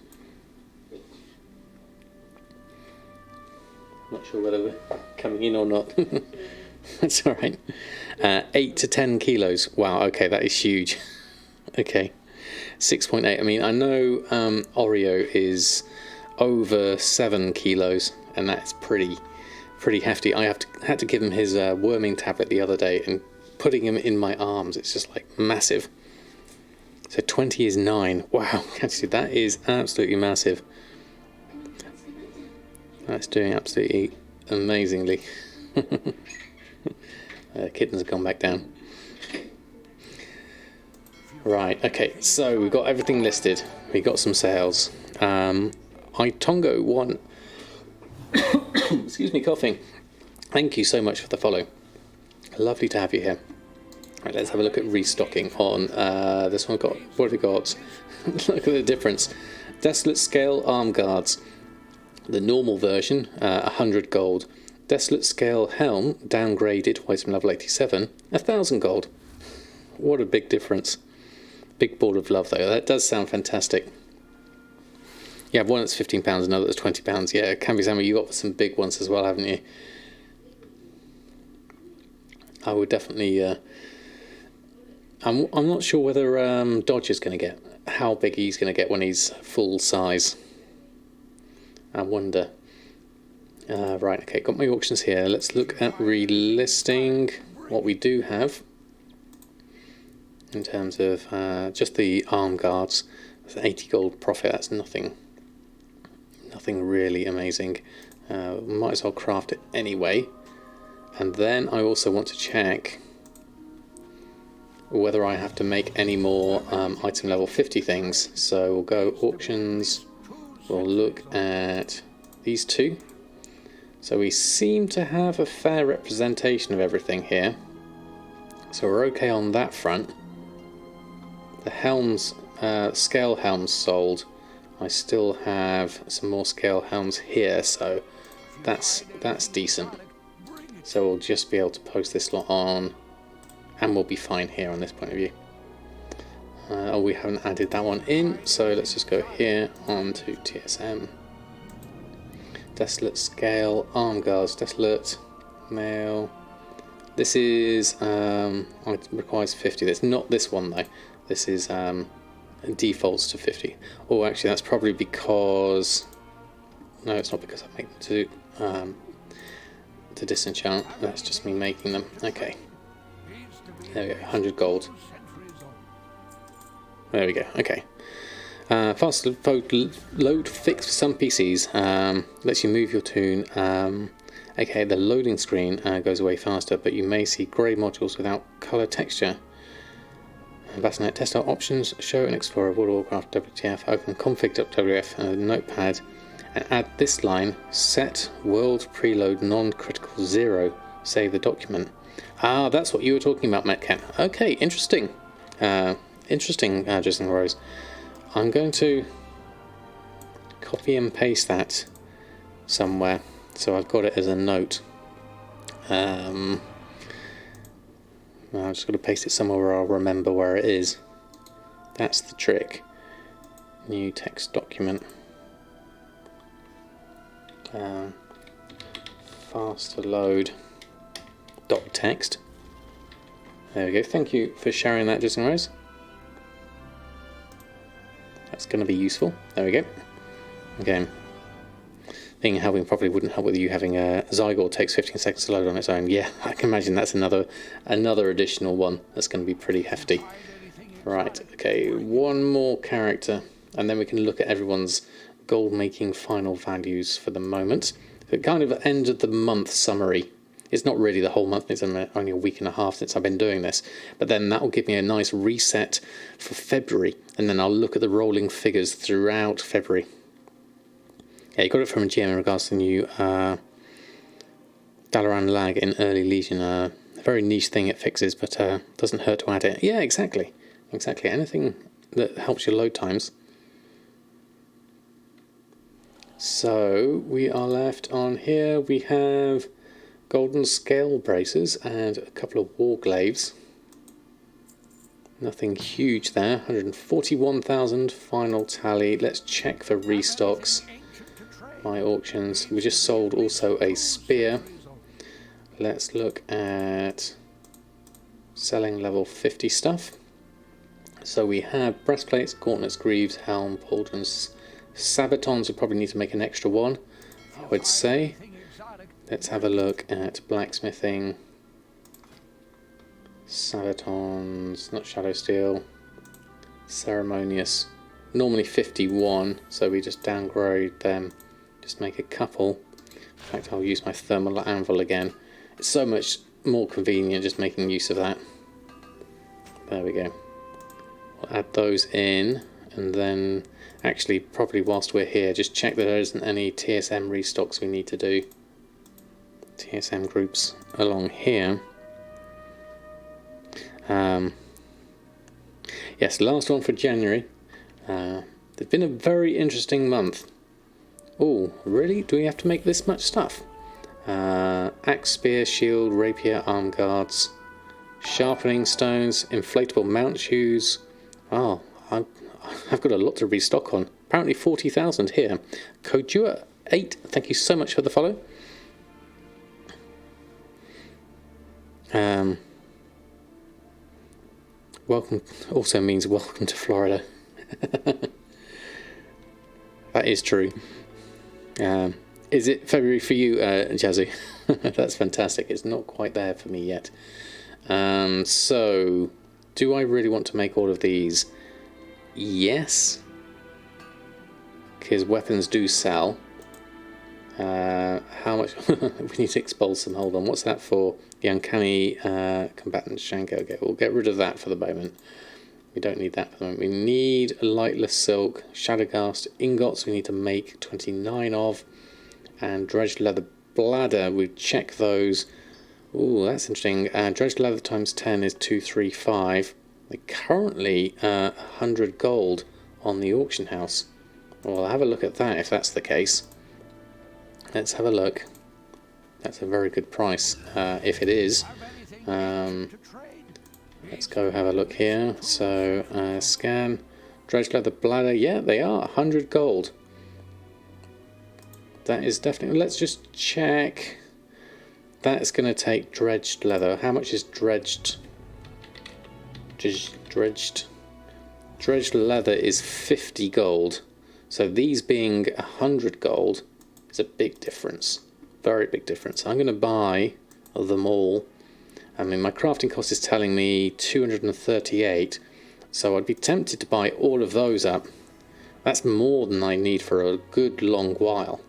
Not sure whether we're coming in or not. That's all right. 8 to 10 kilos. Wow, okay, that is huge. Okay, 6.8. I mean, I know Oreo is over 7 kilos, and that's pretty hefty. I had to give him his worming tablet the other day, and putting him in my arms, it's just like massive. So 20 is 9. Wow, actually, that is absolutely massive. That's doing absolutely amazingly. Kittens have gone back down. Right, okay, so we've got everything listed. We got some sales. Itongo 1. Excuse me, coughing. Thank you so much for the follow. Lovely to have you here. Right, let's have a look at restocking on this one. What have we got? Look at the difference. Desolate Scale Arm Guards. The normal version, 100 gold. Desolate Scale Helm, downgraded, item level 87, 1,000 gold. What a big difference. Big ball of love though. That does sound fantastic. You have one that's £15, another that's £20. Yeah, Kami-sama, you got some big ones as well, haven't you? I would definitely... I'm not sure whether Dodge is going to get... how big he's going to get when he's full size. I wonder. Right, okay, got my auctions here. Let's look at relisting what we do have in terms of just the arm guards. That's 80 gold profit. That's nothing really amazing. Might as well craft it anyway. And then I also want to check whether I have to make any more item level 50 things. So we'll go auctions. We'll look at these two. So we seem to have a fair representation of everything here. So we're okay on that front. The helms, scale helms sold. I still have some more scale helms here, so that's decent. So we'll just be able to post this lot on, and we'll be fine here on this point of view. Oh, we haven't added that one in, so let's just go here on to TSM. Desolate Scale Arm Guards, Desolate Mail. This is it requires 50. That's not this one though. This is defaults to 50. Oh, actually, that's probably because no, it's not because I make them to disenchant. That's just me making them. Okay. There we go. 100 gold. There we go. Okay. Fast load fix for some PCs. Lets you move your toon. Okay, the loading screen goes away faster, but you may see grey modules without colour texture. Bassinet test out options, show and explore World of Warcraft WTF, open config.wf and a notepad, and add this line, set world preload non-critical 0, save the document. Ah, that's what you were talking about, Metcat. Okay, interesting. Interesting, Justin Rose. I'm going to copy and paste that somewhere, so I've got it as a note. I've just got to paste it somewhere where I'll remember where it is. That's the trick. New text document. Faster load dot text. There we go. Thank you for sharing that, Justin Rose. That's going to be useful. There we go. Okay. Being helping probably wouldn't help with you having a Zygor takes 15 seconds to load on its own. Yeah, I can imagine that's another additional one that's going to be pretty hefty. Right, okay, one more character, and then we can look at everyone's gold making final values for the moment. It kind of end of the month summary. It's not really the whole month, it's only a week and a half since I've been doing this. But then that will give me a nice reset for February, and then I'll look at the rolling figures throughout February. Yeah, you got it from a GM in regards to the new Dalaran lag in early Legion. A very niche thing it fixes, but doesn't hurt to add it. Yeah, exactly. Exactly. Anything that helps your load times. So we are left on here. We have golden scale braces and a couple of warglaives. Nothing huge there. 141,000 final tally. Let's check for restocks. My auctions. We just sold also a spear. Let's look at selling level 50 stuff. So we have breastplates, gauntlets, greaves, helm, pauldrons, sabatons. We probably need to make an extra one, I would say. Let's have a look at blacksmithing. Sabatons, not shadow steel. Ceremonious. Normally 51, so we just downgrade them. Just make a couple. In fact, I'll use my thermal anvil again. It's so much more convenient just making use of that. There we go. We'll add those in, and then actually probably whilst we're here, just check that there isn't any TSM restocks we need to do. TSM groups along here. Yes, last one for January. It's been a very interesting month. Oh, really? Do we have to make this much stuff? Axe, spear, shield, rapier, arm guards, sharpening stones, inflatable mount shoes. Oh, I've got a lot to restock on. Apparently 40,000 here. Kojua8, thank you so much for the follow. Welcome also means welcome to Florida. That is true. Is it February for you, Jazzy? That's fantastic. It's not quite there for me yet. So, do I really want to make all of these? Yes. Because weapons do sell. How much? We need to expulse them. Hold on. What's that for? The uncanny combatant Shanko. Okay, we'll get rid of that for the moment. We don't need that for the moment. We need lightless silk, shadowcast ingots. We need to make 29 of, and dredged leather bladder. We check those. Ooh, that's interesting. Dredged leather times 10 is 235. They're currently 100 gold on the auction house. Well, I'll have a look at that if that's the case. Let's have a look. That's a very good price if it is. Let's go have a look here. So scan dredged leather bladder. Yeah, they are 100 gold. That is definitely. Let's just check. That's going to take dredged leather. How much is dredged? Dredged leather is 50 gold. So these being 100 gold is a big difference. Very big difference. I'm going to buy them all. I mean, my crafting cost is telling me 238. So I'd be tempted to buy all of those up. That's more than I need for a good long while.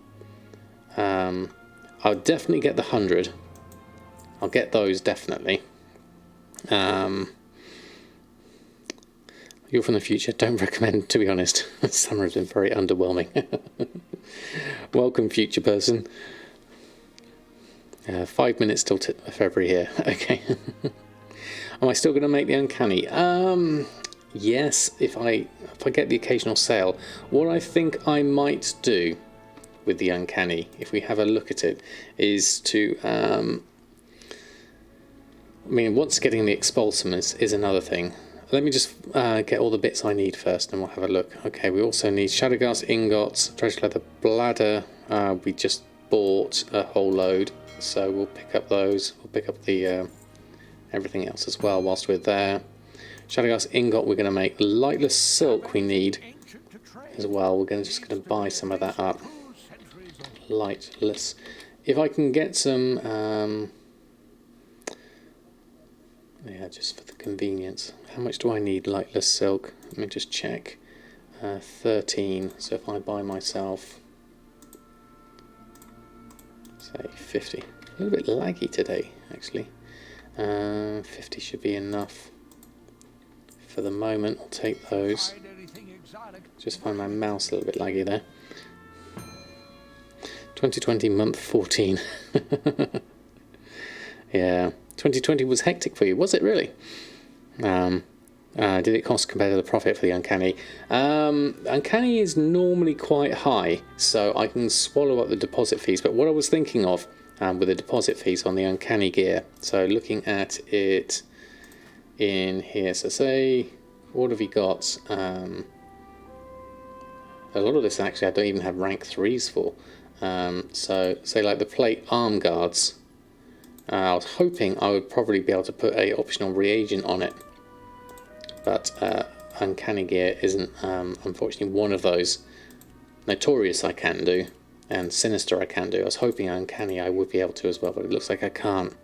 I'll definitely get the 100. I'll get those definitely. You're from the future. Don't recommend, to be honest. Summer has been very underwhelming. Welcome, future person. 5 minutes till February here. Okay. Am I still going to make the uncanny? Yes, if I get the occasional sale. What I think I might do with the uncanny, if we have a look at it, is to I mean, once getting the expulsum is another thing. Let me just get all the bits I need first, and we'll have a look. Okay, we also need shadowcast ingots, dredged leather bladder. We just bought a whole load, so we'll pick up those. We'll pick up the everything else as well whilst we're there. Shadowcast ingot we're going to make. Lightless silk we need as well. We're just going to buy some of that up. Lightless. If I can get some... yeah, just for the convenience. How much do I need lightless silk? Let me just check. 13. So if I buy myself, say 50. A little bit laggy today, actually. 50 should be enough for the moment. I'll take those. Just find my mouse a little bit laggy there. 2020 month 14. Yeah. 2020 was hectic for you, was it really? Did it cost compared to the profit for the uncanny? Uncanny is normally quite high, so I can swallow up the deposit fees. But what I was thinking of with the deposit fees on the uncanny gear, so looking at it in here, so say, what have we got? A lot of this actually I don't even have rank 3s for. So say like the plate arm guards. I was hoping I would probably be able to put a optional reagent on it, but uncanny gear isn't unfortunately one of those. Notorious I can do, and sinister I can do. I was hoping uncanny I would be able to as well, but it looks like I can't.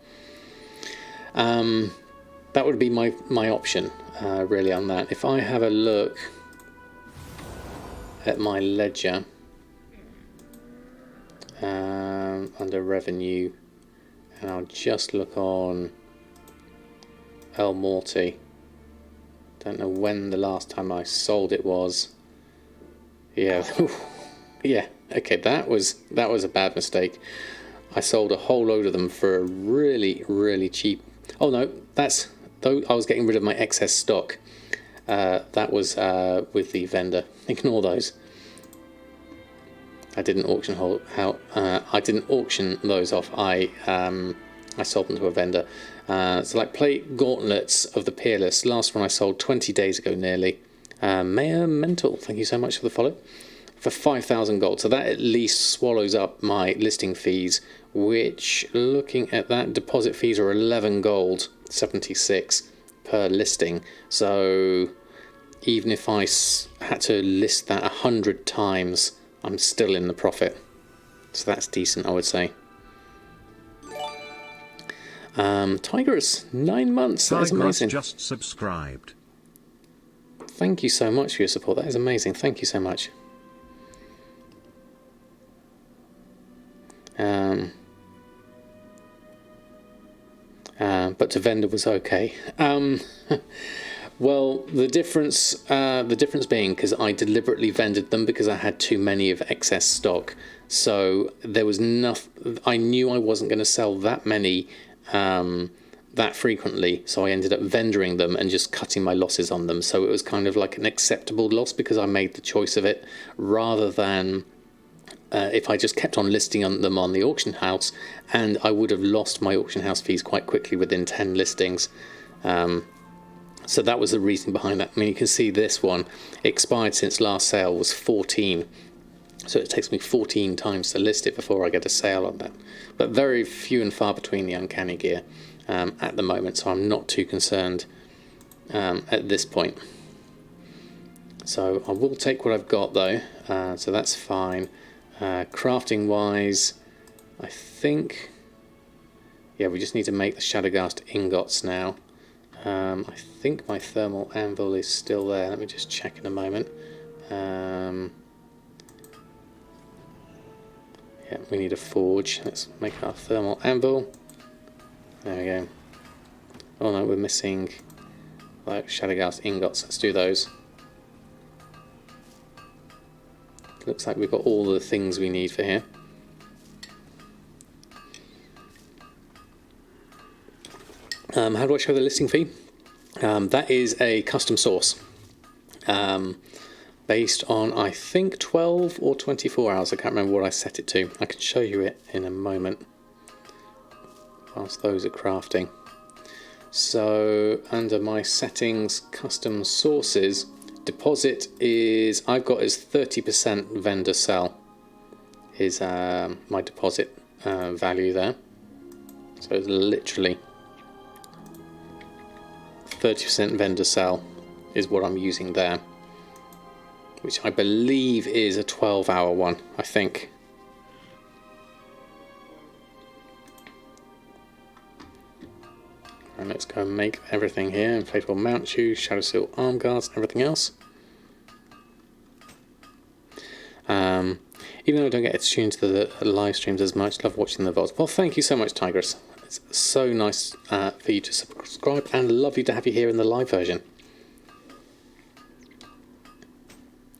That would be my option really on that. If I have a look at my ledger under revenue, and I'll just look on El Morty. Don't know when the last time I sold it was. Yeah, yeah. Okay, that was a bad mistake. I sold a whole load of them for a really, really cheap. Oh no, that's though I was getting rid of my excess stock. That was with the vendor. Ignore those. I didn't auction I didn't auction those off. I sold them to a vendor. So like plate gauntlets of the Peerless. Last one I sold 20 days ago nearly. Mayor Mental, thank you so much for the follow. For 5,000 gold. So that at least swallows up my listing fees, which, looking at that, deposit fees are 11 gold, 76 per listing. So even if I had to list that 100 times, I'm still in the profit. So that's decent, I would say. Tigress, 9 months. That is amazing. Just subscribed. Thank you so much for your support. That is amazing. Thank you so much. But to vendor was okay. Well, the difference being because I deliberately vended them because I had too many of excess stock. So there was nothing. I knew I wasn't going to sell that many that frequently, so I ended up vendoring them and just cutting my losses on them. So it was kind of like an acceptable loss because I made the choice of it, rather than if I just kept on listing them on the auction house, and I would have lost my auction house fees quite quickly within 10 listings. So that was the reason behind that. I mean, you can see this one expired since last sale was 14. So it takes me 14 times to list it before I get a sale on that. But very few and far between the uncanny gear at the moment, so I'm not too concerned at this point. So I will take what I've got though, so that's fine. Crafting wise, I think, yeah, we just need to make the Shadowgast ingots now. I think my thermal anvil is still there. Let me just check in a moment. Yeah, we need a forge. Let's make our thermal anvil. There we go. Oh no, we're missing like Shadowgast ingots. Let's do those. Looks like we've got all the things we need for here. How do I show the listing fee? That is a custom source based on, I think, 12 or 24 hours. I can't remember what I set it to. I can show you it in a moment whilst those are crafting. So under my settings, custom sources, deposit is, I've got as 30% vendor sell is my deposit value there. So it's literally 30% vendor sell is what I'm using there, which I believe is a 12-hour one, I think. And let's go and make everything here. Inflatable mount shoes, shadow seal arm guards, and everything else. Even though I don't get to tune to the live streams as much, love watching the VODs. Well, thank you so much, Tigress. It's so nice for you to subscribe, and lovely to have you here in the live version.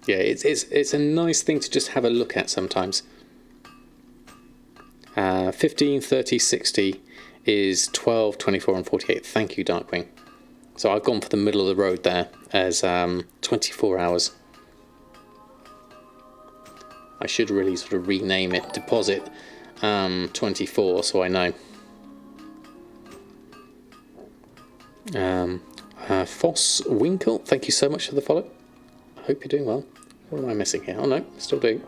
Yeah, it's a nice thing to just have a look at sometimes. 15, 30, 60 is 12, 24 and 48. Thank you, Darkwing. So I've gone for the middle of the road there as 24 hours. I should really sort of rename it deposit 24 so I know. Foss Winkle, thank you so much for the follow. I hope you're doing well. What am I missing here? Oh no, still do.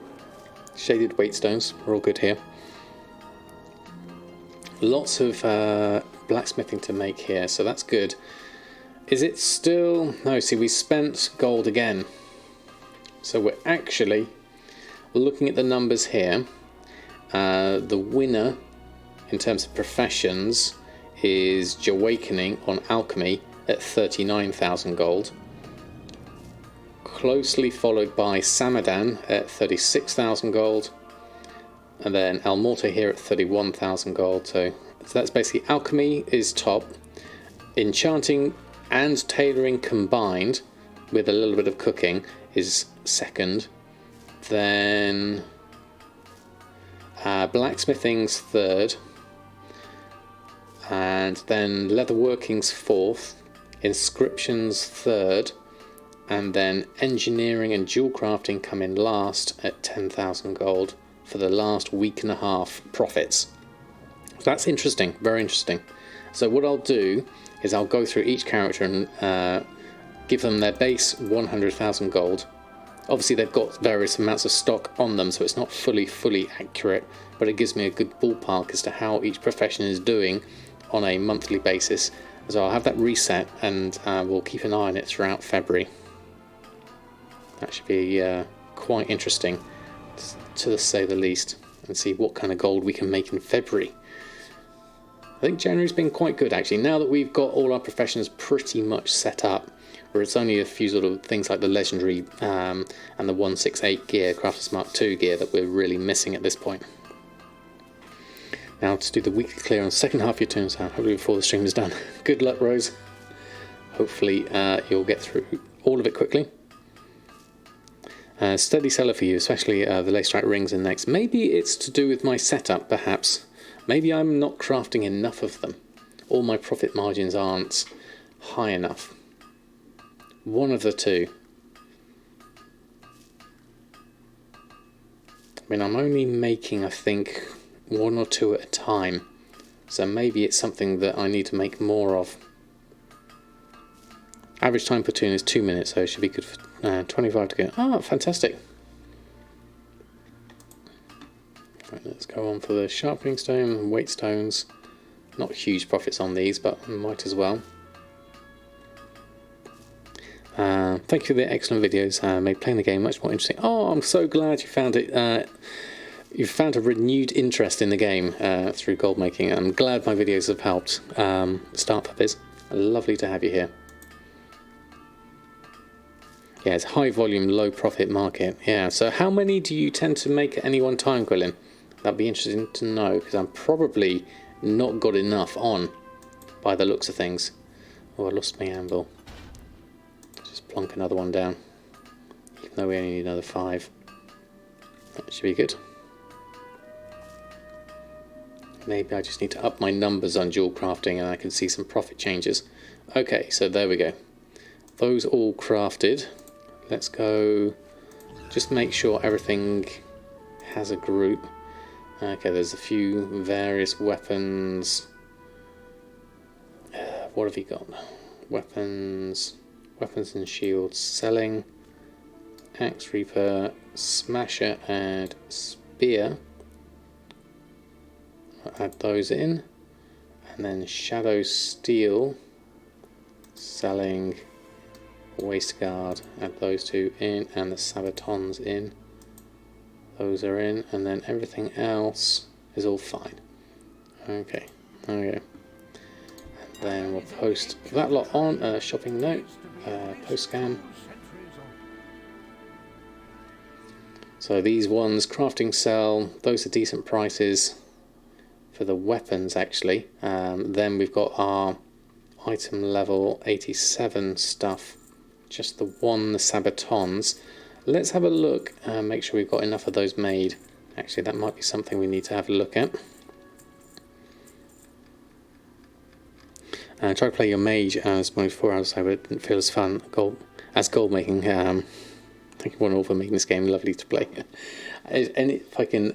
Shaded Waitstones, we're all good here. Lots of blacksmithing to make here, so that's good. Is it still... No, see, we spent gold again. So we're actually looking at the numbers here. The winner in terms of professions is Joawakening on alchemy at 39,000 gold. Closely followed by Samadan at 36,000 gold. And then Almorta here at 31,000 gold. So that's basically alchemy is top. Enchanting and tailoring combined with a little bit of cooking is second. Then blacksmithing's third. And then leatherworking's fourth. Inscription's third. And then engineering and jewel crafting come in last at 10,000 gold for the last week and a half profits. So that's interesting, very interesting. So what I'll do is I'll go through each character and give them their base 100,000 gold. Obviously they've got various amounts of stock on them, so it's not fully accurate, but it gives me a good ballpark as to how each profession is doing on a monthly basis. So I'll have that reset, and we'll keep an eye on it throughout February. That should be quite interesting, to say the least, and see what kind of gold we can make in February. I think January's been quite good, actually. Now that we've got all our professions pretty much set up, where it's only a few sort of things like the legendary and the 168 gear, Crafter's Mark II gear, that we're really missing at this point. Now to do the weekly clear on the second half of your turns, hopefully before the stream is done. Good luck, Rose. Hopefully you'll get through all of it quickly. Steady seller for you, especially the lace strike rings and necks. Maybe it's to do with my setup, perhaps. Maybe I'm not crafting enough of them, or my profit margins aren't high enough. One of the two. I mean, I'm only making, I think, one or two at a time, so maybe it's something that I need to make more of. Average time per turn is 2 minutes, so it should be good for 25 to go. Ah, fantastic. Right, let's go on for the sharpening stone and weight stones. Not huge profits on these, but might as well. Thank you for the excellent videos. Made playing the game much more interesting. Oh, I'm so glad you found it. You found a renewed interest in the game through Goldmaking. I'm glad my videos have helped. Start puppies. Lovely to have you here. Yeah, it's high volume, low profit market. Yeah, so how many do you tend to make at any one time, Gwilyn? That'd be interesting to know, because I'm probably not got enough on by the looks of things. Oh, I lost my anvil. Just plonk another one down, even though we only need another 5. That should be good. Maybe I just need to up my numbers on dual crafting and I can see some profit changes. Okay, so there we go. Those all crafted. Let's go, just make sure everything has a group. Okay, there's a few various weapons. What have you got? Weapons and shields. Selling, Axe Reaper, Smasher and Spear. I'll add those in. And then Shadow Steel, selling, Waist Guard, add those two in, and the Sabatons in. Those are in, and then everything else is all fine. Okay, there we go. And then we'll post that lot on a shopping note, post scan. So these ones, crafting cell, those are decent prices for the weapons actually. Then we've got our item level 87 stuff, just the one, the Sabatons. Let's have a look and make sure we've got enough of those made. Actually, that might be something we need to have a look at. Try to play your mage as 4 hours ago, but it didn't feel as fun as gold making. Thank you one all for making this game lovely to play. And if I can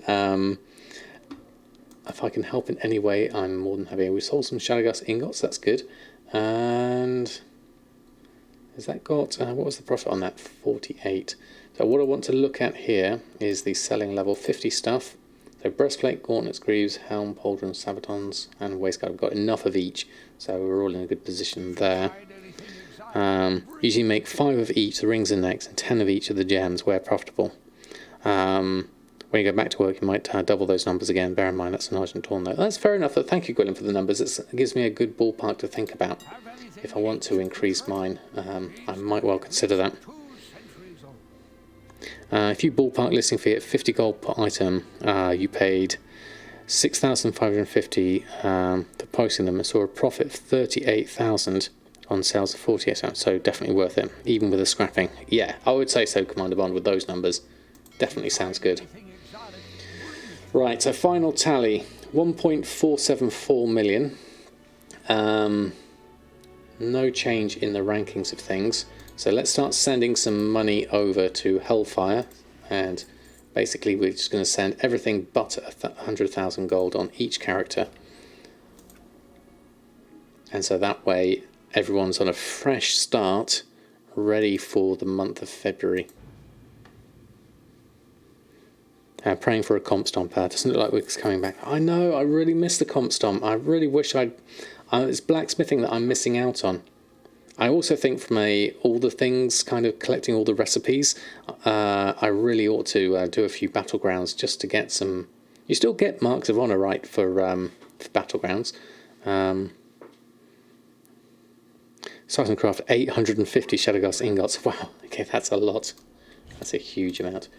help in any way, I'm more than happy. We sold some Shadowgust ingots, that's good. And has that got, what was the profit on that? 48. So what I want to look at here is the selling level 50 stuff. So breastplate, gauntlets, greaves, helm, pauldrons, sabatons, and waistguard. We've got enough of each, so we're all in a good position there. Usually make 5 of each, the rings and necks, and 10 of each of the gems where profitable. When you go back to work, you might double those numbers again. Bear in mind that's an Argent Torn though. That's fair enough. Thank you, Gwilyn, for the numbers. It gives me a good ballpark to think about. If I want to increase mine, I might well consider that. If you ballpark listing fee at 50 gold per item, you paid 6,550 for posting them and saw a profit of 38,000 on sales of 48 cents, so definitely worth it, even with the scrapping. Yeah, I would say so, Commander Bond, with those numbers. Definitely sounds good. Right, so final tally, 1.474 million. No change in the rankings of things. So let's start sending some money over to Hellfire, and basically we're just going to send everything but 100,000 gold on each character. And so that way everyone's on a fresh start, ready for the month of February. Praying for a comp stomp. Doesn't look like it's coming back. I know, I really miss the comp stomp. I really wish it's blacksmithing that I'm missing out on. I also think from all the things, kind of collecting all the recipes, I really ought to do a few battlegrounds just to get some. You still get marks of honor, right, for battlegrounds. Craft 850 Shadowgast ingots. Wow, okay, that's a lot. That's a huge amount.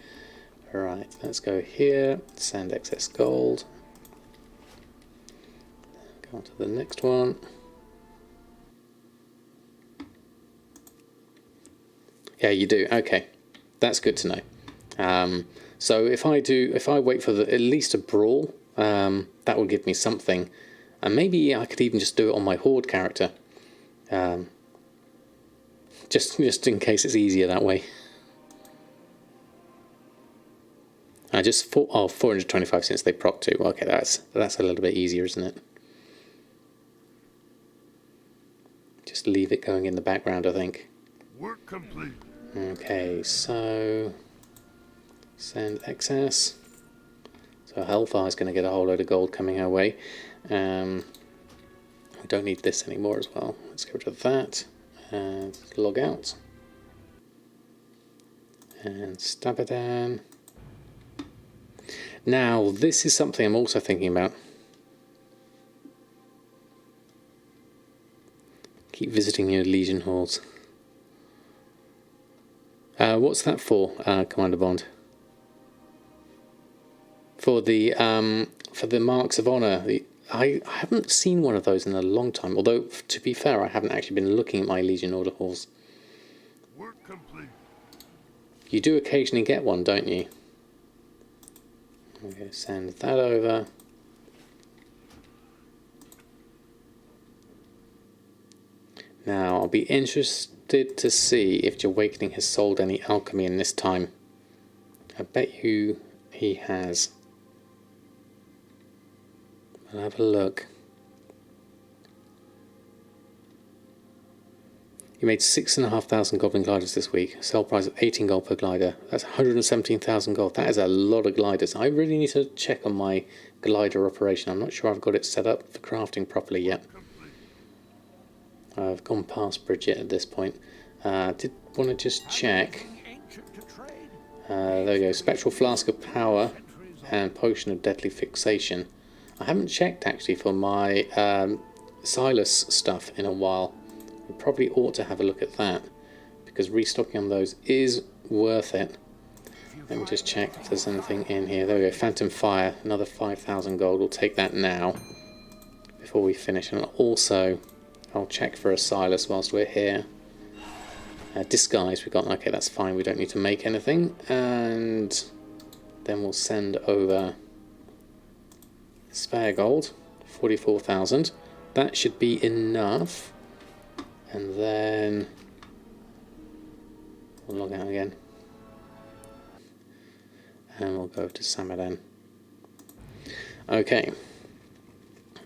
Right, let's go here, send excess gold. Go on to the next one. Yeah, you do. Okay, that's good to know. So if I wait for at least a brawl, that will give me something, and maybe I could even just do it on my horde character, just in case it's easier that way. 425 since they proc to. Okay, that's a little bit easier, isn't it? Just leave it going in the background, I think. Work complete. Okay, so send excess. So Hellfire's going to get a whole load of gold coming our way. We don't need this anymore as well. Let's get rid of that and log out. And Samadan. Now, this is something I'm also thinking about. Keep visiting your Legion halls. What's that for, Commander Bond? For the marks of honor. I haven't seen one of those in a long time. Although, to be fair, I haven't actually been looking at my Legion order halls. Work complete. You do occasionally get one, don't you? Okay, send that over. Now, I'll be interested to see if Awakening has sold any alchemy in this time. I bet you he has. I'll have a look. You made 6,500 Goblin gliders this week. Sell price of 18 gold per glider. That's 117,000 gold. That is a lot of gliders. I really need to check on my glider operation. I'm not sure I've got it set up for crafting properly yet. I've gone past Bridget at this point. Did want to just check. There we go. Spectral Flask of Power and Potion of Deadly Fixation. I haven't checked actually for my Silas stuff in a while. We probably ought to have a look at that, because restocking on those is worth it. Let me just check if there's anything in here. There we go, Phantom Fire, another 5,000 gold. We'll take that now before we finish. And also, I'll check for a Silas whilst we're here. Disguise we got, okay, that's fine. We don't need to make anything. And then we'll send over spare gold, 44,000. That should be enough. And then we'll log out again. And we'll go to Samadan. Okay.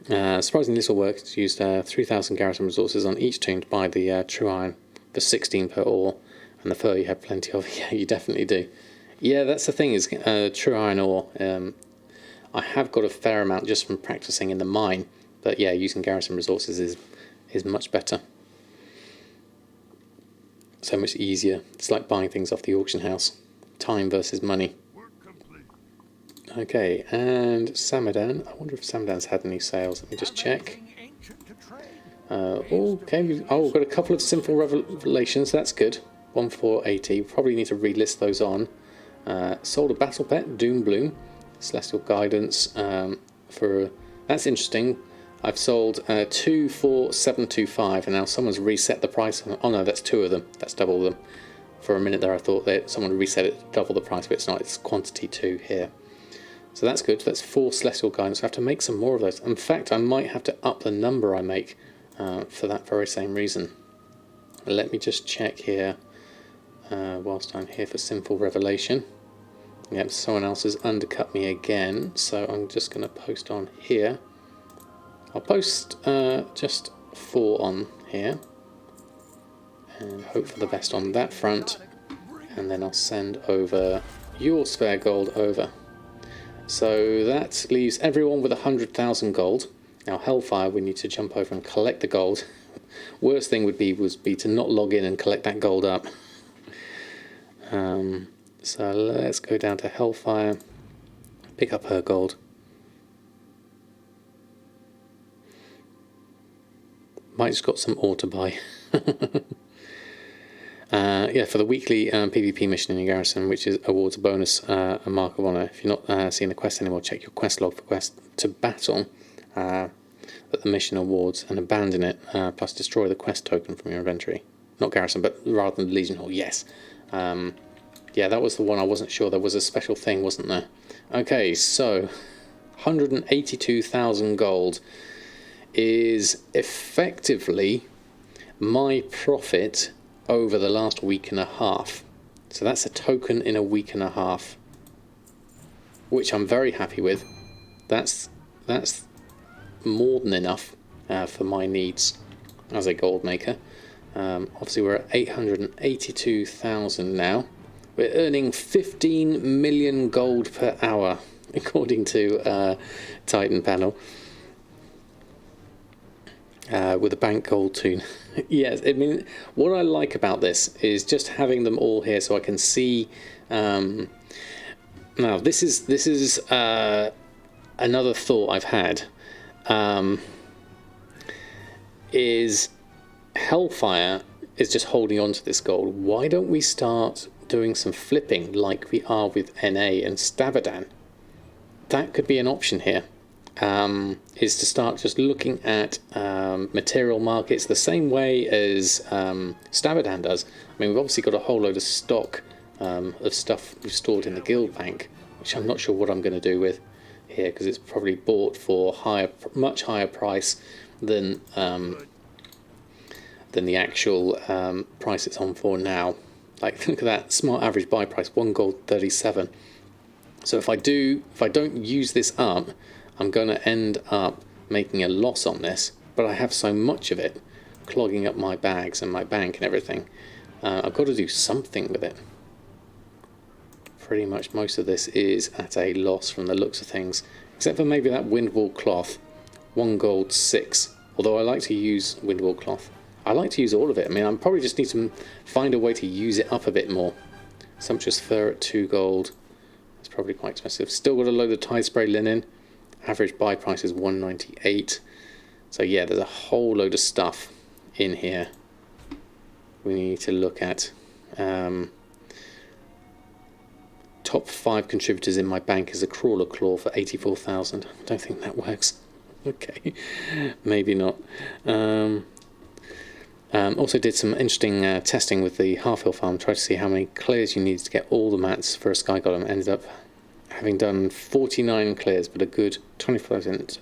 Surprisingly, this will work. It's used 3,000 garrison resources on each tomb to buy the true iron for 16 per ore. And the fur you have plenty of. Yeah, you definitely do. Yeah, that's the thing is true iron ore. I have got a fair amount just from practicing in the mine. But yeah, using garrison resources is much better. So much easier. It's like buying things off the auction house. Time versus money. Okay, and Samadan. I wonder if Samadan's had any sales. Let me just check. Okay, we've got a couple of simple revelations. That's good. 1480. Probably need to relist those on. Sold a battle pet, Doom Bloom. Celestial Guidance. That's interesting. I've sold 2 for 725, and now someone's reset the price. Oh no, that's 2 of them. That's double them. For a minute there I thought that someone reset it to double the price, but it's not. It's quantity 2 here. So that's good. That's 4 celestial guidance. I have to make some more of those. In fact, I might have to up the number I make for that very same reason. Let me just check here whilst I'm here for Sinful Revelation. Yep, someone else has undercut me again, so I'm just going to post on here. I'll post just 4 on here and hope for the best on that front, and then I'll send over your spare gold over. So that leaves everyone with 100,000 gold. Now Hellfire, we need to jump over and collect the gold. Worst thing would be to not log in and collect that gold up. So let's go down to Hellfire, pick up her gold. Mike's got some ore to buy. Yeah, for the weekly PvP mission in your garrison, which is awards a bonus, a mark of honour. If you're not seeing the quest anymore, check your quest log for quest to battle that the mission awards and abandon it, plus destroy the quest token from your inventory. Not garrison, but rather than Legion Hall, yes. Yeah, that was the one I wasn't sure. There was a special thing, wasn't there? Okay, so 182,000 gold is effectively my profit over the last week and a half. So that's a token in a week and a half, which I'm very happy with. That's more than enough for my needs as a gold maker. Obviously we're at 882,000 now. We're earning 15 million gold per hour according to Titan panel. With a bank gold toon. Yes, I mean, what I like about this is just having them all here so I can see. Now, this is another thought I've had. Is Hellfire is just holding on to this gold. Why don't we start doing some flipping like we are with NA and Samadan? That could be an option here. Is to start just looking at material markets the same way as Samadan does. I mean, we've obviously got a whole load of stock of stuff we've stored in the guild bank, which I'm not sure what I'm going to do with here, because it's probably bought for much higher price than the actual price it's on for now. Like, look at that smart average buy price, 1 gold 37. So if I don't use this up, I'm going to end up making a loss on this, but I have so much of it clogging up my bags and my bank and everything. I've got to do something with it. Pretty much most of this is at a loss from the looks of things, except for maybe that windwall cloth, 1 gold 6. Although I like to use windwall cloth. I like to use all of it. I mean, I probably just need to find a way to use it up a bit more. Sumptuous fur at 2 gold. It's probably quite expensive. Still got a load of tie spray linen. Average buy price is 198. So yeah, there's a whole load of stuff in here we need to look at. Top 5 contributors in my bank is a crawler claw for 84,000. I don't think that works. Okay, maybe not. Also did some interesting testing with the Half-Hill farm. Tried to see how many clears you need to get all the mats for a Sky Golem. Ended up having done 49 clears, but a good 25%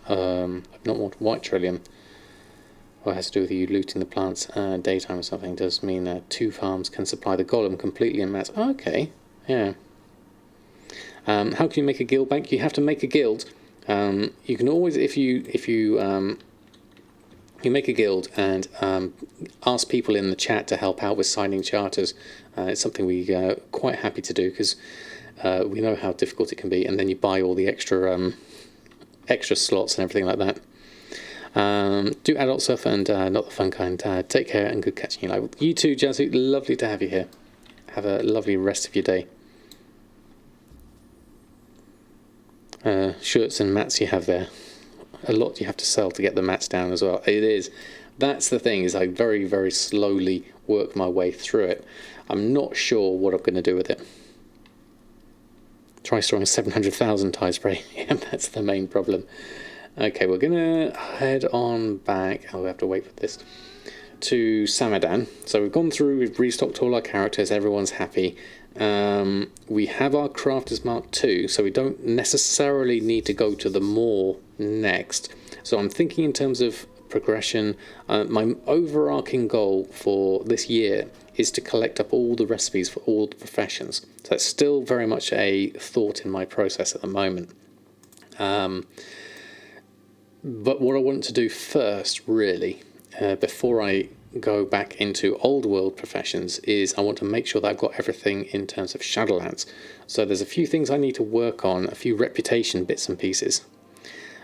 not more white trillium. What has to do with you looting the plants daytime or something does mean 2 farms can supply the golem completely in mats. Oh, okay, yeah. How can you make a guild bank? You have to make a guild. You can always, if you make a guild and ask people in the chat to help out with signing charters. It's something we're quite happy to do, because we know how difficult it can be, and then you buy all the extra slots and everything like that. Do adult stuff and not the fun kind. Take care and good catching you live. You too, Jazzy. Lovely to have you here. Have a lovely rest of your day. Shirts and mats you have there. A lot you have to sell to get the mats down as well. It is. That's the thing, is I very, very slowly work my way through it. I'm not sure what I'm going to do with it. Try storing 700,000 tie spray. Yeah, that's the main problem. Okay, we're gonna head on back. Oh, we have to wait for this. To Samadan. So we've gone through, we've restocked all our characters, everyone's happy. We have our Crafters Mark II, so we don't necessarily need to go to the Moor next. So I'm thinking in terms of progression. My overarching goal for this year is to collect up all the recipes for all the professions. So that's still very much a thought in my process at the moment. But what I want to do first, really, before I go back into old world professions, is I want to make sure that I've got everything in terms of Shadowlands. So there's a few things I need to work on, a few reputation bits and pieces.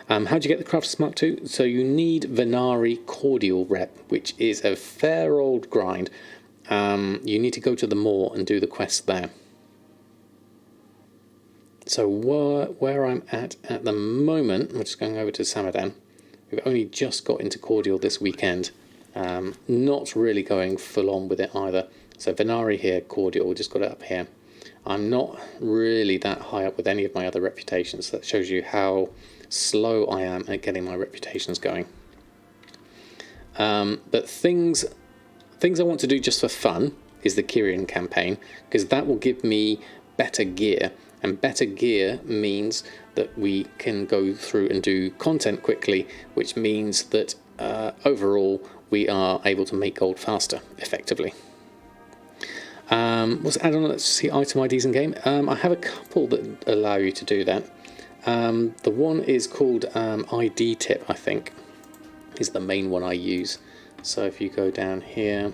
How do you get the Crafter's Mark II? So you need Venari Cordial Rep, which is a fair old grind. You need to go to the Moor and do the quest there. So where I'm at the moment, we're just going over to Samadan. We've only just got into Cordial this weekend. Not really going full on with it either. So Venari here, Cordial, we just got it up here. I'm not really that high up with any of my other reputations. That shows you how slow I am at getting my reputations going. But things I want to do just for fun is the Kyrian campaign, because that will give me better gear, and better gear means that we can go through and do content quickly, which means that overall we are able to make gold faster, effectively. What's add on? Let's see, item IDs in game. I have a couple that allow you to do that. The one is called ID tip, I think, is the main one I use. So if you go down here,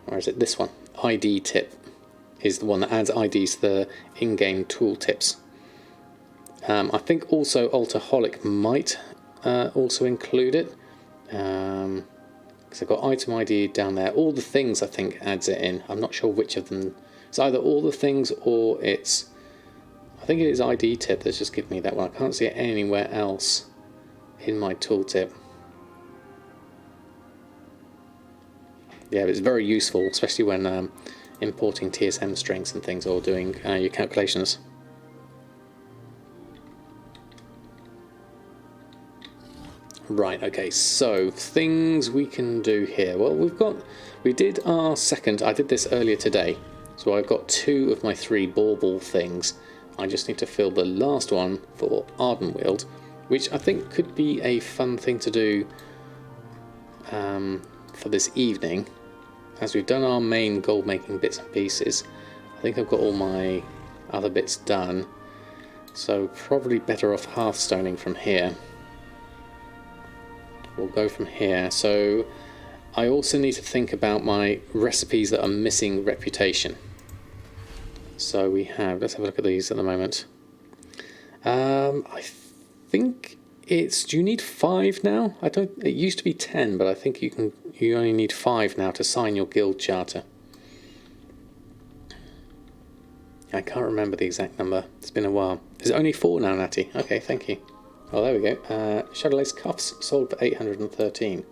or is it this one? ID tip is the one that adds IDs to the in-game tooltips. I think also Alcoholic might also include it. Because I've got item ID down there. All the things, I think, adds it in. I'm not sure which of them. It's either all the things or it's... I think it is ID tip that's just given me that one. I can't see it anywhere else in my tooltip. Yeah, but it's very useful, especially when importing TSM strings and things, or doing your calculations. Right, okay, so things we can do here. Well, we did our second, I did this earlier today, so I've got 2 of my 3 bauble things. I just need to fill the last one for Ardenweald, which I think could be a fun thing to do for this evening. As we've done our main gold making bits and pieces, I think I've got all my other bits done, so probably better off hearthstoning from here. We'll go from here. So I also need to think about my recipes that are missing reputation. So we have, let's have a look at these at the moment. I think it's, do you need 5 now? It used to be 10, but I think you only need 5 now to sign your guild charter. I can't remember the exact number. It's been a while. Is it only 4 now, Natty? Okay, thank you. Oh, there we go. Shadow Lace Cuffs sold for 813.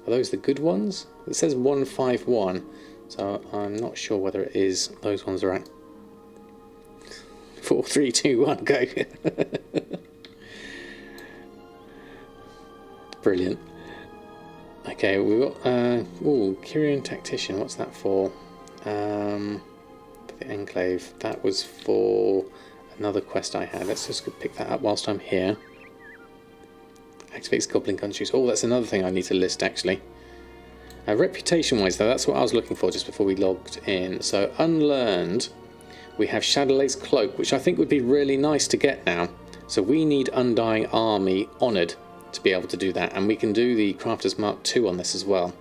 Are those the good ones? It says 151, so I'm not sure whether it is those ones are right. 4, 3, 2, 1, go. Brilliant. Okay, we've got Kyrian Tactician. What's that for? The Enclave. That was for another quest I had. Let's just pick that up whilst I'm here. Activates Goblin Countries. Oh, that's another thing I need to list, actually. Reputation-wise, though, that's what I was looking for just before we logged in. So, Unlearned, we have Shadowlace Cloak, which I think would be really nice to get now. So we need Undying Army Honoured to be able to do that, and we can do the Crafter's Mark II on this as well.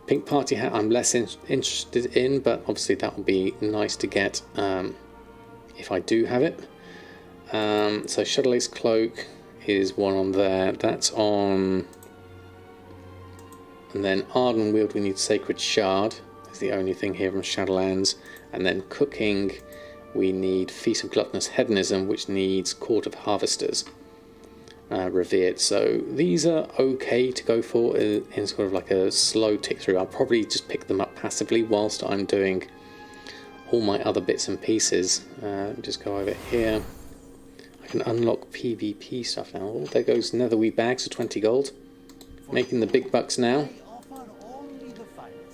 Pink Party Hat I'm less interested in, but obviously that would be nice to get if I do have it. So Shadowlace Cloak is one on there. That's on. And then Ardenweald, we need Sacred Shard. That's the only thing here from Shadowlands. And then Cooking, we need Feast of Gluttonous Hedonism, which needs Court of Harvesters revered. So these are okay to go for in sort of like a slow tick through. I'll probably just pick them up passively whilst I'm doing all my other bits and pieces. Just go over here. I can unlock PvP stuff now. Oh, there goes netherweed bags for 20 gold. Making the big bucks now.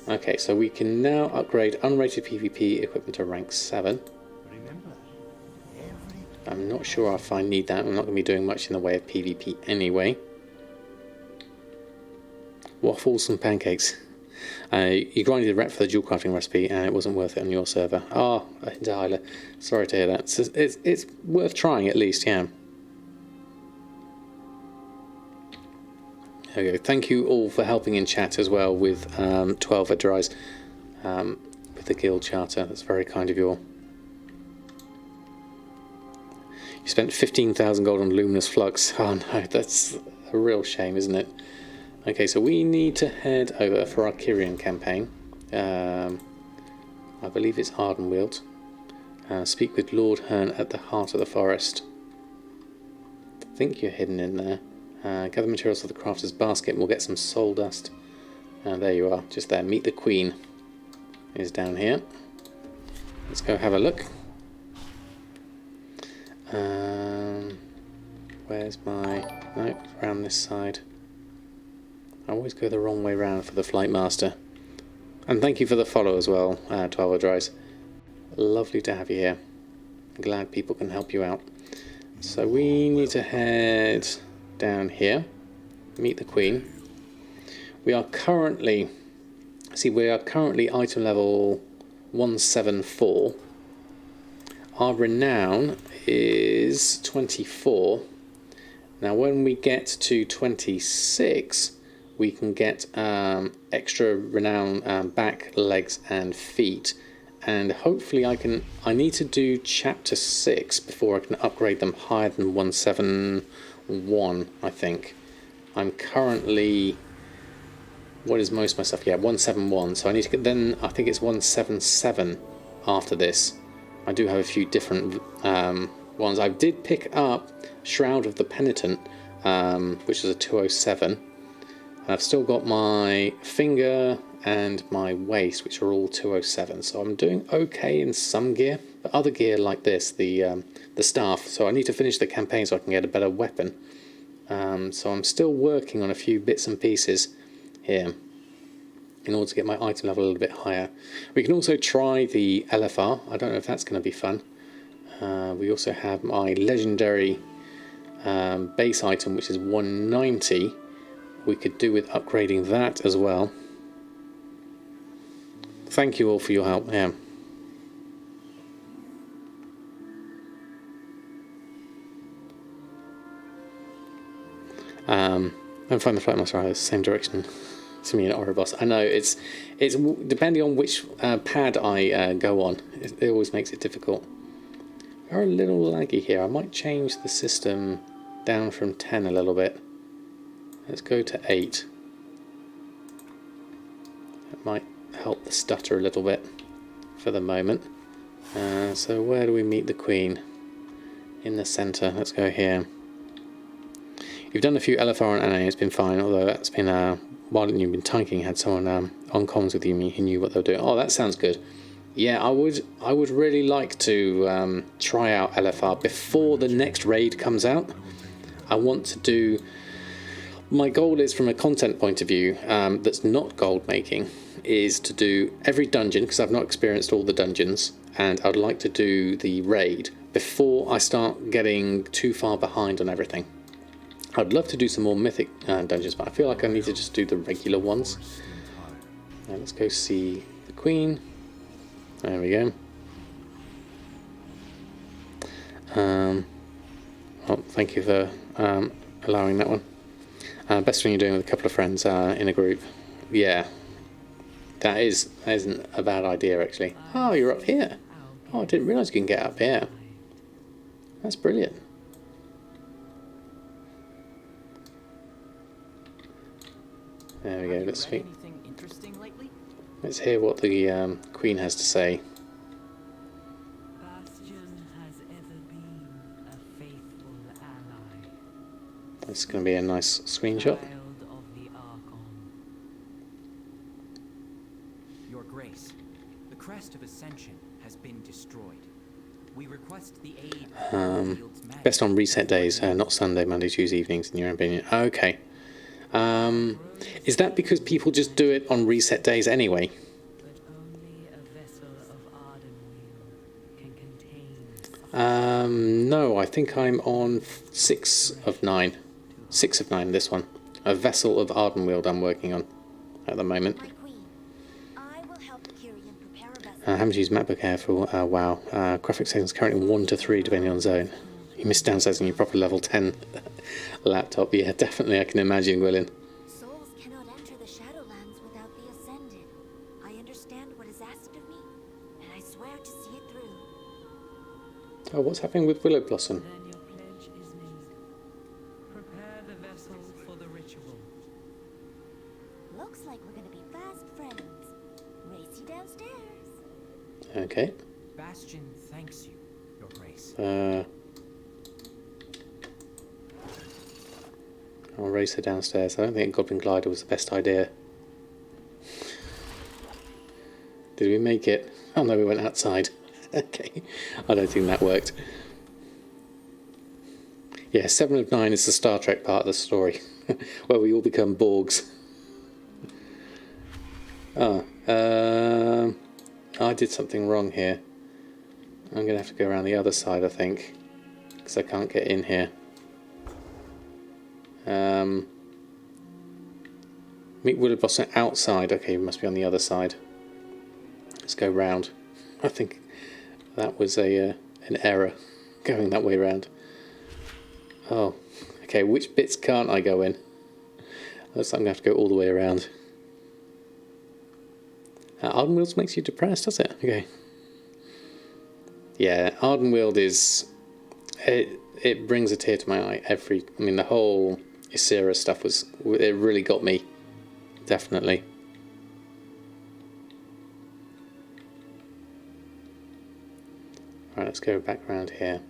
Okay, so we can now upgrade unrated PvP equipment to rank 7. I'm not sure if I need that. I'm not going to be doing much in the way of PvP anyway. Waffles and pancakes. You grinded the rep for the dual crafting recipe and it wasn't worth it on your server. Oh, Tyler. Sorry to hear that. It's worth trying at least, yeah. There we go. Thank you all for helping in chat as well with 12 at Dries. With the guild charter. That's very kind of you all. You spent 15,000 gold on luminous flux. Oh no, that's a real shame, isn't it? Okay, so we need to head over for our Kyrian campaign. I believe it's Ardenweald. Speak with Lord Hearn at the heart of the forest. I think you're hidden in there. Gather materials for the crafter's basket and we'll get some soul dust. There you are, just there. Meet the Queen is down here. Let's go have a look. Where's my... No, around this side. I always go the wrong way round for the Flight Master. And thank you for the follow as well, 12 Dries. Lovely to have you here. I'm glad people can help you out. So we need to head down here. Meet the Queen. We are currently... See, we are currently item level 174. Our renown is 24. Now when we get to 26 we can get extra renown back, legs and feet, and hopefully I need to do chapter 6 before I can upgrade them higher than 171. I think I'm currently, what is most of my stuff? Yeah, 171, so I need to get, then I think it's 177 after this. I do have a few different ones. I did pick up Shroud of the Penitent, which is a 207. And I've still got my finger and my waist, which are all 207. So I'm doing okay in some gear, but other gear like this, the staff. So I need to finish the campaign so I can get a better weapon. So I'm still working on a few bits and pieces here in order to get my item level a little bit higher. We can also try the LFR. I don't know if that's going to be fun. We also have my legendary base item, which is 190. We could do with upgrading that as well. Thank you all for your help. Yeah. And find the flight master the same direction to me in Oribos. I know it's depending on which pad I go on. It always makes it difficult. We're a little laggy here. I might change the system down from 10 a little bit. Let's go to 8. That might help the stutter a little bit for the moment. So where do we meet the Queen? In the centre. Let's go here. You've done a few LFR and NA, it's been fine, although that's been while you've been tanking, had someone on comms with you who knew what they were doing. Oh, that sounds good. Yeah, I would really like to try out LFR before the next raid comes out. I want to do... My goal is, from a content point of view, that's not gold making, is to do every dungeon, because I've not experienced all the dungeons, and I'd like to do the raid before I start getting too far behind on everything. I'd love to do some more mythic dungeons, but I feel like I need to just do the regular ones. Now let's go see the Queen. There we go. Well, thank you for allowing that one. Best thing you're doing with a couple of friends in a group. Yeah, that isn't a bad idea actually. Oh, you're up here. Oh, I didn't realise you can get up here. That's brilliant. There we go. Let's hear what the Queen has to say. It's going to be a nice screenshot. Your Grace, the crest of Ascension has been destroyed. We request the aid Best on reset days, not Sunday, Monday, Tuesday evenings, in your opinion. Okay. Is that because people just do it on reset days anyway? But only a vessel of Ardenweald can contain. No, I think I'm on 6 of 9. 6 of 9, this one. A vessel of Ardenweald I'm working on at the moment. My queen, I will help Kyrian prepare a vessel. I haven't used MacBook Air for WoW. Graphics settings currently 1 to 3 depending on zone. You missed downsizing your proper level 10 laptop. Yeah, definitely, I can imagine, Gwilyn. Souls cannot enter the Shadowlands without the Ascended. I understand what is asked of me, and I swear to see it through. Oh, what's happening with Willow Blossom? Then your pledge is made. Prepare the vessel for the ritual. Looks like we're gonna be fast friends. Race you downstairs. Okay. Bastion thanks you, Your Grace. I'll race her downstairs. I don't think a Goblin Glider was the best idea. Did we make it? Oh no, we went outside. Okay. I don't think that worked. Yeah, 7 of 9 is the Star Trek part of the story. Where we all become Borgs. I did something wrong here. I'm going to have to go around the other side, I think. Because I can't get in here. Meet Willow Blossom outside. Okay, we must be on the other side. Let's go round. I think that was an error, going that way round. Oh, okay, which bits can't I go in? Looks like I'm going to have to go all the way around. Ardenweald makes you depressed, does it? Okay. Yeah, Ardenweald is... It brings a tear to my eye every... I mean, the whole Ysera stuff was... It really got me. Definitely. Right, let's go back around here.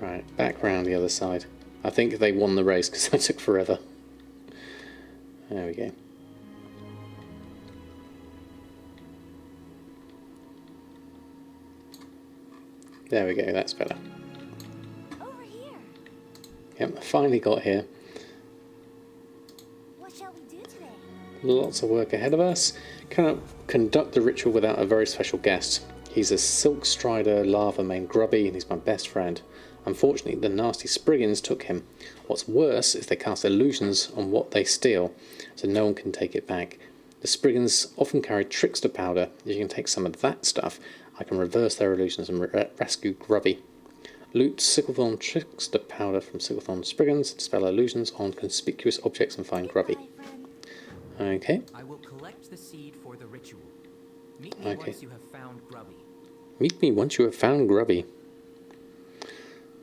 Right, back round the other side. I think they won the race because that took forever. There we go. There we go, that's better. Over here. Yep, finally got here. What shall we do today? Lots of work ahead of us. Cannot conduct the ritual without a very special guest. He's a silk strider lava named Grubby and he's my best friend. Unfortunately, the nasty Spriggans took him. What's worse is they cast illusions on what they steal, so no one can take it back. The Spriggans often carry trickster powder. If you can take some of that stuff, I can reverse their illusions and rescue Grubby. Loot Sicklethorn trickster powder from Sicklethorn Spriggans, dispel illusions on conspicuous objects and find Grubby. Goodbye, friend. Okay. I will collect the seed for the ritual. Meet me once you have found Grubby. Meet me once you have found Grubby.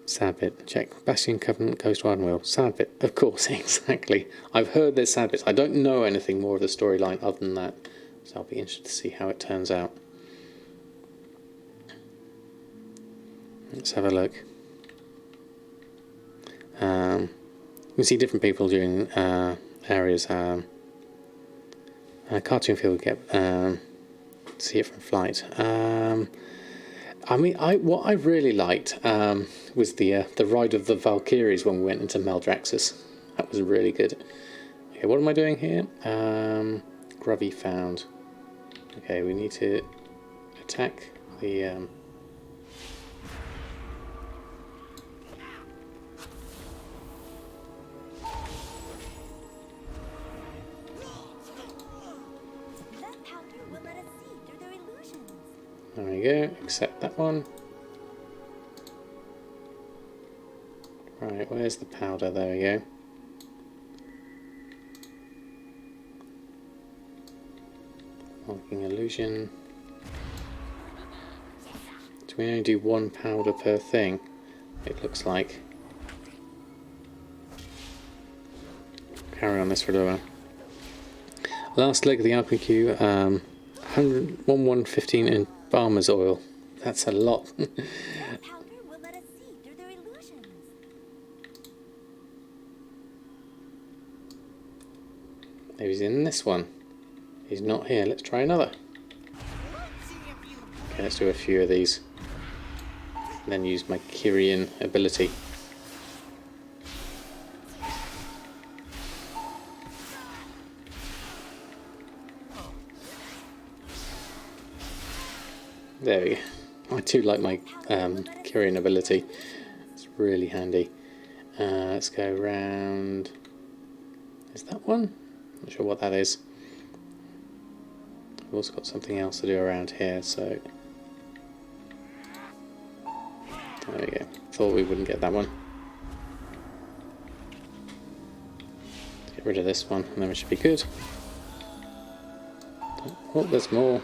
Sad bit. Check. Bastion, Covenant, Ghost, Ardenweald. Sad bit. Of course, exactly. I've heard there's sad bits. I don't know anything more of the storyline other than that. So I'll be interested to see how it turns out. Let's have a look. You can see different people doing areas. Cartoon field, get see it from flight. I mean, what I really liked was the ride of the Valkyries when we went into Meldraxxus. That was really good. Okay, what am I doing here? Grubby found. Okay, we need to attack the. That powder will let us see through their illusions. There we go. Accept that one. Right, where's the powder? There we go. Marking illusion. Do we only do one powder per thing? It looks like. Carry on this for a little while. Last leg of the alchemy queue. 1115 in Barmer's oil. That's a lot. That powder will let us see through their illusions. Maybe he's in this one. He's not here. Let's try another. Okay, let's do a few of these. And then use my Kyrian ability. There we go. I do like my Kyrian ability. It's really handy. Let's go round. Is that one? Not sure what that is. We've also got something else to do around here, so there we go. Thought we wouldn't get that one. Let's get rid of this one, and then we should be good. Oh, there's more.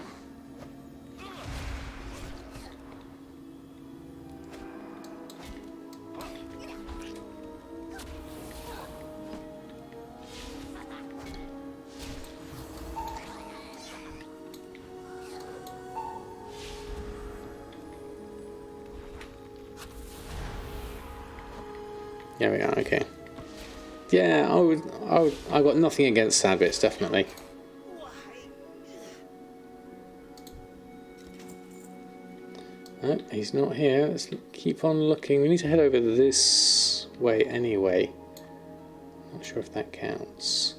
There we are, okay. Yeah, I got nothing against sad bits, definitely. No, he's not here. Let's keep on looking. We need to head over this way anyway. Not sure if that counts.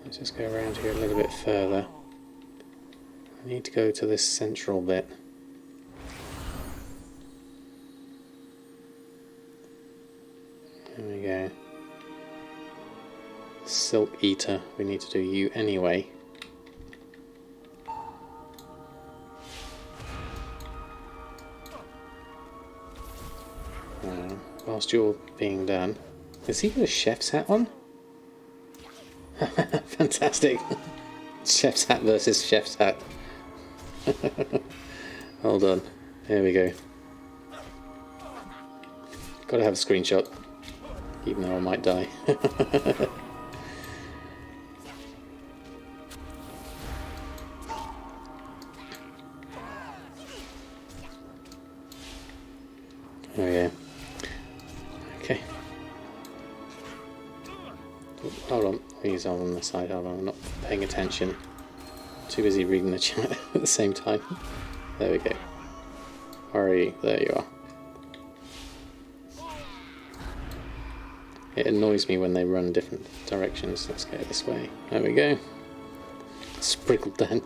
Let's just go around here a little bit further. I need to go to this central bit. There we go. Silk Eater, we need to do you anyway. Whilst you're being done. Has he got a chef's hat on? Fantastic! Chef's hat versus chef's hat. Hold on. There we go. Gotta have a screenshot. Even though I might die. Oh yeah. Okay. Oh, hold on. He's on the side. Hold on. I'm not paying attention. Too busy reading the chat at the same time. There we go. Where are you? There you are. It annoys me when they run different directions. Let's go this way. There we go. Sprinkled down.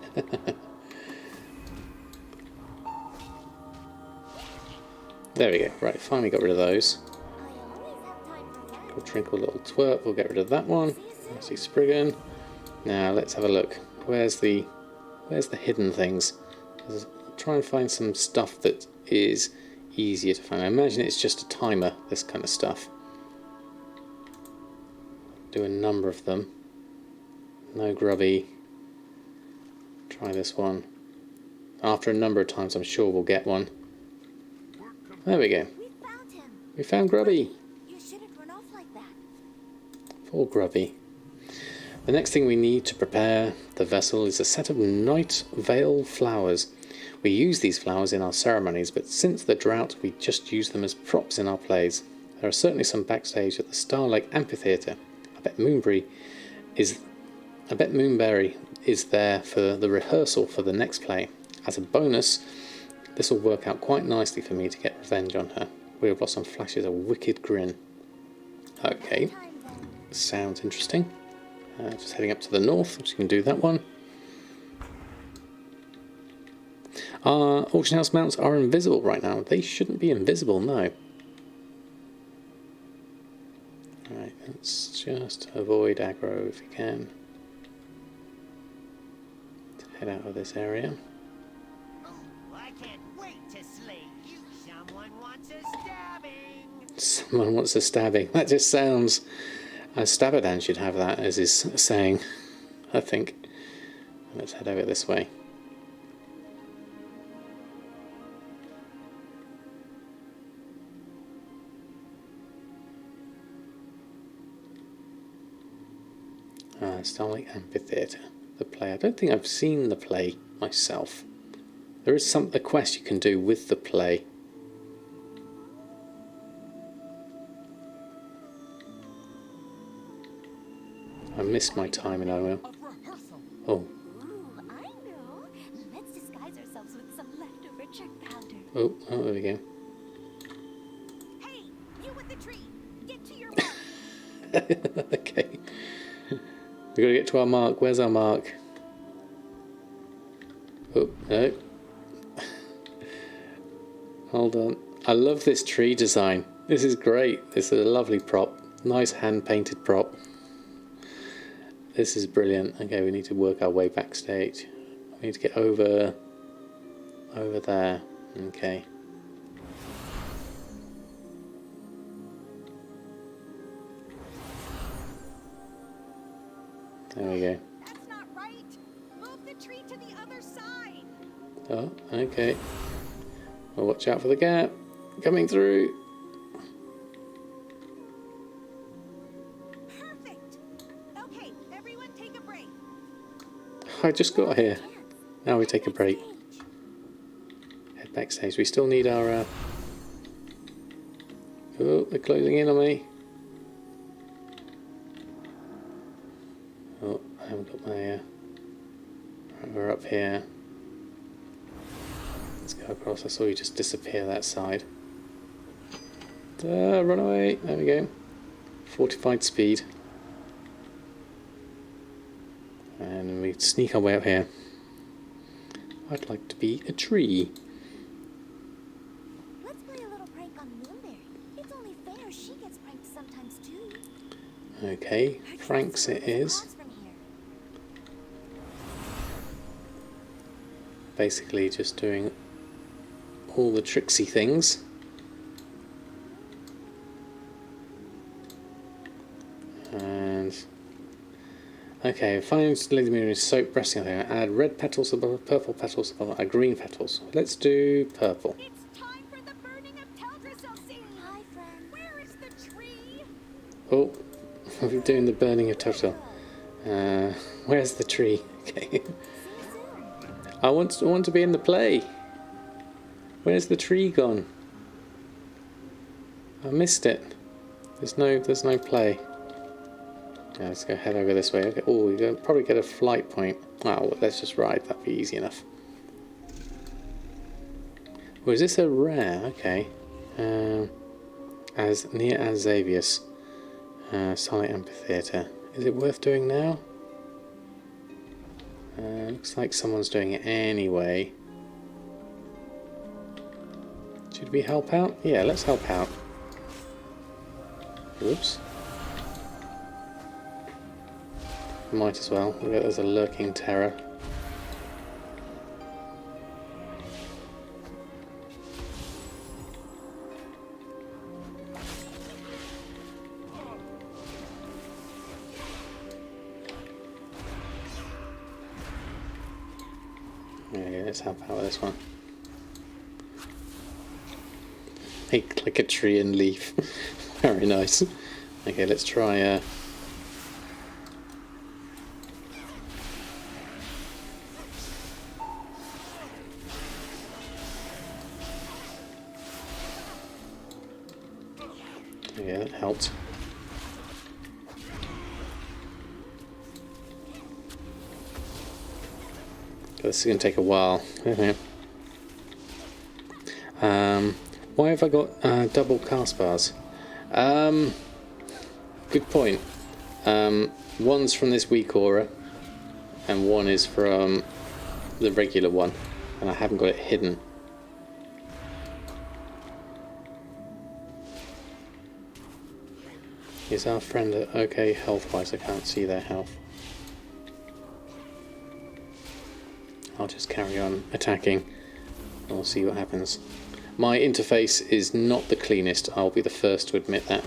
There we go. Right, finally got rid of those. We'll Trinkle Little Twerp. We'll get rid of that one. I see Spriggan. Now let's have a look. Where's the hidden things? Try and find some stuff that is easier to find. I imagine it's just a timer, this kind of stuff. Do a number of them. No grubby. Try this one. After a number of times I'm sure we'll get one. There we go. We found him. We found Grubby. You shouldn't run off like that. Poor Grubby. The next thing we need to prepare the vessel is a set of night veil flowers. We use these flowers in our ceremonies, but since the drought we just use them as props in our plays. There are certainly some backstage at the Starlight Amphitheatre. I bet Moonberry is there for the rehearsal for the next play. As a bonus, this will work out quite nicely for me to get revenge on her. Wheel Blossom flashes a wicked grin. Okay, sounds interesting. Just heading up to the north, which you can do that one. Our auction house mounts are invisible right now. They shouldn't be invisible, no. Alright, let's just avoid aggro if we can. Head out of this area. I can't wait to slay you. Someone wants a stabbing. Someone wants a stabbing. That just sounds... Samadan should have that as his saying, I think. Let's head over this way. Starlight Amphitheatre, the play. I don't think I've seen the play myself. There is a quest you can do with the play. I missed my timing, I will. Oh. Ooh, I know. Let's disguise ourselves with some leftover trick powder. Oh, there we go. Hey, you with the tree. Get to your mark. Okay. We've got to get to our mark. Where's our mark? Oh, no. Hold on. I love this tree design. This is great. This is a lovely prop. Nice hand-painted prop. This is brilliant. Okay, we need to work our way backstage. We need to get over there. Okay. There we go. That's not right. Move the tree to the other side. Oh, okay. Well, watch out for the gap. Coming through. Perfect. Okay, everyone take a break. I just got here. Now we take a break. Head backstage. We still need our... Oh, they're closing in on me. Oh, I haven't got my... Right, we're up here. Let's go across. I saw you just disappear that side. Run away. There we go. Fortified speed. And we sneak our way up here. I'd like to be a tree. Let's play a little prank on Moonberry. It's only fair she gets pranked sometimes too. Okay, Frank's it is. Basically just doing all the tricksy things. And okay, find Lady Miriam's soap breasting on there. Add red petals above, purple petals above, green petals. Let's do purple. It's time for the burning of Teldrassil Sea. Hi, friend. Where is the tree? Oh, we're doing the burning of Total. Where's the tree? Okay. I want to be in the play. Where's the tree gone? I missed it. There's no play. Yeah, let's go head over this way. Okay. Oh, we can probably get a flight point. Oh, let's just ride. That'd be easy enough. Oh, is this a rare? Okay. As near as Xavius. Silent Amphitheatre. Is it worth doing now? Looks like someone's doing it anyway. Should we help out? Yeah, let's help out. Whoops. Might as well. There's a lurking terror. Okay, let's help out with this one. Make like a tree and leaf. Very nice. Okay, let's try yeah, that helped. This is going to take a while. Why have I got double cast bars? Good point. One's from this weak aura, and one is from the regular one, and I haven't got it hidden. Is our friend okay health-wise? I can't see their health. I'll just carry on attacking and we'll see what happens. My interface is not the cleanest, I'll be the first to admit that.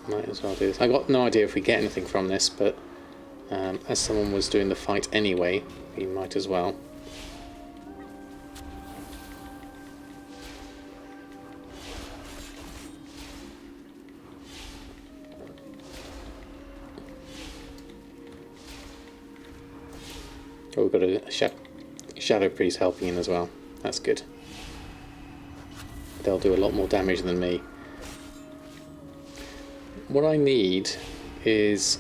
Might as well do this. I got no idea if we get anything from this, but as someone was doing the fight anyway, we might as well. Oh, we've got a shadow priest helping in as well. That's good. they'll do a lot more damage than me. What I need is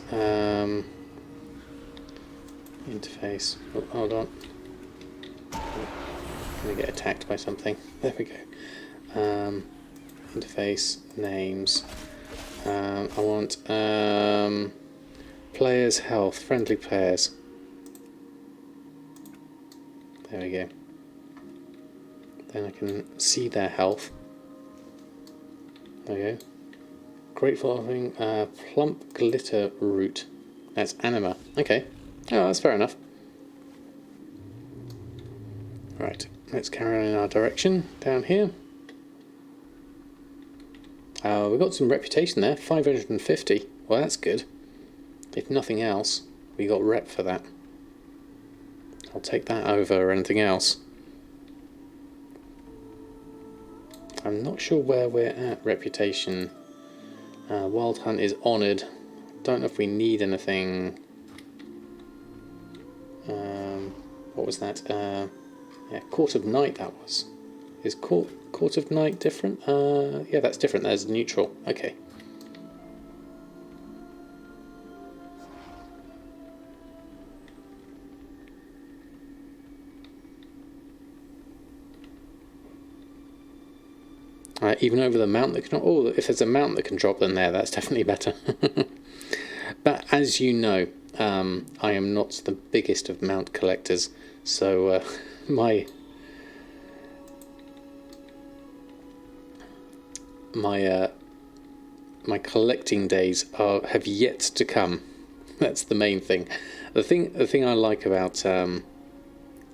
interface. Oh, hold on. I'm gonna get attacked by something. There we go. Interface names. I want players' health, friendly players. There we go. Then I can see their health. There we go. Grateful offering, plump glitter root. That's anima. Okay. Oh, that's fair enough. Right, let's carry on in our direction down here. We got some reputation there, 550. Well, that's good. If nothing else, we got rep for that. I'll take that over anything else. I'm not sure where we're at reputation. Wild Hunt is honoured. Don't know if we need anything. What was that? Yeah, Court of Night that was. Is Court of Night different? Yeah, that's different. There's neutral. Okay. Even over the mountain that can... Oh, if there's a mountain that can drop, then that's definitely better. But as you know, I am not the biggest of mount collectors, so my collecting days have yet to come. That's the main thing. The thing I like about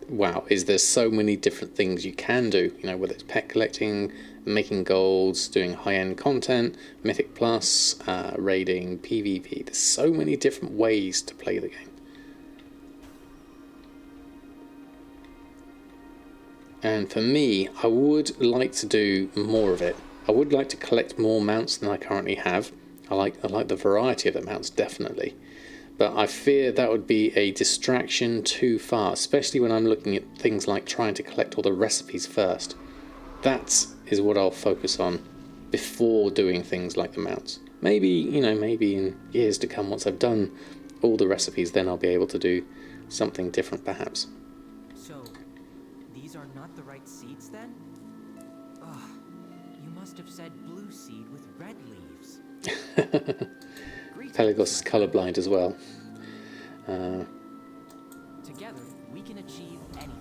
WoW is there's so many different things you can do. You know, whether it's pet collecting, making golds, doing high-end content, Mythic Plus, raiding, PvP. There's so many different ways to play the game. And for me, I would like to do more of it. I would like to collect more mounts than I currently have. I like the variety of the mounts, definitely. But I fear that would be a distraction too far, especially when I'm looking at things like trying to collect all the recipes first. That is what I'll focus on before doing things like the mounts. Maybe, you know, maybe in years to come, once I've done all the recipes, then I'll be able to do something different perhaps. So, these are not the right seeds then? Ugh, you must have said blue seed with red leaves. Pelagos is colourblind as well. Together, we can achieve anything.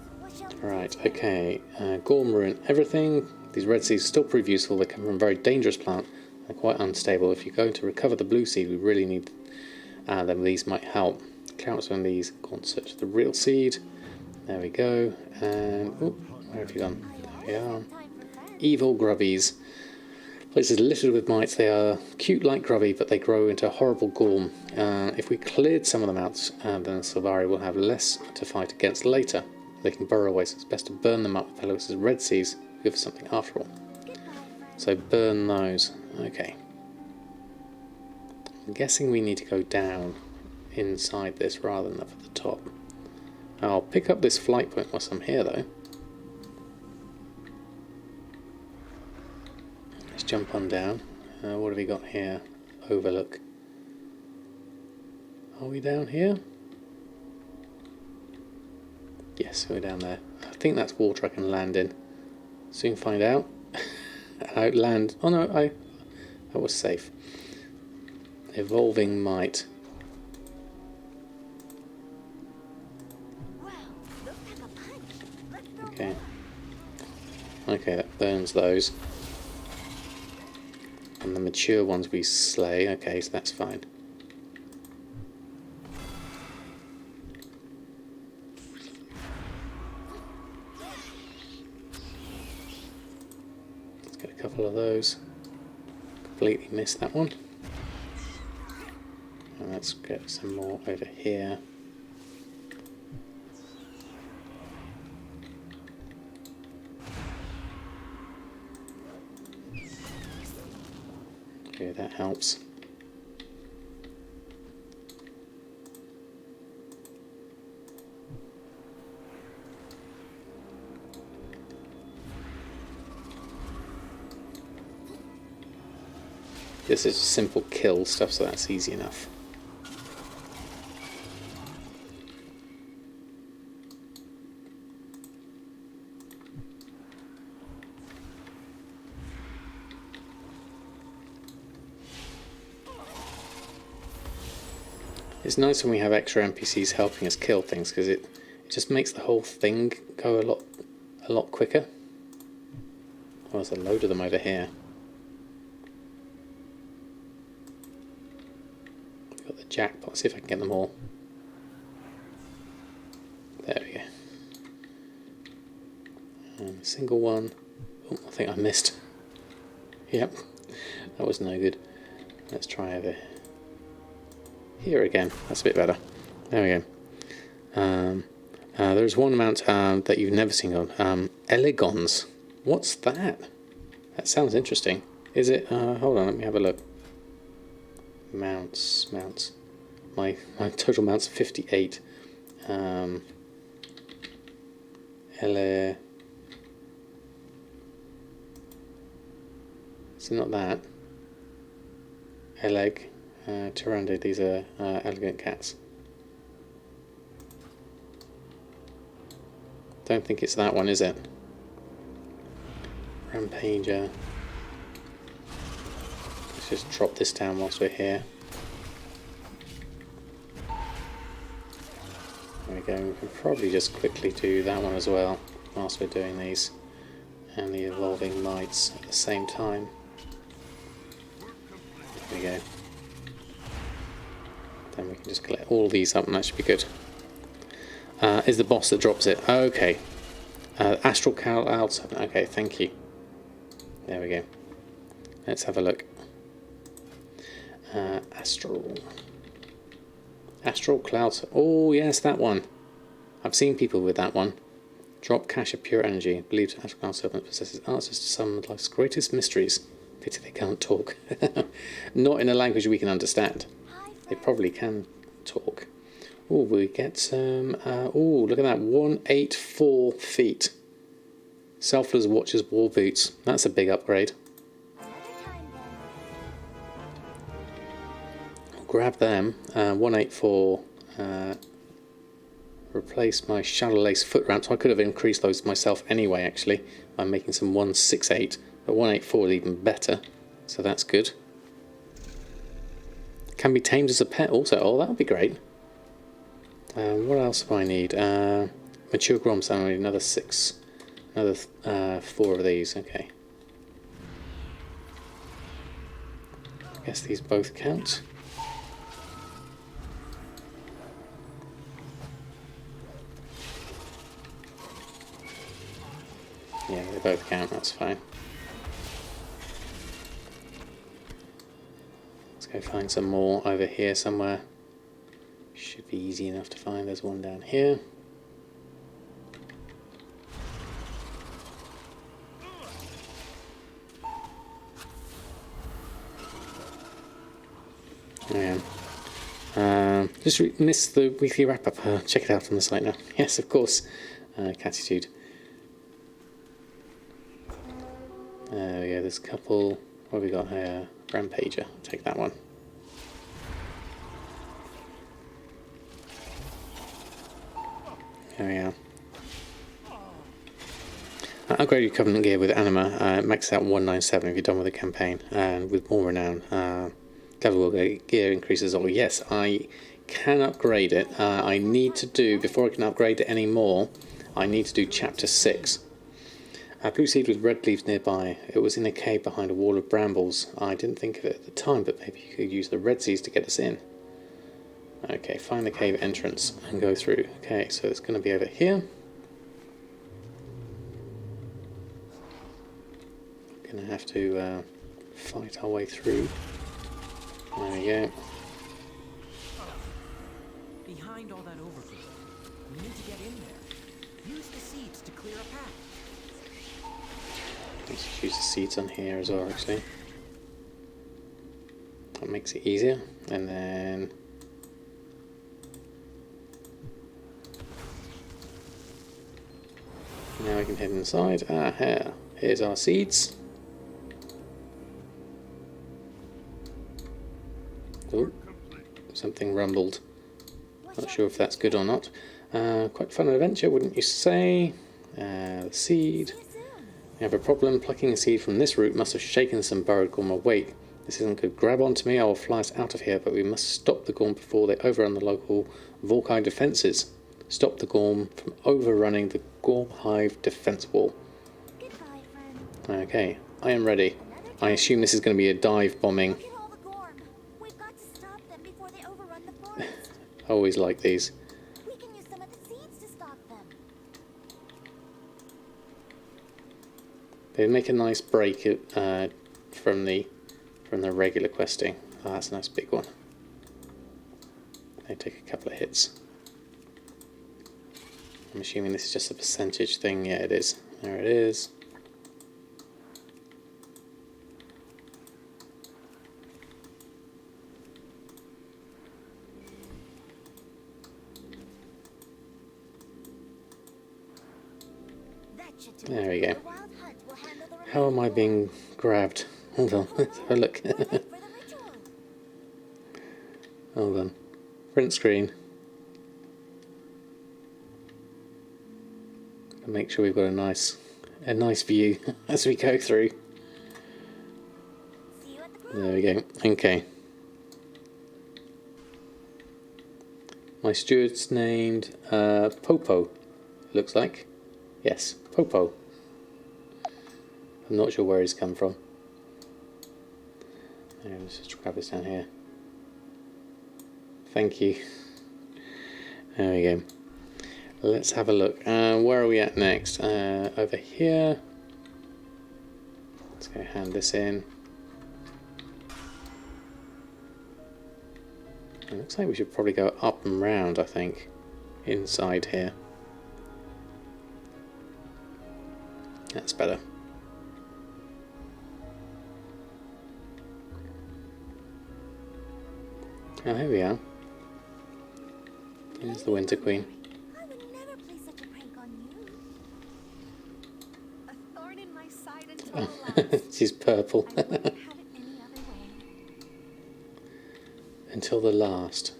Right, okay. Gorm ruin everything. These red seeds still prove useful. They come from a very dangerous plant. They're quite unstable. If you're going to recover the blue seed, we really need them. These might help. Clear out some of these. Go and search the real seed. There we go. And oh, where have you gone? There we are. Evil grubbies. Place is littered with mites. They are cute like grubby, but they grow into a horrible gorm. If we cleared some of them out, then the Sylvari will have less to fight against later. They can burrow away, so it's best to burn them up with Pelagos' red seeds. Good for something after all. So burn those. Okay. I'm guessing we need to go down inside this rather than up at the top. I'll pick up this flight point whilst I'm here though. Let's jump on down. What have we got here? Overlook. Are we down here? Yes, we're down there. I think that's water I can land in. Soon find out. I land. Oh no, I was safe. Evolving might. Okay. Okay, that burns those. And the mature ones we slay. Okay, so that's fine. Let's get a couple of those. Completely missed that one. And let's get some more over here. Okay, that helps. This is simple kill stuff, so that's easy enough. It's nice when we have extra NPCs helping us kill things, because it just makes the whole thing go a lot quicker. Oh, there's a load of them over here. We've got the jackpot. Let's see if I can get them all. There we go. A single one. Oh, I think I missed. Yep, that was no good. Let's try over here again. That's a bit better. There we go. There's one amount that you've never seen on. Elegons. What's that? That sounds interesting. Is it? Hold on, let me have a look. Mounts. My total mount's 58. So not that. Eleg. Tyrande, these are elegant cats. Don't think it's that one, is it? Rampager. Let's just drop this down whilst we're here. There we go. We can probably just quickly do that one as well whilst we're doing these. And the evolving mites at the same time. There we go. Then we can just collect all these up and that should be good. Is the boss that drops it. Okay. Astral Cloud 7. Okay, thank you. There we go. Let's have a look. Astral Cloud. Oh yes, that one. I've seen people with that one. Drop cache of pure energy. Believed Astral Cloud Serpent possesses answers to some of life's greatest mysteries. Pity they can't talk. Not in a language we can understand. They probably can talk. Oh, we get some... oh, look at that. 184 feet. Selfless Watcher's War Boots. That's a big upgrade. I'll grab them. 184. Replace my Shadow Lace foot ramps. I could have increased those myself anyway, actually. I'm making some 168. But 184 is even better. So that's good. Can be tamed as a pet also. Oh, that would be great. What else do I need? Mature Groms. I need another 6. Another 4 of these. Okay. I guess these both count. Yeah, they both count. That's fine. Let's go find some more over here somewhere. Should be easy enough to find. There's one down here. Yeah. Just missed the weekly wrap up. Check it out on the site now. Yes, of course. Catitude. Yeah, there's a couple. What have we got here? Rampager. I'll take that one. There we are. Upgrade your Covenant gear with Anima. Max out 197 if you're done with the campaign. And with more renown, level gear increases. Oh yes, I can upgrade it. I need to do, before I can upgrade it anymore, I need to do Chapter 6. Blue seed with red leaves nearby. It was in a cave behind a wall of brambles. I didn't think of it at the time, but maybe you could use the red seeds to get us in. Okay, find the cave entrance and go through. Okay, so it's going to be over here. Going to have to fight our way through. There we go. Behind all that overgrowth, we need to get in there. Use the seeds to clear a path. Let's use the seeds on here as well, actually. That makes it easier. And then now we can head inside. Here's our seeds. something rumbled. Not sure if that's good or not. Quite fun adventure, wouldn't you say? The seed. We have a problem. Plucking a seed from this root must have shaken some burrowed gorm awake. This isn't good. Grab onto me, I will fly us out of here, but we must stop the gorm before they overrun the local Volkai defences. Stop the gorm from overrunning the gorm hive defence wall. Goodbye, friend. Okay, I am ready. I assume this is going to be a dive bombing. Look at all the gorm. We've got to stop them before they overrun the forest. I always like these. We can use some of the seeds to stop them. They make a nice break from the regular questing. Oh, that's a nice big one. They take a couple of hits. I'm assuming this is just a percentage thing. Yeah, it is. There it is. That should do There we it. go. The wild hunt will handle the How am I being grabbed? Hold on, let's have a look. We're late for the ritual. Hold on. Print screen. And make sure we've got a nice view as we go through. See you at the grove. There we go. Okay. My steward's named Popo. Looks like. Yes, Popo. I'm not sure where he's come from. Let's just grab this down here. Thank you. There we go. Let's have a look. Where are we at next? Over here. Let's go hand this in. It looks like we should probably go up and round, I think. Inside here. That's better. Oh, here we are. Here's the Winter Queen. I would never play such a prank on you. A thorn in my side until the last. She's purple. I wouldn't have it any other way. Until the last.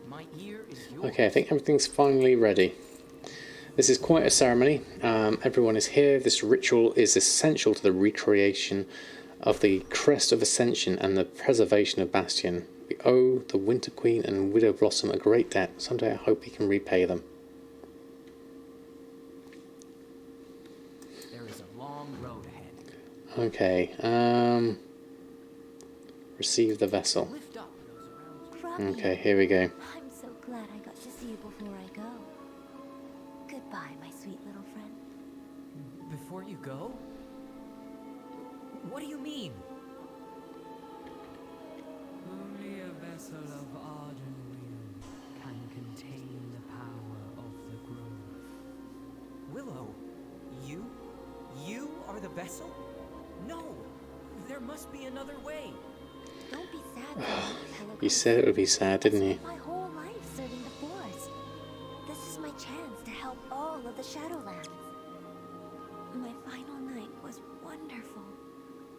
My ear is yours. Okay, I think everything's finally ready. This is quite a ceremony. Everyone is here. This ritual is essential to the recreation of the Crest of Ascension and the preservation of Bastion. We owe the Winter Queen and Widow Blossom a great debt. Someday I hope we can repay them. There is a long road ahead. Okay, receive the vessel. Lift up those around you. Robbie, Okay, here we go. I'm so glad I got to see you before I go. Goodbye, my sweet little friend. Before you go? What do you mean? Only a vessel of Arden will can contain the power of the grove. Willow, you are the vessel? No, there must be another way. Don't be sad, fellow You said it would be sad, didn't you? my whole life serving the forest. This is my chance to help all of the Shadowlands. My final night was wonderful.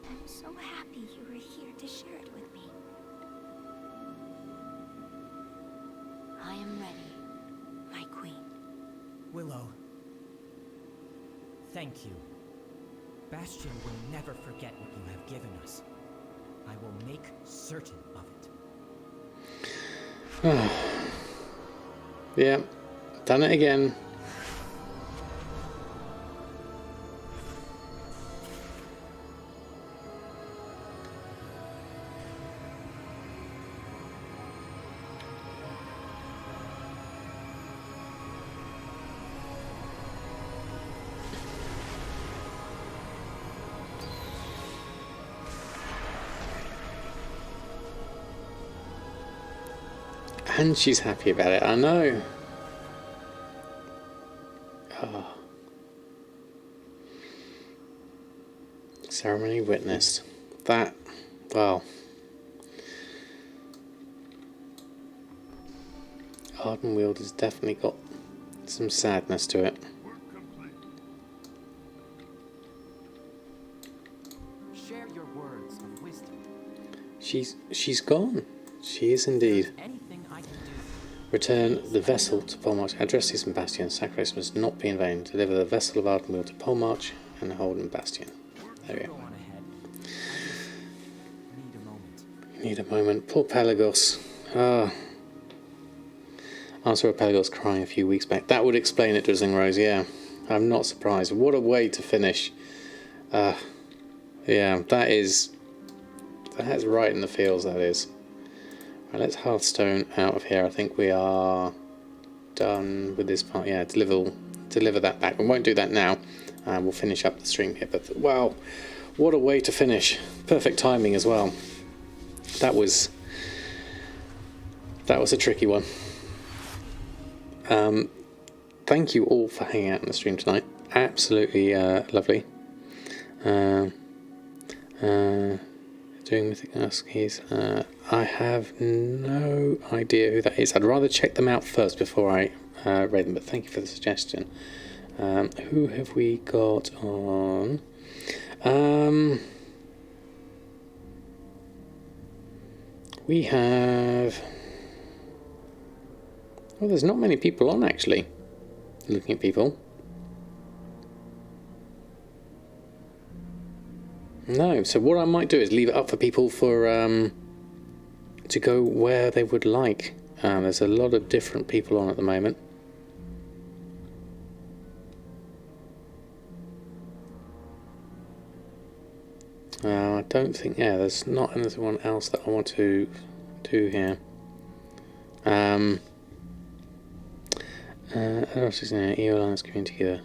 I'm so happy you were here to share it with me. I am ready, my queen. Willow, thank you. Bastion will never forget what you have given us. I will make certain of it. Yeah, done it again. And she's happy about it, I know. Oh. Ceremony witnessed. That, well. Ardenweald has definitely got some sadness to it. Share your words of wisdom. She's gone. She is indeed. Anything I can do. Return the vessel to Polmarch. Address and Bastion. Sacrifice must not be in vain. Deliver the vessel of Ardenweald to Polmarch and Holden Bastion. There we Go go. on ahead. I just need a moment. Need a moment. Poor Pelagos. Ah. Answer of Pelagos crying a few weeks back. That would explain it, Drizzling Rose, yeah. I'm not surprised. What a way to finish. Yeah, that's right in the feels, that is. Right, let's Hearthstone out of here. I think we are done with this part. Yeah, deliver that back. We won't do that now. We'll finish up the stream here. But wow, what a way to finish. Perfect timing as well. That was a tricky one. Thank you all for hanging out on the stream tonight. Absolutely lovely. Doing Mythic Huskies. I have no idea who that is. I'd rather check them out first before I read them, but thank you for the suggestion. Who have we got on? We have... Well, there's not many people on, actually. Looking at people. No, so what I might do is leave it up for people for to go where they would like. There's a lot of different people on at the moment. I don't think, there's not anyone else that I want to do here. EOLines community together.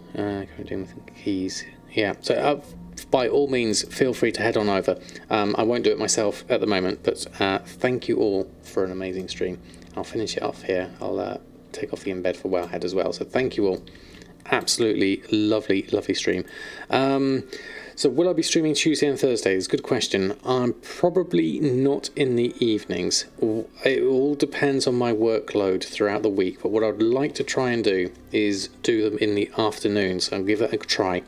Doing with keys. Yeah, so by all means, feel free to head on over. I won't do it myself at the moment, but thank you all for an amazing stream. I'll finish it off here. I'll take off the embed for Wowhead as well. So thank you all. Absolutely lovely, lovely stream. So will I be streaming Tuesday and Thursdays? Good question. I'm probably not in the evenings. It all depends on my workload throughout the week. But what I'd like to try and do is do them in the afternoons. I'll give it a try.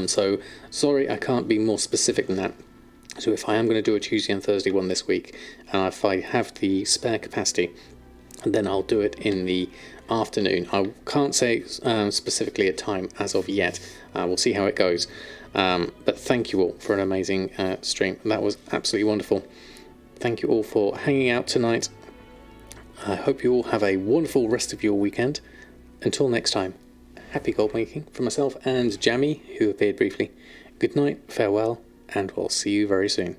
So sorry, I can't be more specific than that. So if I am going to do a Tuesday and Thursday one this week, and if I have the spare capacity, then I'll do it in the afternoon. I can't say specifically a time as of yet. We'll see how it goes. But thank you all for an amazing stream. That was absolutely wonderful. Thank you all for hanging out tonight. I hope you all have a wonderful rest of your weekend. Until next time, happy gold making from myself and Jammy, who appeared briefly. Good night, farewell, and we'll see you very soon.